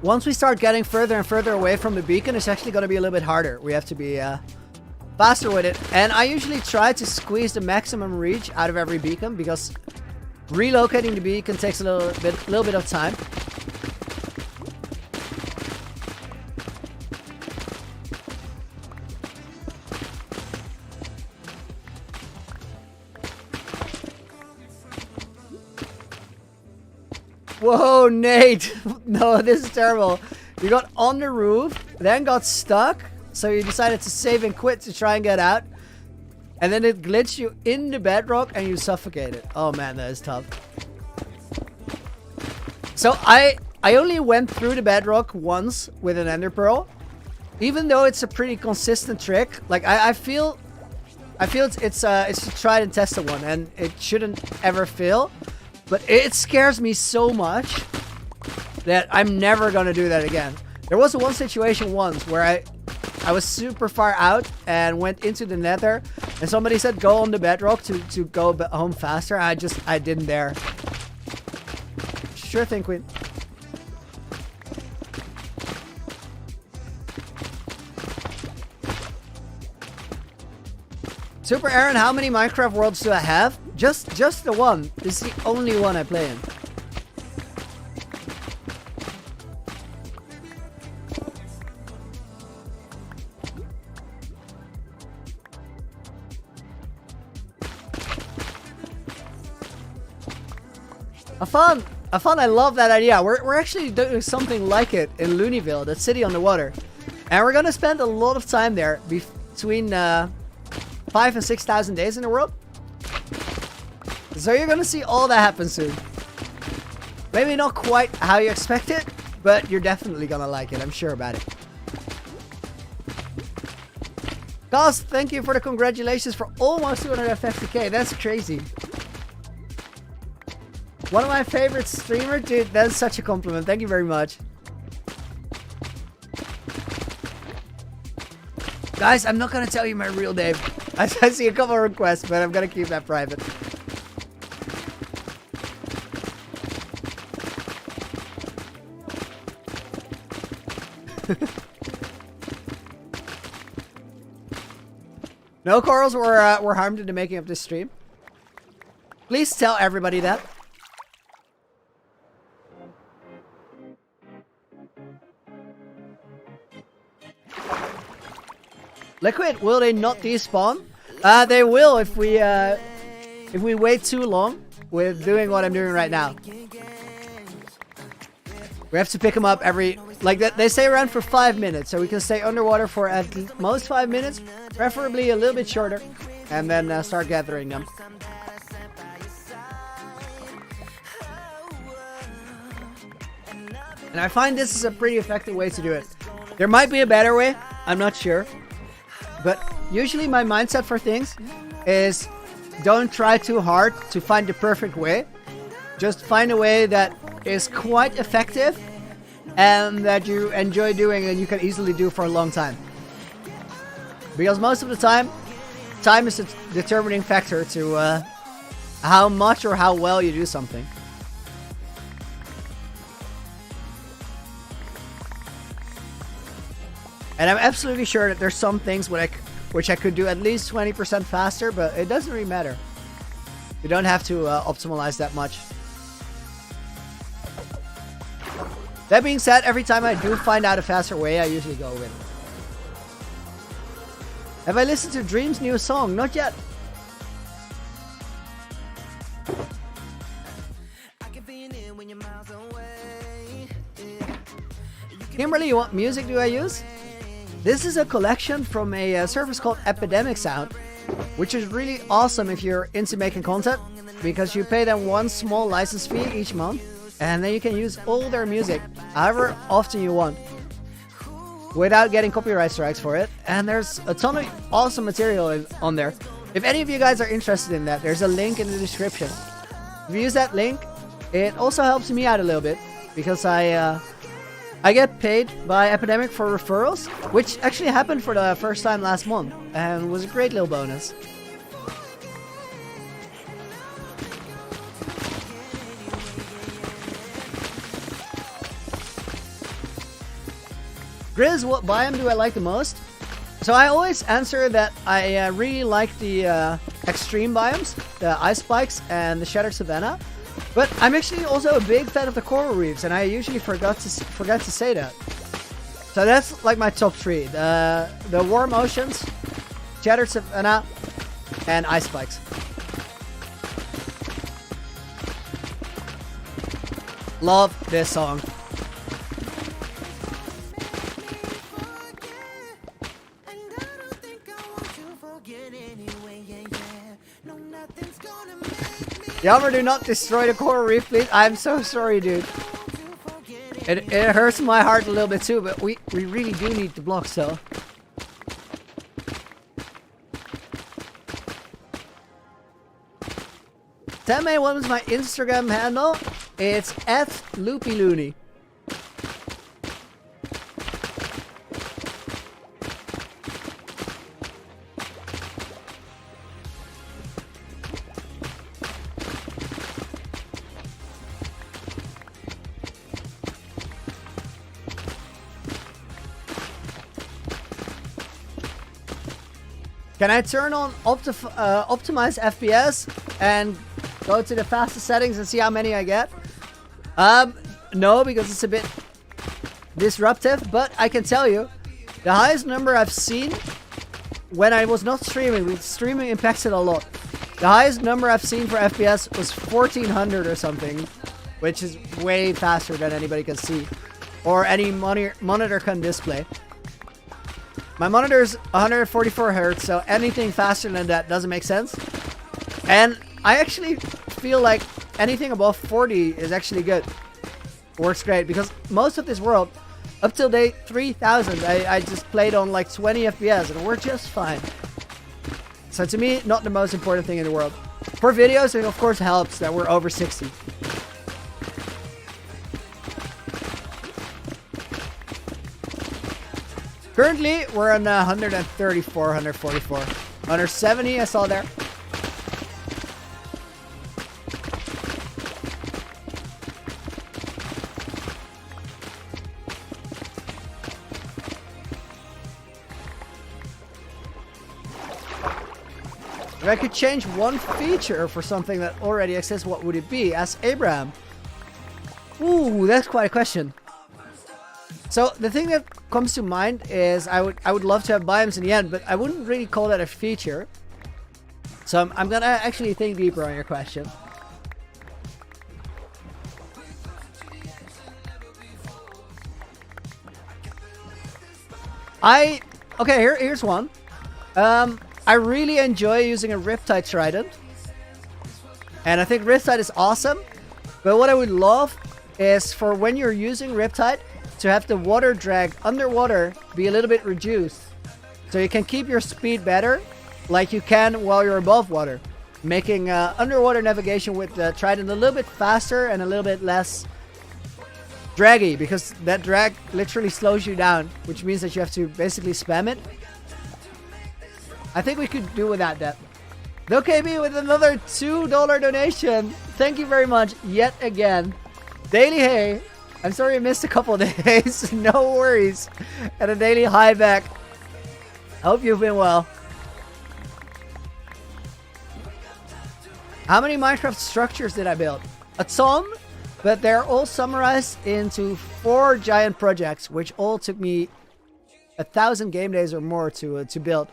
Once we start getting further and further away from the beacon, it's actually going to be a little bit harder. We have to be faster with it. And I usually try to squeeze the maximum reach out of every beacon because relocating the beacon takes a little bit of time. Whoa, Nate! No, this is terrible. You got on the roof, then got stuck, so you decided to save and quit to try and get out. And then it glitched you in the bedrock and you suffocated. Oh man, that is tough. So I only went through the bedrock once with an ender pearl. Even though it's a pretty consistent trick, like I feel it's a tried and tested one and it shouldn't ever fail. But it scares me so much that I'm never gonna do that again. There was one situation once where I was super far out and went into the nether and somebody said go on the bedrock to go home faster. I didn't dare. Sure thing, Queen. Super Aaron, how many Minecraft worlds do I have? Just the one. This is the only one I play in. A fun, I love that idea. We're actually doing something like it in Looneyville, that city on the water. And we're gonna spend a lot of time there between 5,000 and 6,000 days in the world. So you're gonna see all that happen soon. Maybe not quite how you expect it, but you're definitely gonna like it. I'm sure about it. Guys, thank you for the congratulations for almost 250k. That's crazy. One of my favorite streamers, dude. That's such a compliment. Thank you very much. Guys, I'm not gonna tell you my real name. I see a couple of requests, but I'm gonna keep that private. No corals were harmed in the making of this stream. Please tell everybody that. Liquid, will they not despawn? They will if we wait too long with doing what I'm doing right now. We have to pick them up every, like that. They stay around for 5 minutes, so we can stay underwater for at most 5 minutes, preferably a little bit shorter, and then start gathering them. And I find this is a pretty effective way to do it. There might be a better way, I'm not sure. But usually my mindset for things is don't try too hard to find the perfect way. Just find a way that is quite effective and that you enjoy doing and you can easily do for a long time. Because most of the time is a determining factor to how much or how well you do something. And I'm absolutely sure that there's some things which I could do at least 20% faster, but it doesn't really matter. You don't have to optimize that much. That being said, every time I do find out a faster way, I usually go with it. Have I listened to Dream's new song? Not yet. Kimberly, what music do I use? This is a collection from a service called Epidemic Sound, which is really awesome if you're into making content, because you pay them one small license fee each month, and then you can use all their music however often you want without getting copyright strikes for it. And there's a ton of awesome material on there. If any of you guys are interested in that, there's a link in the description. If you use that link, it also helps me out a little bit, because I get paid by Epidemic for referrals, which actually happened for the first time last month and was a great little bonus. Grizz, what biome do I like the most? So I always answer that I really like the extreme biomes, the ice spikes and the shattered savanna. But I'm actually also a big fan of the coral reefs, and I usually forget to say that. So that's like my top three: the warm oceans, shattered savanna, and ice spikes. Love this song. Yammer, do not destroy the coral reef, please. I'm so sorry, dude. It hurts my heart a little bit too, but we really do need the blocks, so. Tell me what is my Instagram handle? It's @loopyloony. Can I turn on optimize FPS and go to the fastest settings and see how many I get? No, because it's a bit disruptive, but I can tell you the highest number I've seen when I was not streaming, streaming impacts it a lot. The highest number I've seen for FPS was 1400 or something, which is way faster than anybody can see or any monitor can display. My monitor is 144 Hz, so anything faster than that doesn't make sense. And I actually feel like anything above 40 is actually good. Works great, because most of this world, up till day 3000, I just played on like 20 FPS and we're just fine. So to me, not the most important thing in the world. For videos, it of course helps that we're over 60. Currently, we're on 134, 144. 170 I saw there. If I could change one feature for something that already exists, what would it be? Ask Abraham. Ooh, that's quite a question. So the thing that comes to mind is I would love to have biomes in the end, but I wouldn't really call that a feature. So I'm gonna actually think deeper on your question. Okay, here's one. I really enjoy using a Riptide Trident, and I think Riptide is awesome. But what I would love is for when you're using Riptide, to have the water drag underwater be a little bit reduced, so you can keep your speed better like you can while you're above water, making underwater navigation with the Trident a little bit faster and a little bit less draggy, because that drag literally slows you down, which means that you have to basically spam it. I think we could do without that. No KB with another $2 donation. Thank you very much yet again. Daily Hay, I'm sorry I missed a couple of days. No worries. And a daily hi back. I hope you've been well. How many Minecraft structures did I build? A ton, but they're all summarized into 4 giant projects, which all took me 1,000 game days or more to build.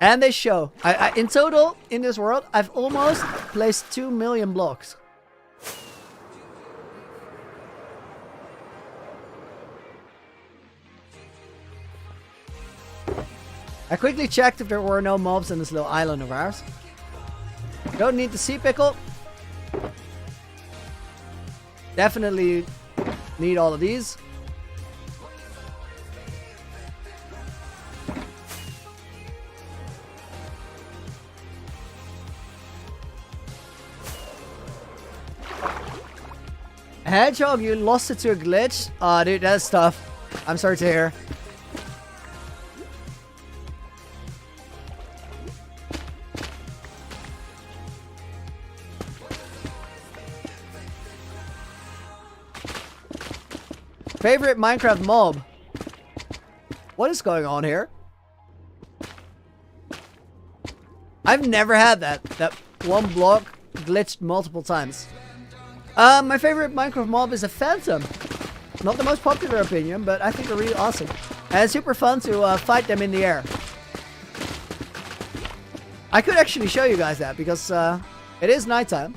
And they show. In total, in this world, I've almost placed 2 million blocks. I quickly checked if there were no mobs on this little island of ours. Don't need the sea pickle. Definitely need all of these. Hedgehog, you lost it to a glitch? Aw, dude, that's tough. I'm sorry to hear. Favorite Minecraft mob? What is going on here? I've never had that. That one block glitched multiple times. My favorite Minecraft mob is a phantom. Not the most popular opinion, but I think they're really awesome. And it's super fun to fight them in the air. I could actually show you guys that because it is nighttime.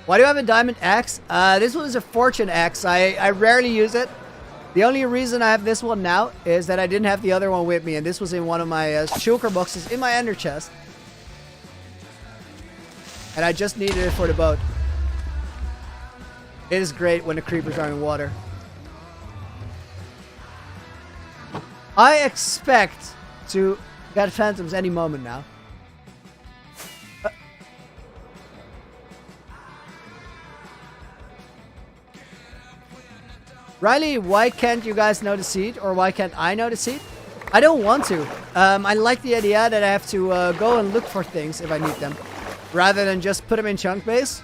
Why do I have a diamond axe? This one is a fortune axe. I rarely use it. The only reason I have this one now is that I didn't have the other one with me, and this was in one of my shulker boxes in my ender chest. And I just needed it for the boat. It is great when the creepers are in water. I expect to get phantoms any moment now. Riley, why can't you guys know the seed? Or why can't I know the seed? I don't want to. I like the idea that I have to go and look for things if I need them. Rather than just put them in chunk base.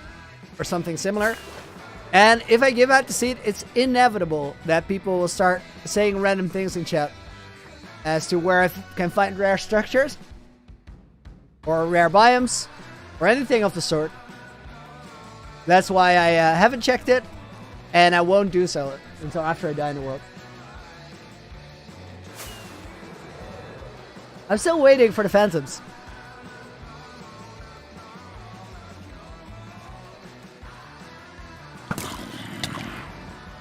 Or something similar. And if I give out the seed, it's inevitable that people will start saying random things in chat. As to where I can find rare structures. Or rare biomes. Or anything of the sort. That's why I haven't checked it. And I won't do so until after I die in the world. I'm still waiting for the phantoms.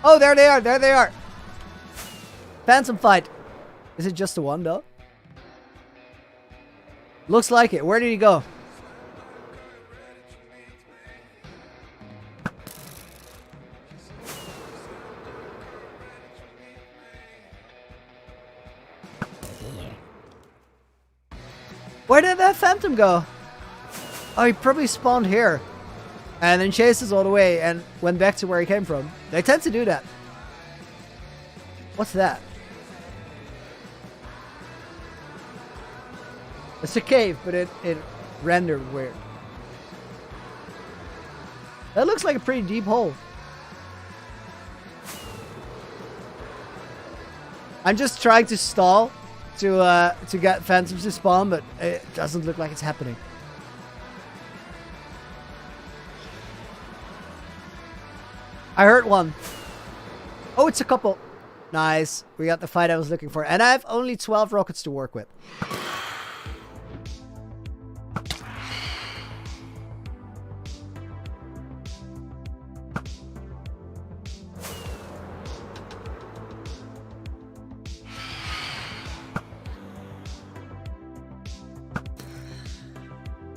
Oh, there they are. There they are. Phantom fight. Is it just the one, though? Looks like it. Where did he go? Where did that phantom go? Oh, he probably spawned here. And then chased us all the way and went back to where he came from. They tend to do that. What's that? It's a cave, but it rendered weird. That looks like a pretty deep hole. I'm just trying to stall to get phantoms to spawn, but it doesn't look like it's happening. I heard one. Oh, it's a couple. Nice. We got the fight I was looking for. And I have only 12 rockets to work with.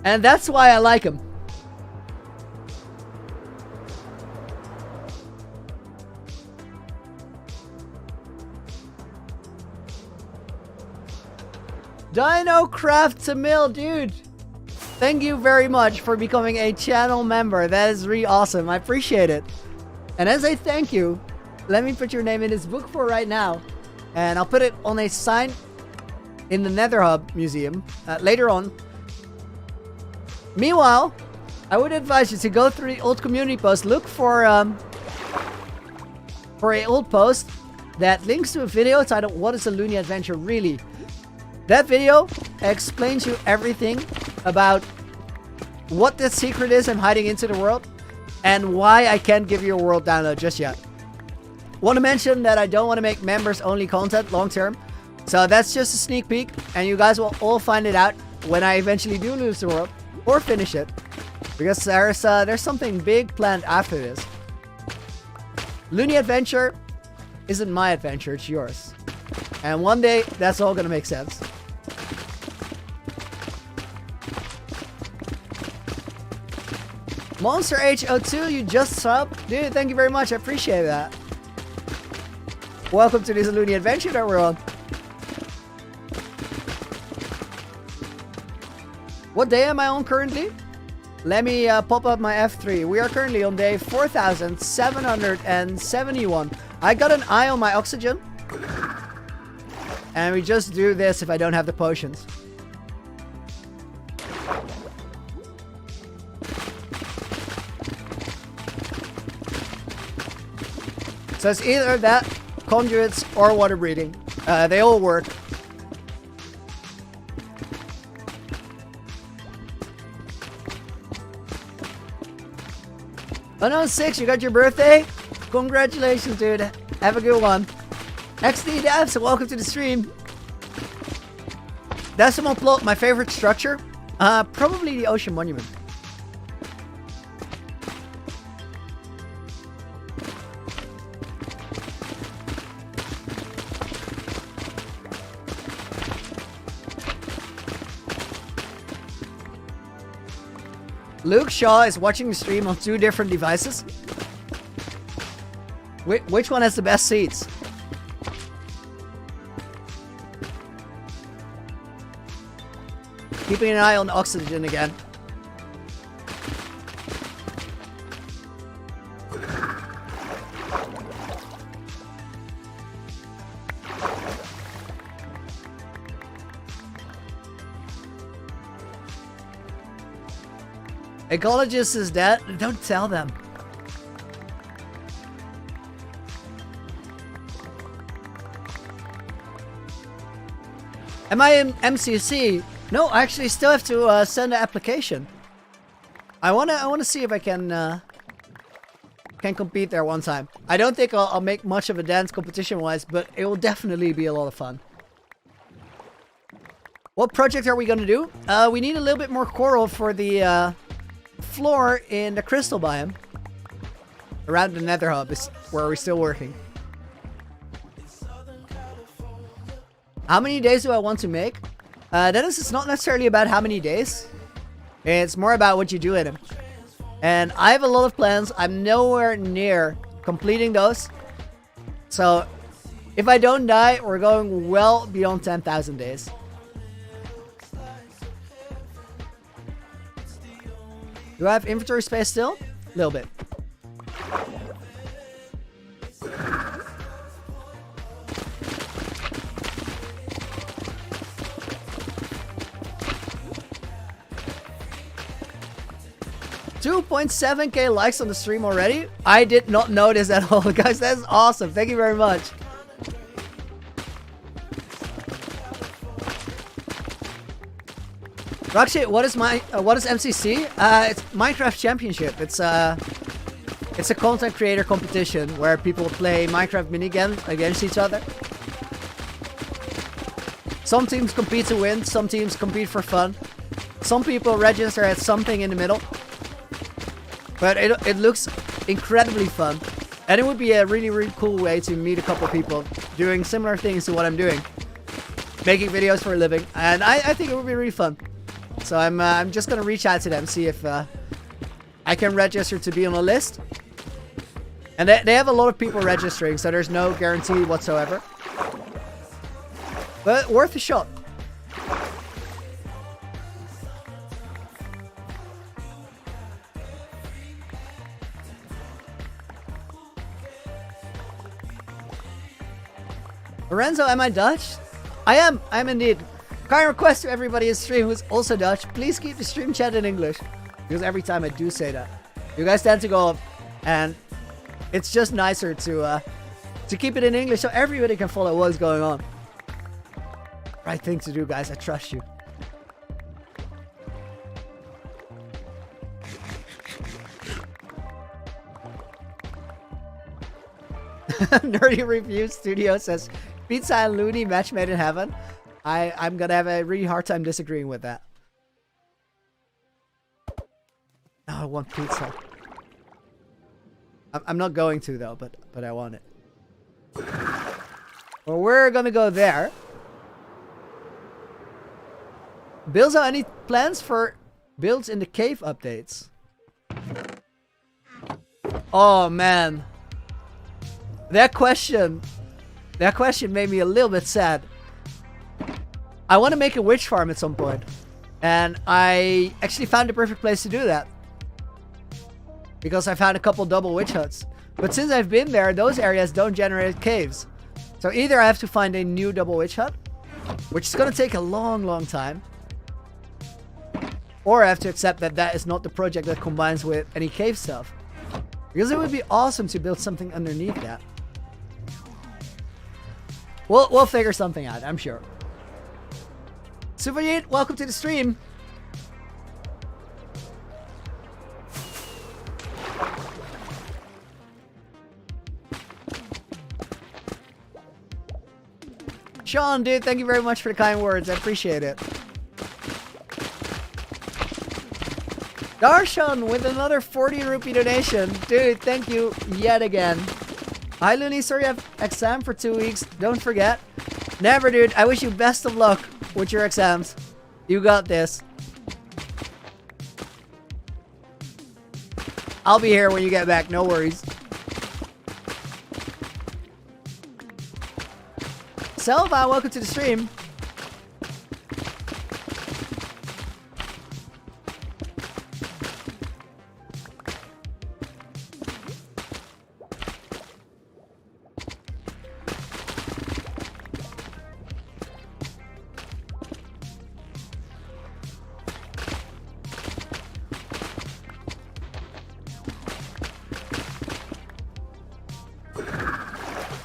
And that's why I like him. Dino Craft to Mill, dude. Thank you very much for becoming a channel member. That is really awesome. I appreciate it. And as a thank you, let me put your name in this book for right now. And I'll put it on a sign in the Nether Hub museum later on. Meanwhile, I would advise you to go through the old community post, look for a old post that links to a video titled "What is a Loony Adventure Really?" That video explains you everything about what the secret is I'm hiding into the world and why I can't give you a world download just yet. Want to mention that I don't want to make members only content long term, so that's just a sneak peek, and you guys will all find it out when I eventually do lose the world or finish it, because there's something big planned after this. Loony Adventure isn't my adventure, it's yours, and one day that's all gonna make sense. Monster H02, you just subbed? Dude, thank you very much, I appreciate that. Welcome to this Loony Adventure that we're on. What day am I on currently? Let me pop up my F3. We are currently on day 4,771. I got an eye on my oxygen. And we just do this if I don't have the potions. So it's either that, conduits, or water breathing. They all work. Unknown 6, you got your birthday? Congratulations, dude. Have a good one. XD Devs, welcome to the stream. Decimal plot, my favorite structure? Probably the Ocean Monument. Luke Shaw is watching the stream on 2 different devices. Which one has the best seats? Keeping an eye on oxygen again. Ecologist is dead. Don't tell them. Am I in MCC? No, I actually still have to send an application. I wanna see if I can compete there one time. I don't think I'll make much of a dance competition wise, but it will definitely be a lot of fun. What project are we gonna do? We need a little bit more coral for the floor in the crystal biome around the Nether Hub is where we're still working. How many days do I want to make? Dennis, it's not necessarily about how many days. It's more about what you do in them. And I have a lot of plans. I'm nowhere near completing those. So if I don't die, we're going well beyond 10,000 days. Do I have inventory space still? A little bit. $2.7k likes on the stream already? I did not notice at all, guys. That's awesome. Thank you very much. Actually, what is MCC? It's Minecraft Championship. It's a content creator competition where people play Minecraft minigames against each other. Some teams compete to win, some teams compete for fun. Some people register at something in the middle. But it looks incredibly fun. And it would be a really, really cool way to meet a couple people doing similar things to what I'm doing. Making videos for a living. And I think it would be really fun. So I'm just gonna reach out to them, see if I can register to be on a list. And they have a lot of people registering, so there's no guarantee whatsoever. But worth a shot. Lorenzo, am I Dutch? I am indeed. Kind request to everybody in stream who's also Dutch, please keep the stream chat in English. Because every time I do say that, you guys tend to go up, and it's just nicer to keep it in English so everybody can follow what's going on. Right thing to do, guys. I trust you. Nerdy Review Studio says, pizza and loony match made in heaven. I'm gonna have a really hard time disagreeing with that. Oh, I want pizza. I'm not going to though, but I want it. Well, we're gonna go there. Bills, any plans for builds in the cave updates? Oh man. That question made me a little bit sad. I want to make a witch farm at some point. And I actually found the perfect place to do that. Because I found a couple double witch huts. But since I've been there, those areas don't generate caves. So either I have to find a new double witch hut, which is going to take a long time. Or I have to accept that that is not the project that combines with any cave stuff. Because it would be awesome to build something underneath that. We'll figure something out, I'm sure. Suvayit, welcome to the stream. Sean, dude, thank you very much for the kind words. I appreciate it. Darshan with another 40 rupee donation. Dude, thank you yet again. Hi, Looney. Sorry I have exam for 2 weeks. Don't forget. Never, dude. I wish you best of luck with your exams. You got this. I'll be here when you get back. No worries. Selva, welcome to the stream.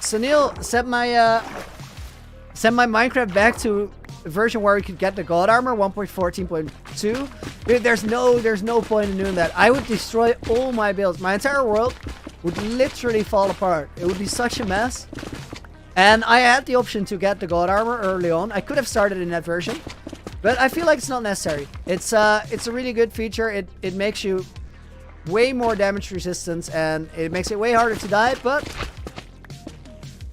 Sunil sent my Minecraft back to a version where we could get the God Armor 1.14.2. Dude, there's no point in doing that. I would destroy all my builds. My entire world would literally fall apart. It would be such a mess. And I had the option to get the God Armor early on. I could have started in that version, but I feel like it's not necessary. It's a really good feature. It makes you way more damage resistance and it makes it way harder to die, but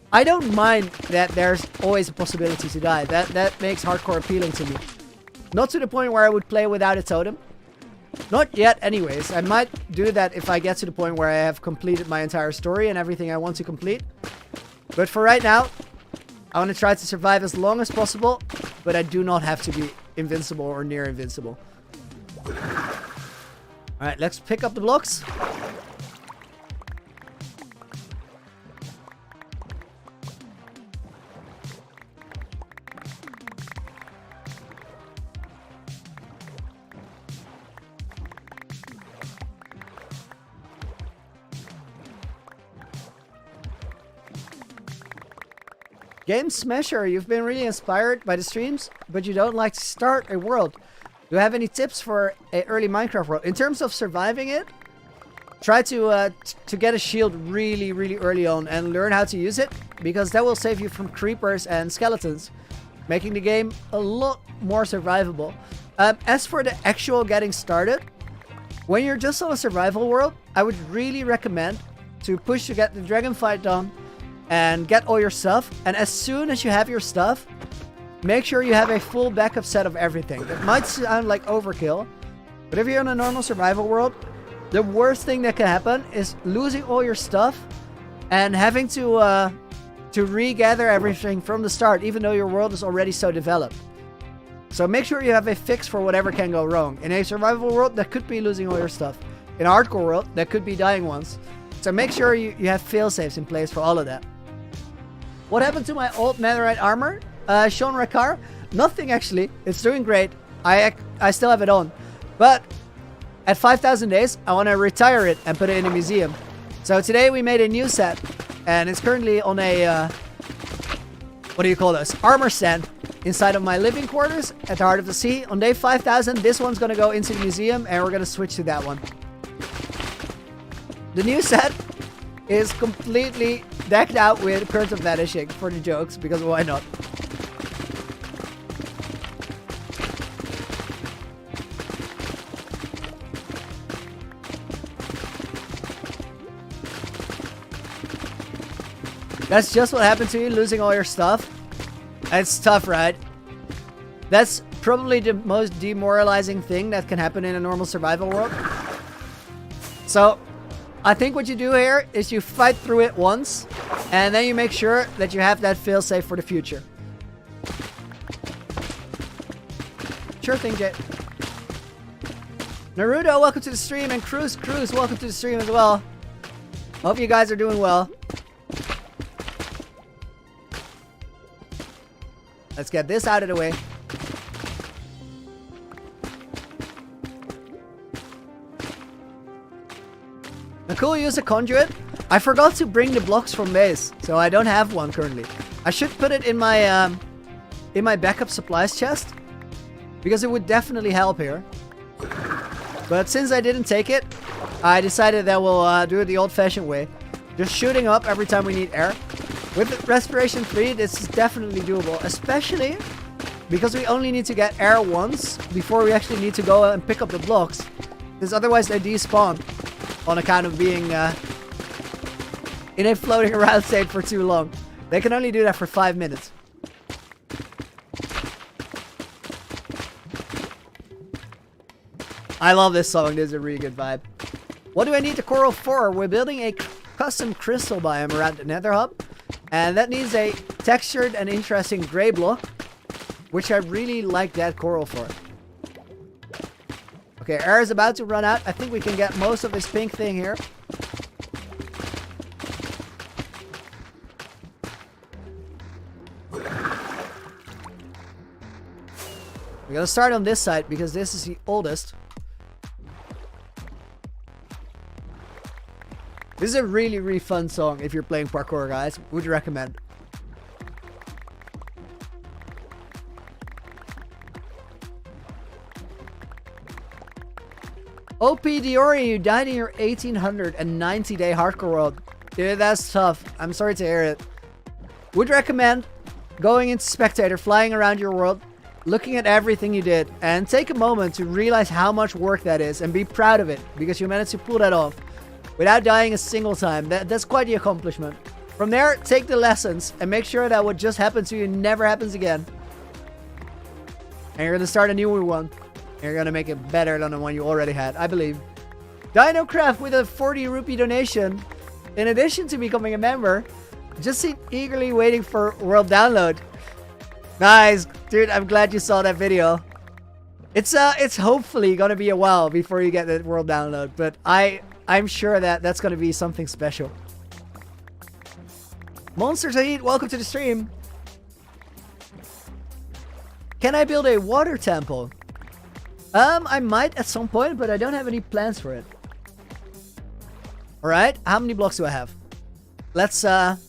I don't mind that there's always a possibility to die. That makes hardcore appealing to me. Not to the point where I would play without a totem. Not yet anyways. I might do that if I get to the point where I have completed my entire story and everything I want to complete. But for right now, I want to try to survive as long as possible, but I do not have to be invincible or near invincible. Alright, let's pick up the blocks. Game Smasher, you've been really inspired by the streams, but you don't like to start a world. Do you have any tips for an early Minecraft world? In terms of surviving it, try to get a shield really early on and learn how to use it, because that will save you from creepers and skeletons, making the game a lot more survivable. As for the actual getting started, when you're just on a survival world, I would really recommend to push to get the dragon fight done and get all your stuff. And as soon as you have your stuff, make sure you have a full backup set of everything. That might sound like overkill, but if you're in a normal survival world, the worst thing that can happen is losing all your stuff and having to regather everything from the start, even though your world is already so developed. So make sure you have a fix for whatever can go wrong. In a survival world, that could be losing all your stuff. In a hardcore world, that could be dying once. So make sure you have fail-safes in place for all of that. What happened to my old netherite armor? Sean Rakar? Nothing actually. It's doing great. I still have it on. But at 5,000 days, I want to retire it and put it in a museum. So today we made a new set. And it's currently on a... what do you call this? Armor stand inside of my living quarters at the heart of the sea. On day 5,000, this one's going to go into the museum and we're going to switch to that one. The new set is completely decked out with Curse of Vanishing for the jokes, because why not? That's just what happened to you, losing all your stuff. It's tough, right? That's probably the most demoralizing thing that can happen in a normal survival world. So, I think what you do here is you fight through it once, and then you make sure that you have that failsafe for the future. Sure thing, Jay. Naruto, welcome to the stream, and Cruz, welcome to the stream as well. Hope you guys are doing well. Let's get this out of the way. Cool, use a conduit. I forgot to bring the blocks from base, so I don't have one currently. I should put it in my backup supplies chest, because it would definitely help here. But since I didn't take it, I decided that we'll do it the old-fashioned way, just shooting up every time we need air. With Respiration 3, this is definitely doable, especially because we only need to get air once before we actually need to go and pick up the blocks, because otherwise they despawn on account of being in a floating around state for too long. They can only do that for 5 minutes. I love this song. This is a really good vibe. What do I need the coral for? We're building a custom crystal biome around the Nether Hub, and that needs a textured and interesting gray block, which I really like that coral for. Okay, air is about to run out. I think we can get most of this pink thing here. We're gonna start on this side because this is the oldest. This is a really, really fun song if you're playing parkour, guys. Would recommend. OP Diori, you died in your 1890-day hardcore world. Dude, that's tough. I'm sorry to hear it. Would recommend going into spectator, flying around your world, looking at everything you did, and take a moment to realize how much work that is and be proud of it, because you managed to pull that off without dying a single time. That's quite the accomplishment. From there, take the lessons and make sure that what just happened to you never happens again. And you're gonna start a new one. And you're gonna make it better than the one you already had, I believe. DinoCraft with a 40 rupee donation. In addition to becoming a member, just eagerly waiting for world download. Nice, dude. I'm glad you saw that video. It's hopefully gonna be a while before you get the world download, but I'm sure that that's gonna be something special. Monsters I Eat, welcome to the stream. Can I build a water temple? I might at some point, but I don't have any plans for it. Alright, how many blocks do I have? Let's put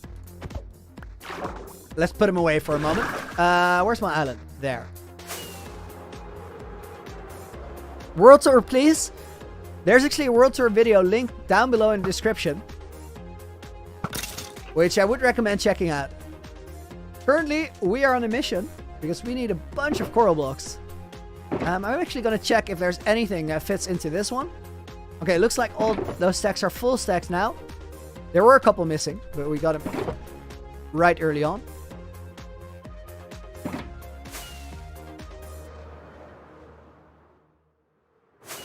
them away for a moment. Where's my island? There. World tour, please. There's actually a world tour video linked down below in the description, which I would recommend checking out. Currently, we are on a mission because we need a bunch of coral blocks. I'm actually going to check if there's anything that fits into this one. Okay, looks like all those stacks are full stacks now. There were a couple missing, but we got them right early on.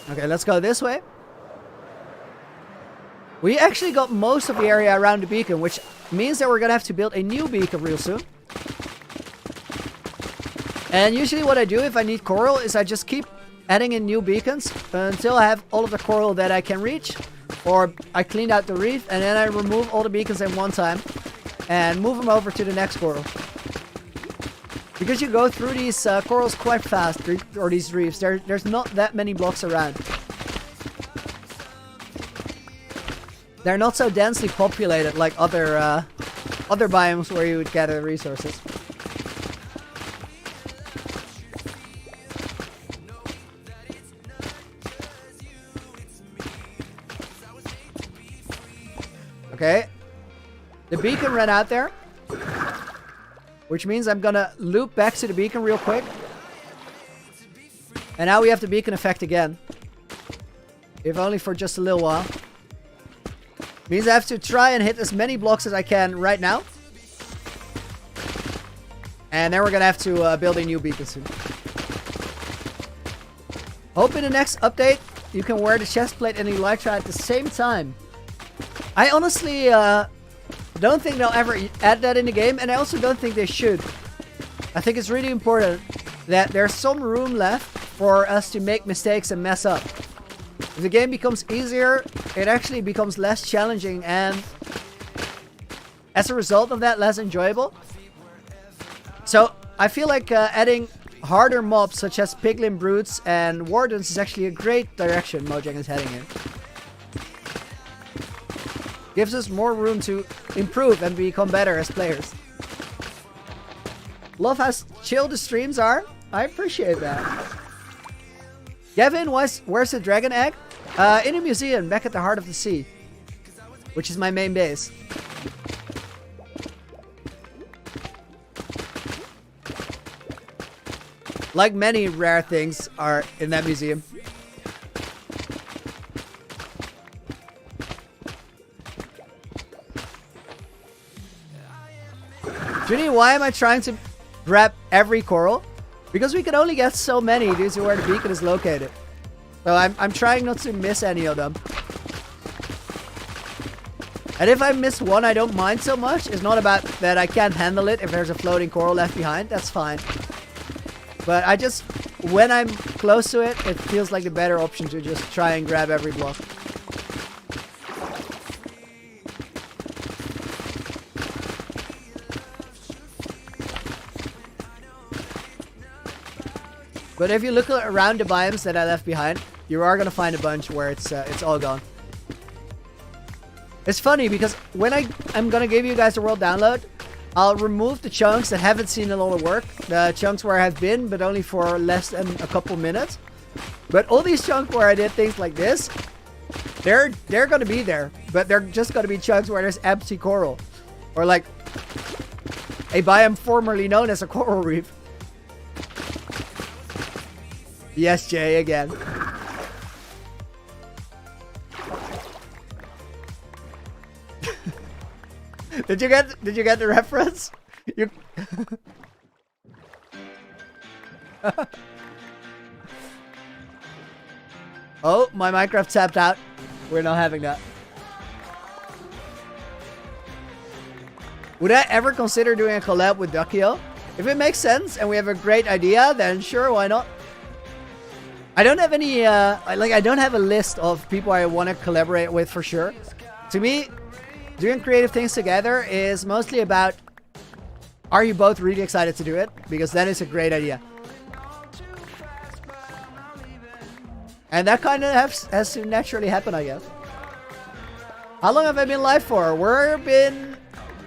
Okay, let's go this way. We actually got most of the area around the beacon, which means that we're going to have to build a new beacon real soon. And usually what I do if I need coral is I just keep adding in new beacons until I have all of the coral that I can reach. Or I clean out the reef and then I remove all the beacons in one time and move them over to the next coral. Because you go through these corals quite fast, or these reefs. There's not that many blocks around. They're not so densely populated like other biomes where you would gather resources. Okay. The beacon ran out there. Which means I'm gonna loop back to the beacon real quick. And now we have the beacon effect again. If only for just a little while. Means I have to try and hit as many blocks as I can right now. And then we're gonna have to build a new beacon soon. Hope in the next update you can wear the chest plate and the elytra at the same time. I honestly don't think they'll ever add that in the game, and I also don't think they should. I think it's really important that there's some room left for us to make mistakes and mess up. If the game becomes easier, it actually becomes less challenging, and as a result of that, less enjoyable. So I feel like adding harder mobs such as piglin brutes and wardens is actually a great direction Mojang is heading in. Gives us more room to improve and become better as players. Love how chill the streams are. I appreciate that. Gavin, where's the dragon egg? In a museum back at the heart of the sea, which is my main base. Like many rare things are in that museum. Judy, why am I trying to grab every coral? Because we can only get so many due to where the beacon is located. So I'm trying not to miss any of them. And if I miss one, I don't mind so much. It's not about that I can't handle it if there's a floating coral left behind. That's fine. But I just, when I'm close to it, it feels like the better option to just try and grab every block. But if you look around the biomes that I left behind, you are gonna find a bunch where it's all gone. It's funny because when I'm gonna give you guys a world download, I'll remove the chunks that haven't seen a lot of work, the chunks where I have been, but only for less than a couple minutes. But all these chunks where I did things like this, they're gonna be there, but they're just gonna be chunks where there's empty coral, or like a biome formerly known as a coral reef. Yes, Jay, again. Did you get the reference? You Oh, my Minecraft tapped out. We're not having that. Would I ever consider doing a collab with Duckio? If it makes sense and we have a great idea, then sure, why not? I don't have any, I don't have a list of people I want to collaborate with for sure. To me, doing creative things together is mostly about, are you both really excited to do it? Because that is a great idea. And that kind of has to naturally happen, I guess. How long have I been live for? We have been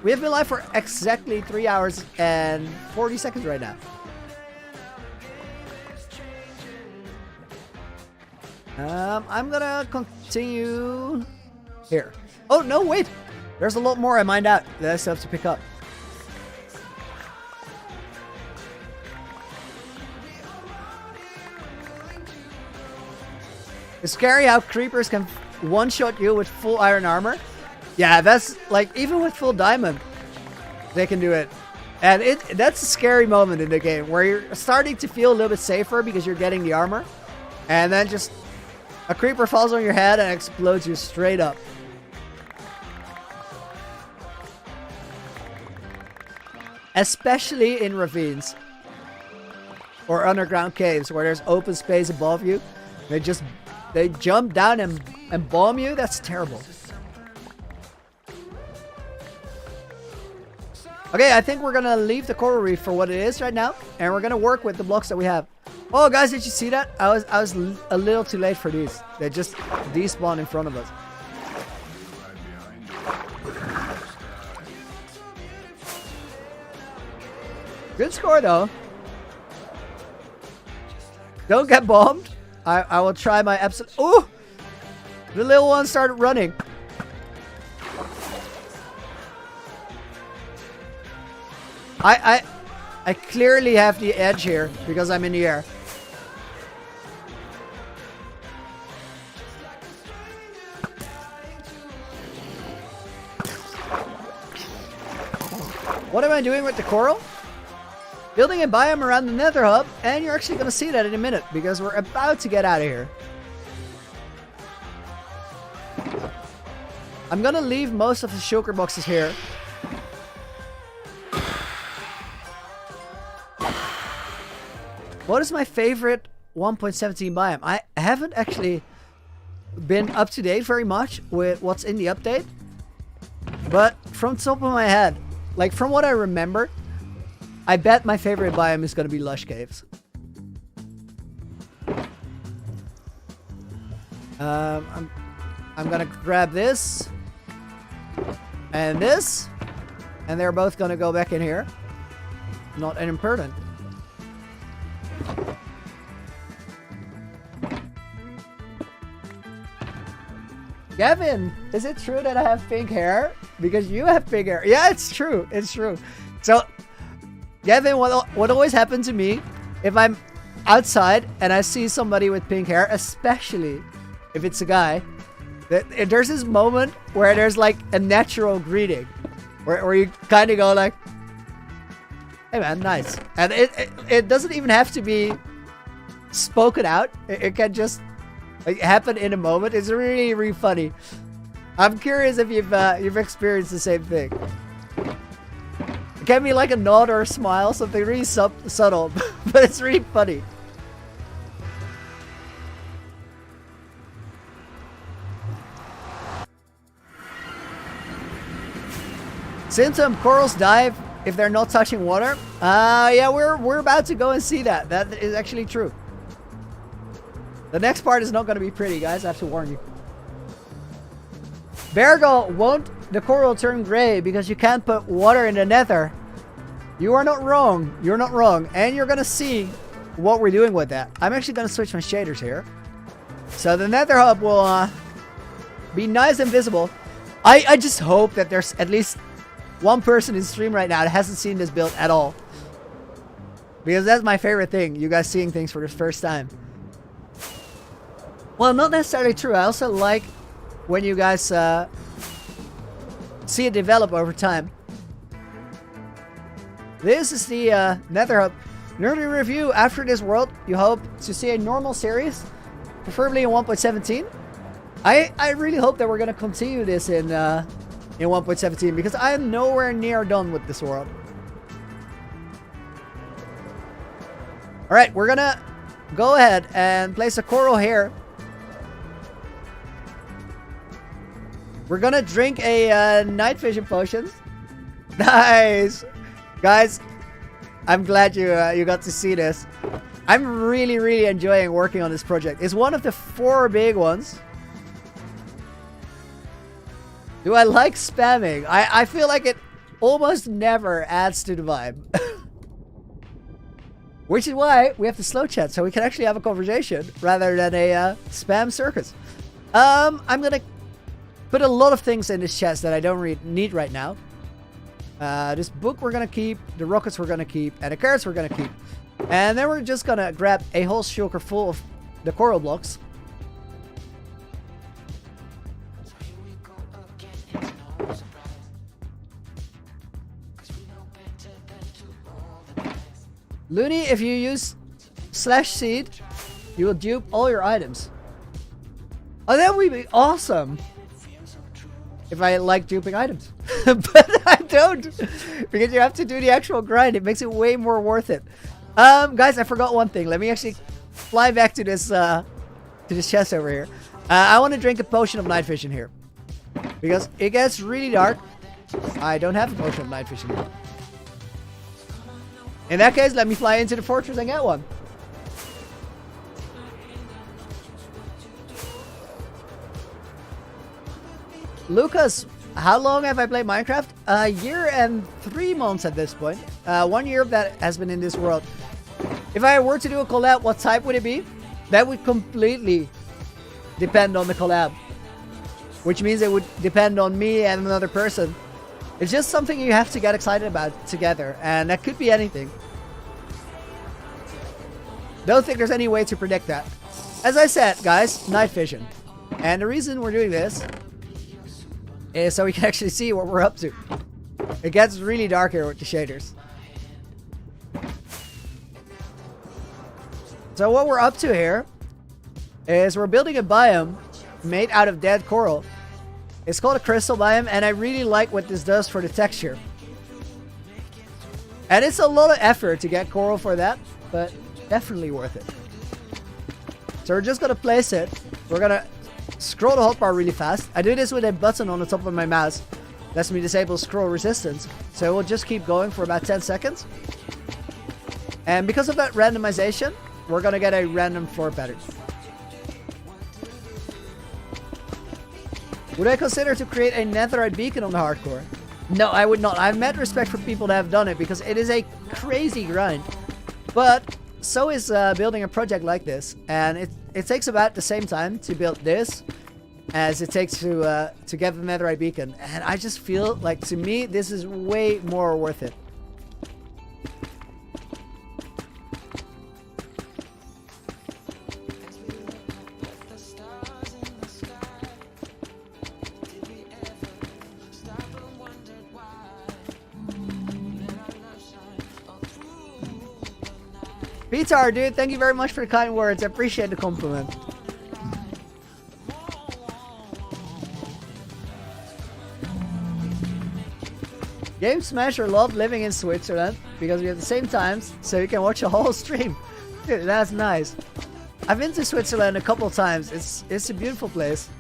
live for exactly 3 hours and 40 seconds right now. I'm gonna continue here. Oh, no, wait. There's a lot more I mined out that I still have to pick up. It's scary how creepers can one-shot you with full iron armor. Yeah, that's like, even with full diamond, they can do it. And that's a scary moment in the game where you're starting to feel a little bit safer because you're getting the armor. And then just a creeper falls on your head and explodes you straight up. Especially in ravines or underground caves where there's open space above you. They jump down and bomb you. That's terrible. Okay, I think we're gonna leave the coral reef for what it is right now, and we're gonna work with the blocks that we have. Oh, guys, did you see that? I was a little too late for these. They just despawned in front of us. Good score though. Don't get bombed. I will try my absolute. Oh, the little one started running. I clearly have the edge here because I'm in the air. What am I doing with the coral? Building a biome around the Nether Hub, and you're actually going to see that in a minute because we're about to get out of here. I'm going to leave most of the shulker boxes here. What is my favorite 1.17 biome? I haven't actually been up to date very much with what's in the update. But from the top of my head, like from what I remember, I bet my favorite biome is going to be lush caves. I'm going to grab this and this, and they're both going to go back in here. Not an impertinent. Gavin, is it true that I have pink hair? Because you have pink hair. Yeah, it's true. It's true. So, Gavin, what always happens to me if I'm outside and I see somebody with pink hair, especially if it's a guy, there's this moment where there's like a natural greeting where you kind of go like, hey man, nice. And it doesn't even have to be spoken out. It can just like happen in a moment. It's really, really funny. I'm curious if you've experienced the same thing. It can be like a nod or a smile, something really subtle, but it's really funny. Symptom: corals dive if they're not touching water. Yeah, we're about to go and see that. That is actually true. The next part is not going to be pretty, guys. I have to warn you. Bergal, won't the coral turn gray because you can't put water in the nether? You are not wrong. You're not wrong. And you're going to see what we're doing with that. I'm actually going to switch my shaders here. So the Nether Hub will be nice and visible. I just hope that there's at least one person in stream right now that hasn't seen this build at all. Because that's my favorite thing. You guys seeing things for the first time. Well, not necessarily true. I also like when you guys see it develop over time. This is the Nether Hub nerdy review. After this world, you hope to see a normal series, preferably in 1.17. I really hope that we're going to continue this in 1.17 because I am nowhere near done with this world. All right, we're going to go ahead and place a coral here. We're gonna drink a night vision potion. Nice, guys. I'm glad you got to see this. I'm really enjoying working on this project. It's one of the 4 big ones. Do I like spamming? I feel like it almost never adds to the vibe. Which is why we have the slow chat, so we can actually have a conversation rather than a spam circus. I'm gonna put a lot of things in this chest that I don't need right now. This book we're gonna keep, the rockets we're gonna keep, and the carrots we're gonna keep. And then we're just gonna grab a whole shulker full of the coral blocks. Looney, if you use /seed, you will dupe all your items. Oh, that would be awesome. If I like duping items. But I don't. Because you have to do the actual grind. It makes it way more worth it. Guys, I forgot one thing. Let me actually fly back to this chest over here. I want to drink a potion of night vision here. Because it gets really dark. I don't have a potion of night vision here. In that case, let me fly into the fortress and get one. Lucas, how long have I played Minecraft? A year and 3 months at this point. 1 year of that has been in this world. If I were to do a collab, what type would it be? That would completely depend on the collab. Which means it would depend on me and another person. It's just something you have to get excited about together. And that could be anything. Don't think there's any way to predict that. As I said, guys, night vision. And the reason we're doing this is so we can actually see what we're up to. It gets really dark here with the shaders. So what we're up to here is we're building a biome made out of dead coral. It's called a crystal biome, and I really like what this does for the texture. And it's a lot of effort to get coral for that, but definitely worth it. So we're just gonna place it. We're gonna scroll the hotbar really fast. I do this with a button on the top of my mouse. Lets me disable scroll resistance. So we'll just keep going for about 10 seconds. And because of that randomization, we're gonna get a random floor pattern. Would I consider to create a netherite beacon on the hardcore? No, I would not. I've met respect for people that have done it because it is a crazy grind. But so is building a project like this. And it takes about the same time to build this as it takes to get the netherite beacon. And I just feel like, to me, this is way more worth it. Peter, dude, thank you very much for the kind words. I appreciate the compliment. Game Smasher loved living in Switzerland because we have the same times, so you can watch a whole stream. Dude, that's nice. I've been to Switzerland a couple times. It's a beautiful place.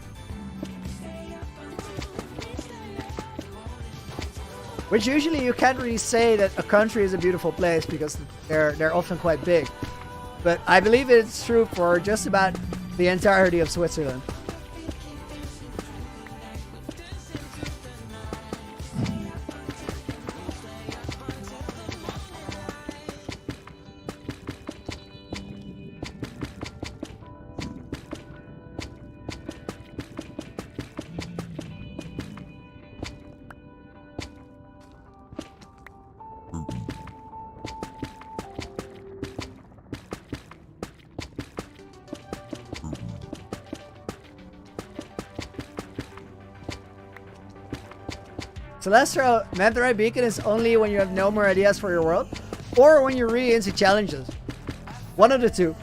Which usually you can't really say that a country is a beautiful place because they're often quite big. But I believe it's true for just about the entirety of Switzerland. Celestial netherite beacon is only when you have no more ideas for your world, or when you're really into challenges. One of the two.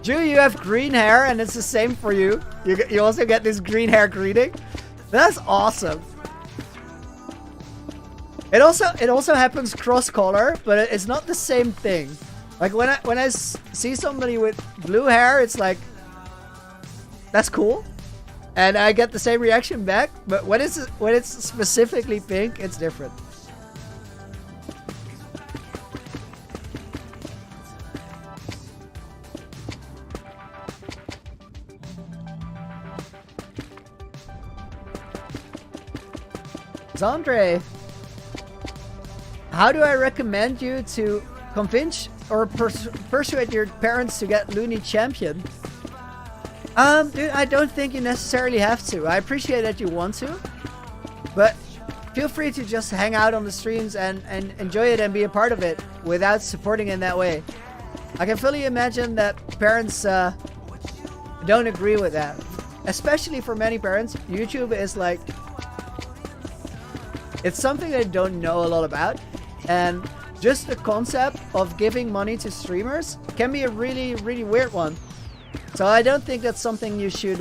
Ju, you have green hair and it's the same for you. You also get this green hair greeting. That's awesome. It also happens cross color, but it's not the same thing. Like when I see somebody with blue hair, it's like, that's cool, and I get the same reaction back. But when it's specifically pink, it's different. Andre, how do I recommend you to convince or persuade your parents to get Looney Champion? Dude, I don't think you necessarily have to. I appreciate that you want to, but feel free to just hang out on the streams and enjoy it and be a part of it without supporting in that way. I can fully imagine that parents don't agree with that. Especially for many parents, YouTube is like, it's something they don't know a lot about, and just the concept of giving money to streamers can be a really, really weird one. So I don't think that's something you should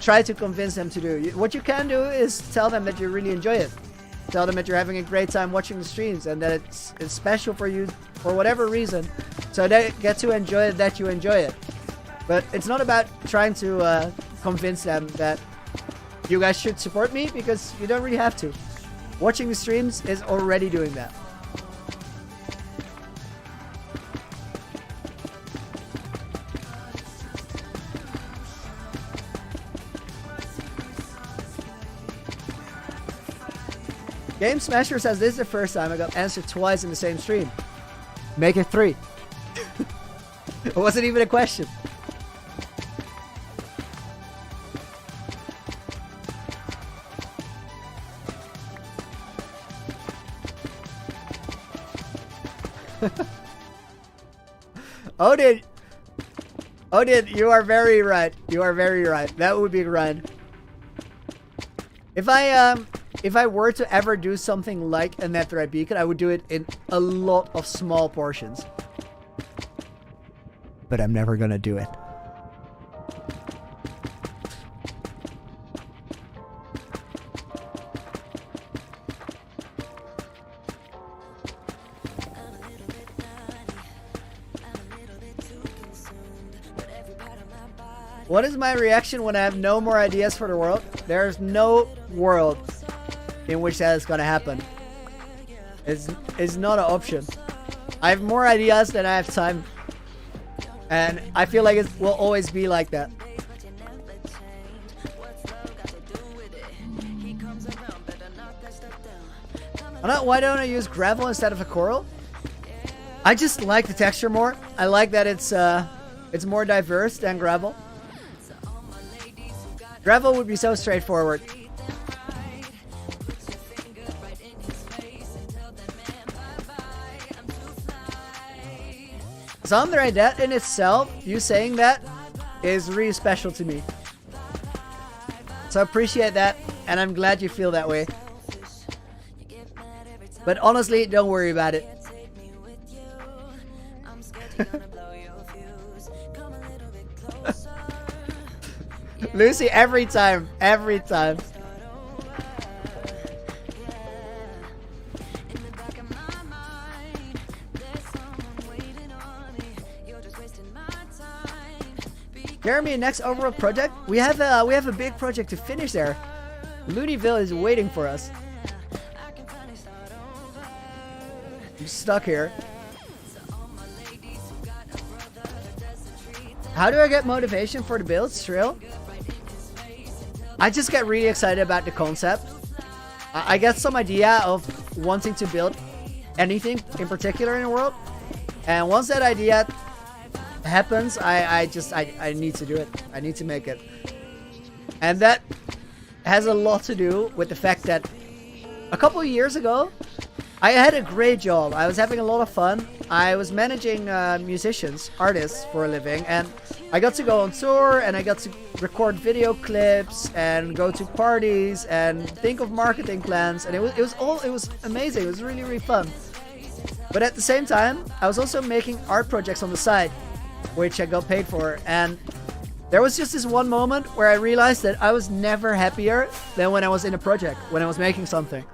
try to convince them to do. What you can do is tell them that you really enjoy it. Tell them that you're having a great time watching the streams and that it's special for you for whatever reason, so they get to enjoy it, that you enjoy it. But it's not about trying to convince them that you guys should support me, because you don't really have to. Watching the streams is already doing that. Game Smasher says this is the first time I got answered twice in the same stream. Make it 3. It wasn't even a question. Odin, you are very right. You are very right. That would be right. If I were to ever do something like a netherite beacon, I would do it in a lot of small portions. But I'm never gonna do it. What is my reaction when I have no more ideas for the world? There's no world in which that is gonna happen. It's not an option. I have more ideas than I have time. And I feel like it will always be like that. Why don't I use gravel instead of a coral? I just like the texture more. I like that it's more diverse than gravel. Gravel would be so straightforward. Sandra, that in itself, you saying that, is really special to me. So I appreciate that, and I'm glad you feel that way. But honestly, don't worry about it. Lucy, every time. Every time. Jeremy, next overworld project? We have a big project to finish there. Looneyville is waiting for us. I'm stuck here. How do I get motivation for the builds, Shrill? I just get really excited about the concept. I get some idea of wanting to build anything in particular in the world. And once that idea happens, I need to do it. I need to make it. And that has a lot to do with the fact that a couple of years ago, I had a great job. I was having a lot of fun. I was managing musicians, artists for a living, and I got to go on tour, and I got to record video clips and go to parties and think of marketing plans, and it was amazing. It was really, really fun. But at the same time, I was also making art projects on the side, which I got paid for, and there was just this one moment where I realized that I was never happier than when I was in a project, when I was making something.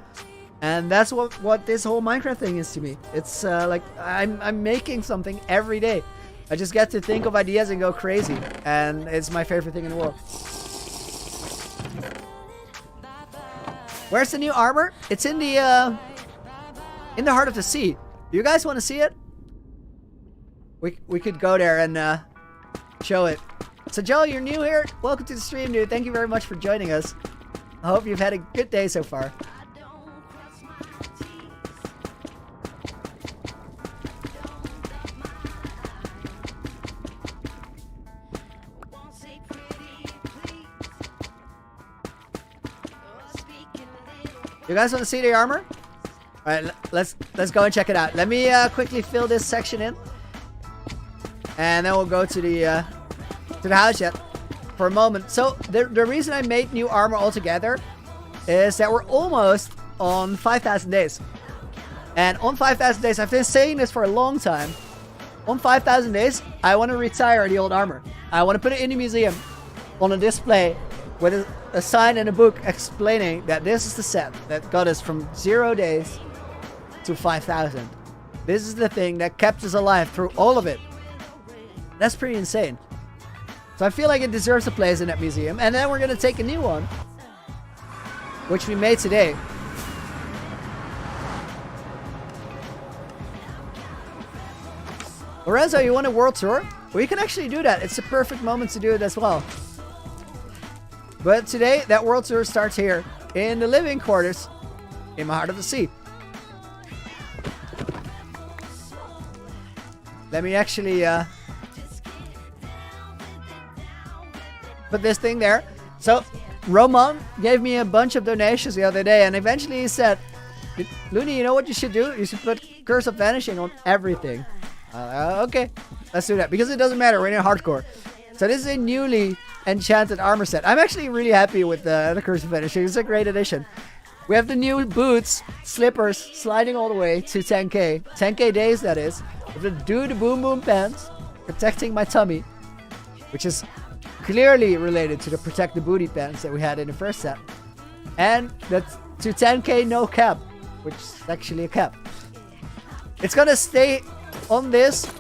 And that's what this whole Minecraft thing is to me. It's like I'm making something every day. I just get to think of ideas and go crazy, and it's my favorite thing in the world. Where's the new armor? It's in the heart of the sea. Do you guys want to see it? We could go there and show it. So Joe, you're new here. Welcome to the stream, dude. Thank you very much for joining us. I hope you've had a good day so far. You guys want to see the armor? All right, let's go and check it out. Let me quickly fill this section in, and then we'll go to the house yet for a moment. So the reason I made new armor altogether is that we're almost on 5,000 days, and on 5,000 days, I've been saying this for a long time. On 5,000 days, I want to retire the old armor. I want to put it in the museum on a display with a sign in a book explaining that this is the set that got us from 0 days to 5,000. This is the thing that kept us alive through all of it. That's pretty insane. So I feel like it deserves a place in that museum. And then we're going to take a new one, which we made today. Lorenzo, you want a world tour? We can actually do that. It's the perfect moment to do it as well. But today, that world tour starts here in the living quarters in the heart of the sea. Let me actually put this thing there. So, Roman gave me a bunch of donations the other day, and eventually he said, Looney, you know what you should do? You should put Curse of Vanishing on everything. Okay, let's do that, because it doesn't matter, we're in hardcore. So this is a newly enchanted armor set. I'm actually really happy with the Curse of Vanishing. It's a great addition. We have the new boots, slippers, sliding all the way to 10k. 10k days, that is. With the Do the Boom Boom pants, protecting my tummy, which is clearly related to the Protect the Booty pants that we had in the first set. And that's to 10k no cap, which is actually a cap. It's gonna stay on this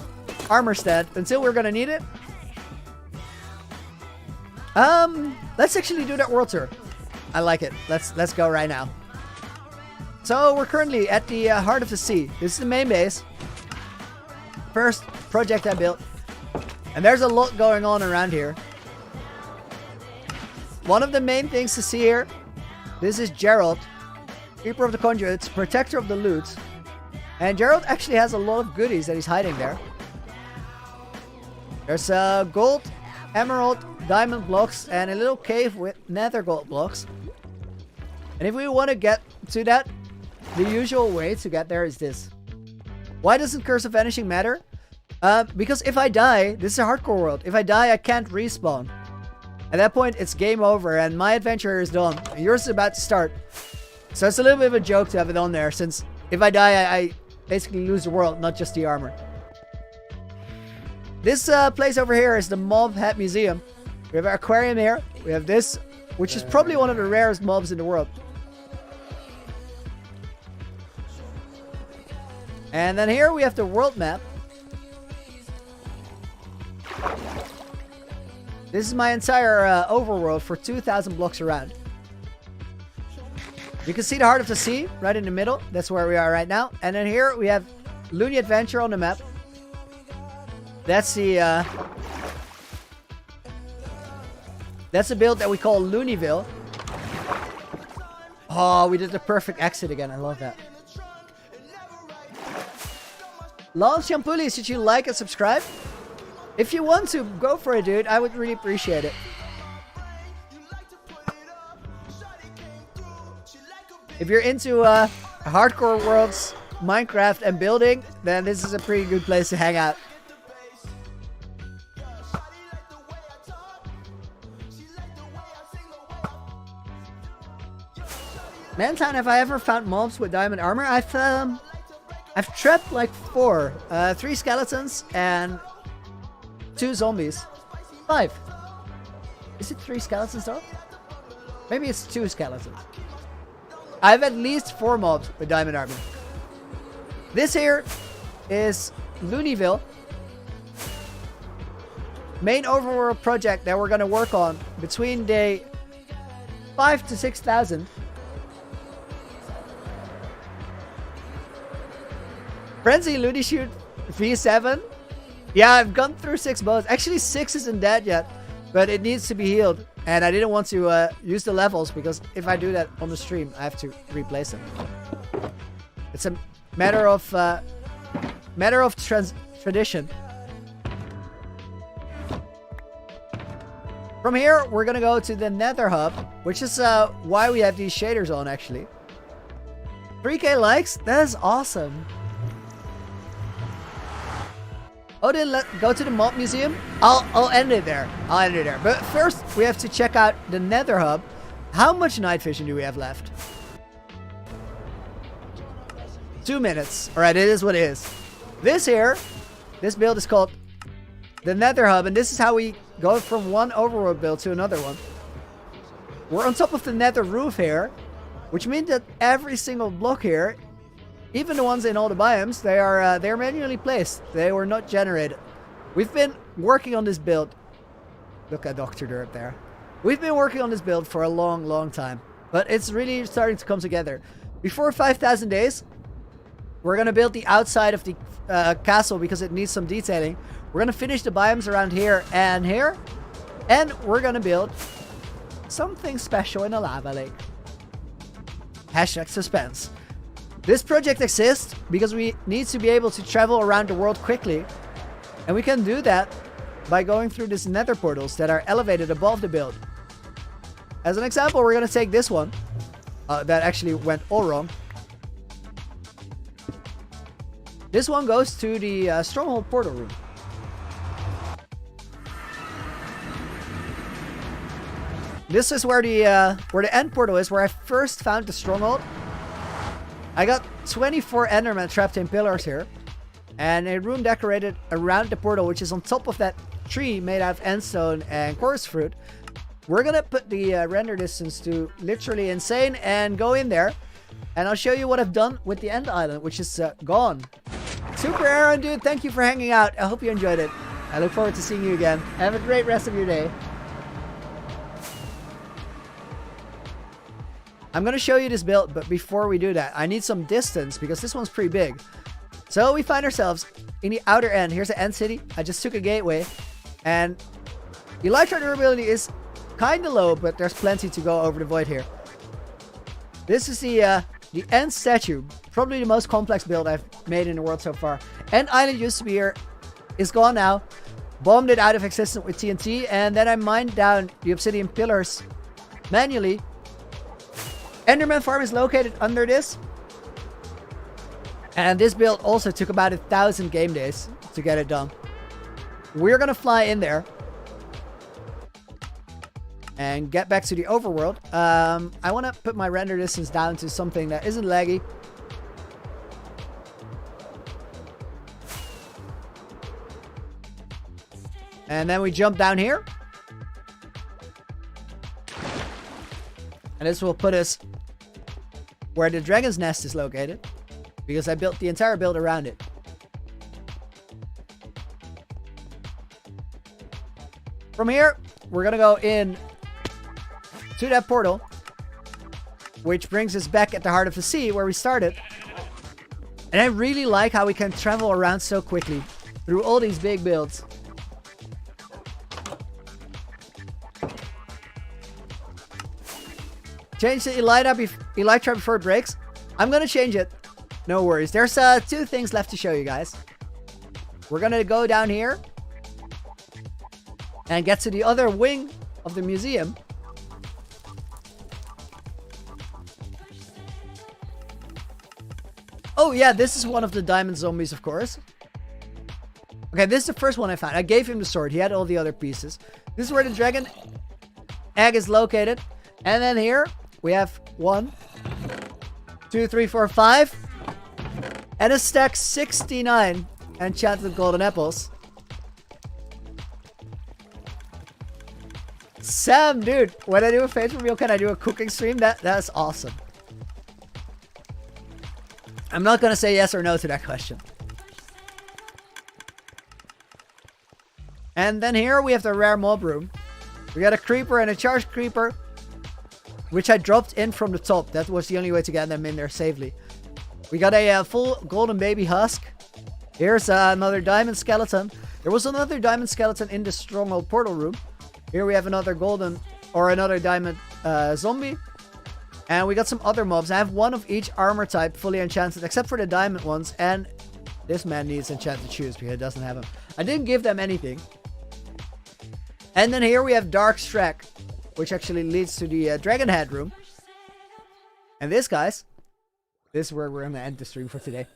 armor stand until we're gonna need it. Let's actually do that world tour. I like it. Let's go right now. So we're currently at the heart of the sea. This is the main base. First project I built, and there's a lot going on around here. One of the main things to see here. This is Gerald, Keeper of the Conduits, Protector of the Loot. And Gerald actually has a lot of goodies that he's hiding there. There's gold, emerald, diamond blocks, and a little cave with nether gold blocks. And if we want to get to that, the usual way to get there is this. Why doesn't Curse of Vanishing matter? Because if I die, this is a hardcore world. If I die, I can't respawn. At that point, it's game over and my adventure is done. And yours is about to start. So it's a little bit of a joke to have it on there, since if I die, I basically lose the world, not just the armor. This place over here is the Mob Head Museum. We have our aquarium here. We have this, which is probably one of the rarest mobs in the world. And then here we have the world map. This is my entire overworld for 2,000 blocks around. You can see the heart of the sea right in the middle. That's where we are right now. And then here we have Looney Adventure on the map. That's the build that we call Looneyville. Oh, we did the perfect exit again. I love that. Lance Champulis, did you like and subscribe? If you want to, go for it, dude. I would really appreciate it. If you're into hardcore worlds, Minecraft, and building, then this is a pretty good place to hang out. Mantown, have I ever found mobs with diamond armor? I've trapped like 4. 3 skeletons and 2 zombies. 5. Is it 3 skeletons though? Maybe it's 2 skeletons. I have at least 4 mobs with diamond armor. This here is Looneyville. Main overworld project that we're going to work on between day 5 to 6,000. Frenzy Looney Shoot V7. Yeah, I've gone through 6 bows. Actually, 6 isn't dead yet, but it needs to be healed. And I didn't want to use the levels, because if I do that on the stream, I have to replace them. It's a matter of tradition. From here, we're gonna go to the Nether Hub, which is why we have these shaders on. Actually, 3k likes. That is awesome. Oh, then let's go to the mob museum. I'll end it there. But first, we have to check out the Nether Hub. How much night vision do we have left? 2 minutes. All right, it is what it is. This build is called the Nether Hub, and this is how we go from one overworld build to another one. we're on top of the nether roof here, which means that every single block here, even the ones in all the biomes, they're manually placed. They were not generated. We've been working on this build. Look at Dr. Dirt there. We've been working on this build for a long, long time, but it's really starting to come together. Before 5,000 days, we're going to build the outside of the castle because it needs some detailing. We're going to finish the biomes around here, and we're going to build something special in a lava lake. Hashtag suspense. This project exists because we need to be able to travel around the world quickly, and we can do that by going through these nether portals that are elevated above the build. As an example, we're going to take this one. That actually went all wrong. This one goes to the stronghold portal room. This is where the end portal is, where I first found the stronghold. I got 24 endermen trapped in pillars here, and a room decorated around the portal, which is on top of that tree made out of endstone and chorus fruit. We're gonna put the render distance to literally insane and go in there, and I'll show you what I've done with the end island, which is gone. Super Aaron, dude, thank you for hanging out. I hope you enjoyed it. I look forward to seeing you again. Have a great rest of your day. I'm gonna show you this build, but before we do that, I need some distance because this one's pretty big. So we find ourselves in the outer end. Here's the end city. I just took a gateway, and the elytra durability is kind of low, but there's plenty to go over the void here. This is the end statue, probably the most complex build I've made in the world so far. End island used to be here, is gone now. Bombed it out of existence with TNT, and then I mined down the obsidian pillars manually. Enderman farm is located under this, and this build also took about 1,000 game days to get it done. We're gonna fly in there and get back to the overworld. I want to put my render distance down to something that isn't laggy. And then we jump down here. And this will put us where the dragon's nest is located, because I built the entire build around it. From here, we're gonna go in to that portal, which brings us back at the heart of the sea where we started. And I really like how we can travel around so quickly through all these big builds. Change the elytra before it breaks. I'm gonna change it. No worries. There's 2 things left to show you guys. We're gonna go down here and get to the other wing of the museum. Oh yeah, this is one of the diamond zombies, of course. Okay, this is the first one I found. I gave him the sword. He had all the other pieces. This is where the dragon egg is located. And then here we have 1, 2, 3, 4, 5. And a stack 69 enchanted golden apples. Sam, dude, when I do a face reveal, can I do a cooking stream? That's awesome. I'm not gonna say yes or no to that question. And then here we have the rare mob room. We got a creeper and a charged creeper, which I dropped in from the top. That was the only way to get them in there safely. We got a full golden baby husk. Here's another diamond skeleton. There was another diamond skeleton in the stronghold portal room. Here we have another golden or another diamond zombie. And we got some other mobs. I have one of each armor type fully enchanted, except for the diamond ones. And this man needs enchanted shoes because he doesn't have them. I didn't give them anything. And then here we have Dark Strack, which actually leads to the Dragon Head room. And this, guys, this is where we're going to end the stream for today.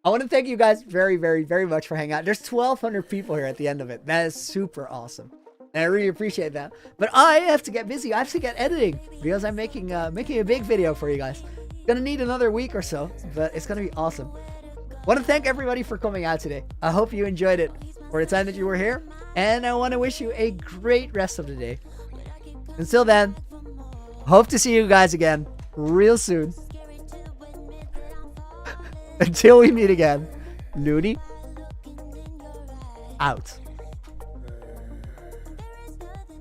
I want to thank you guys very, very, very much for hanging out. There's 1,200 people here at the end of it. That is super awesome. And I really appreciate that. But I have to get busy. I have to get editing because I'm making a big video for you guys. Gonna need another week or so, but it's gonna be awesome. Want to thank everybody for coming out today. I hope you enjoyed it for the time that you were here. And I want to wish you a great rest of the day. Until then, Hope to see you guys again real soon. Until we meet again, Looney out.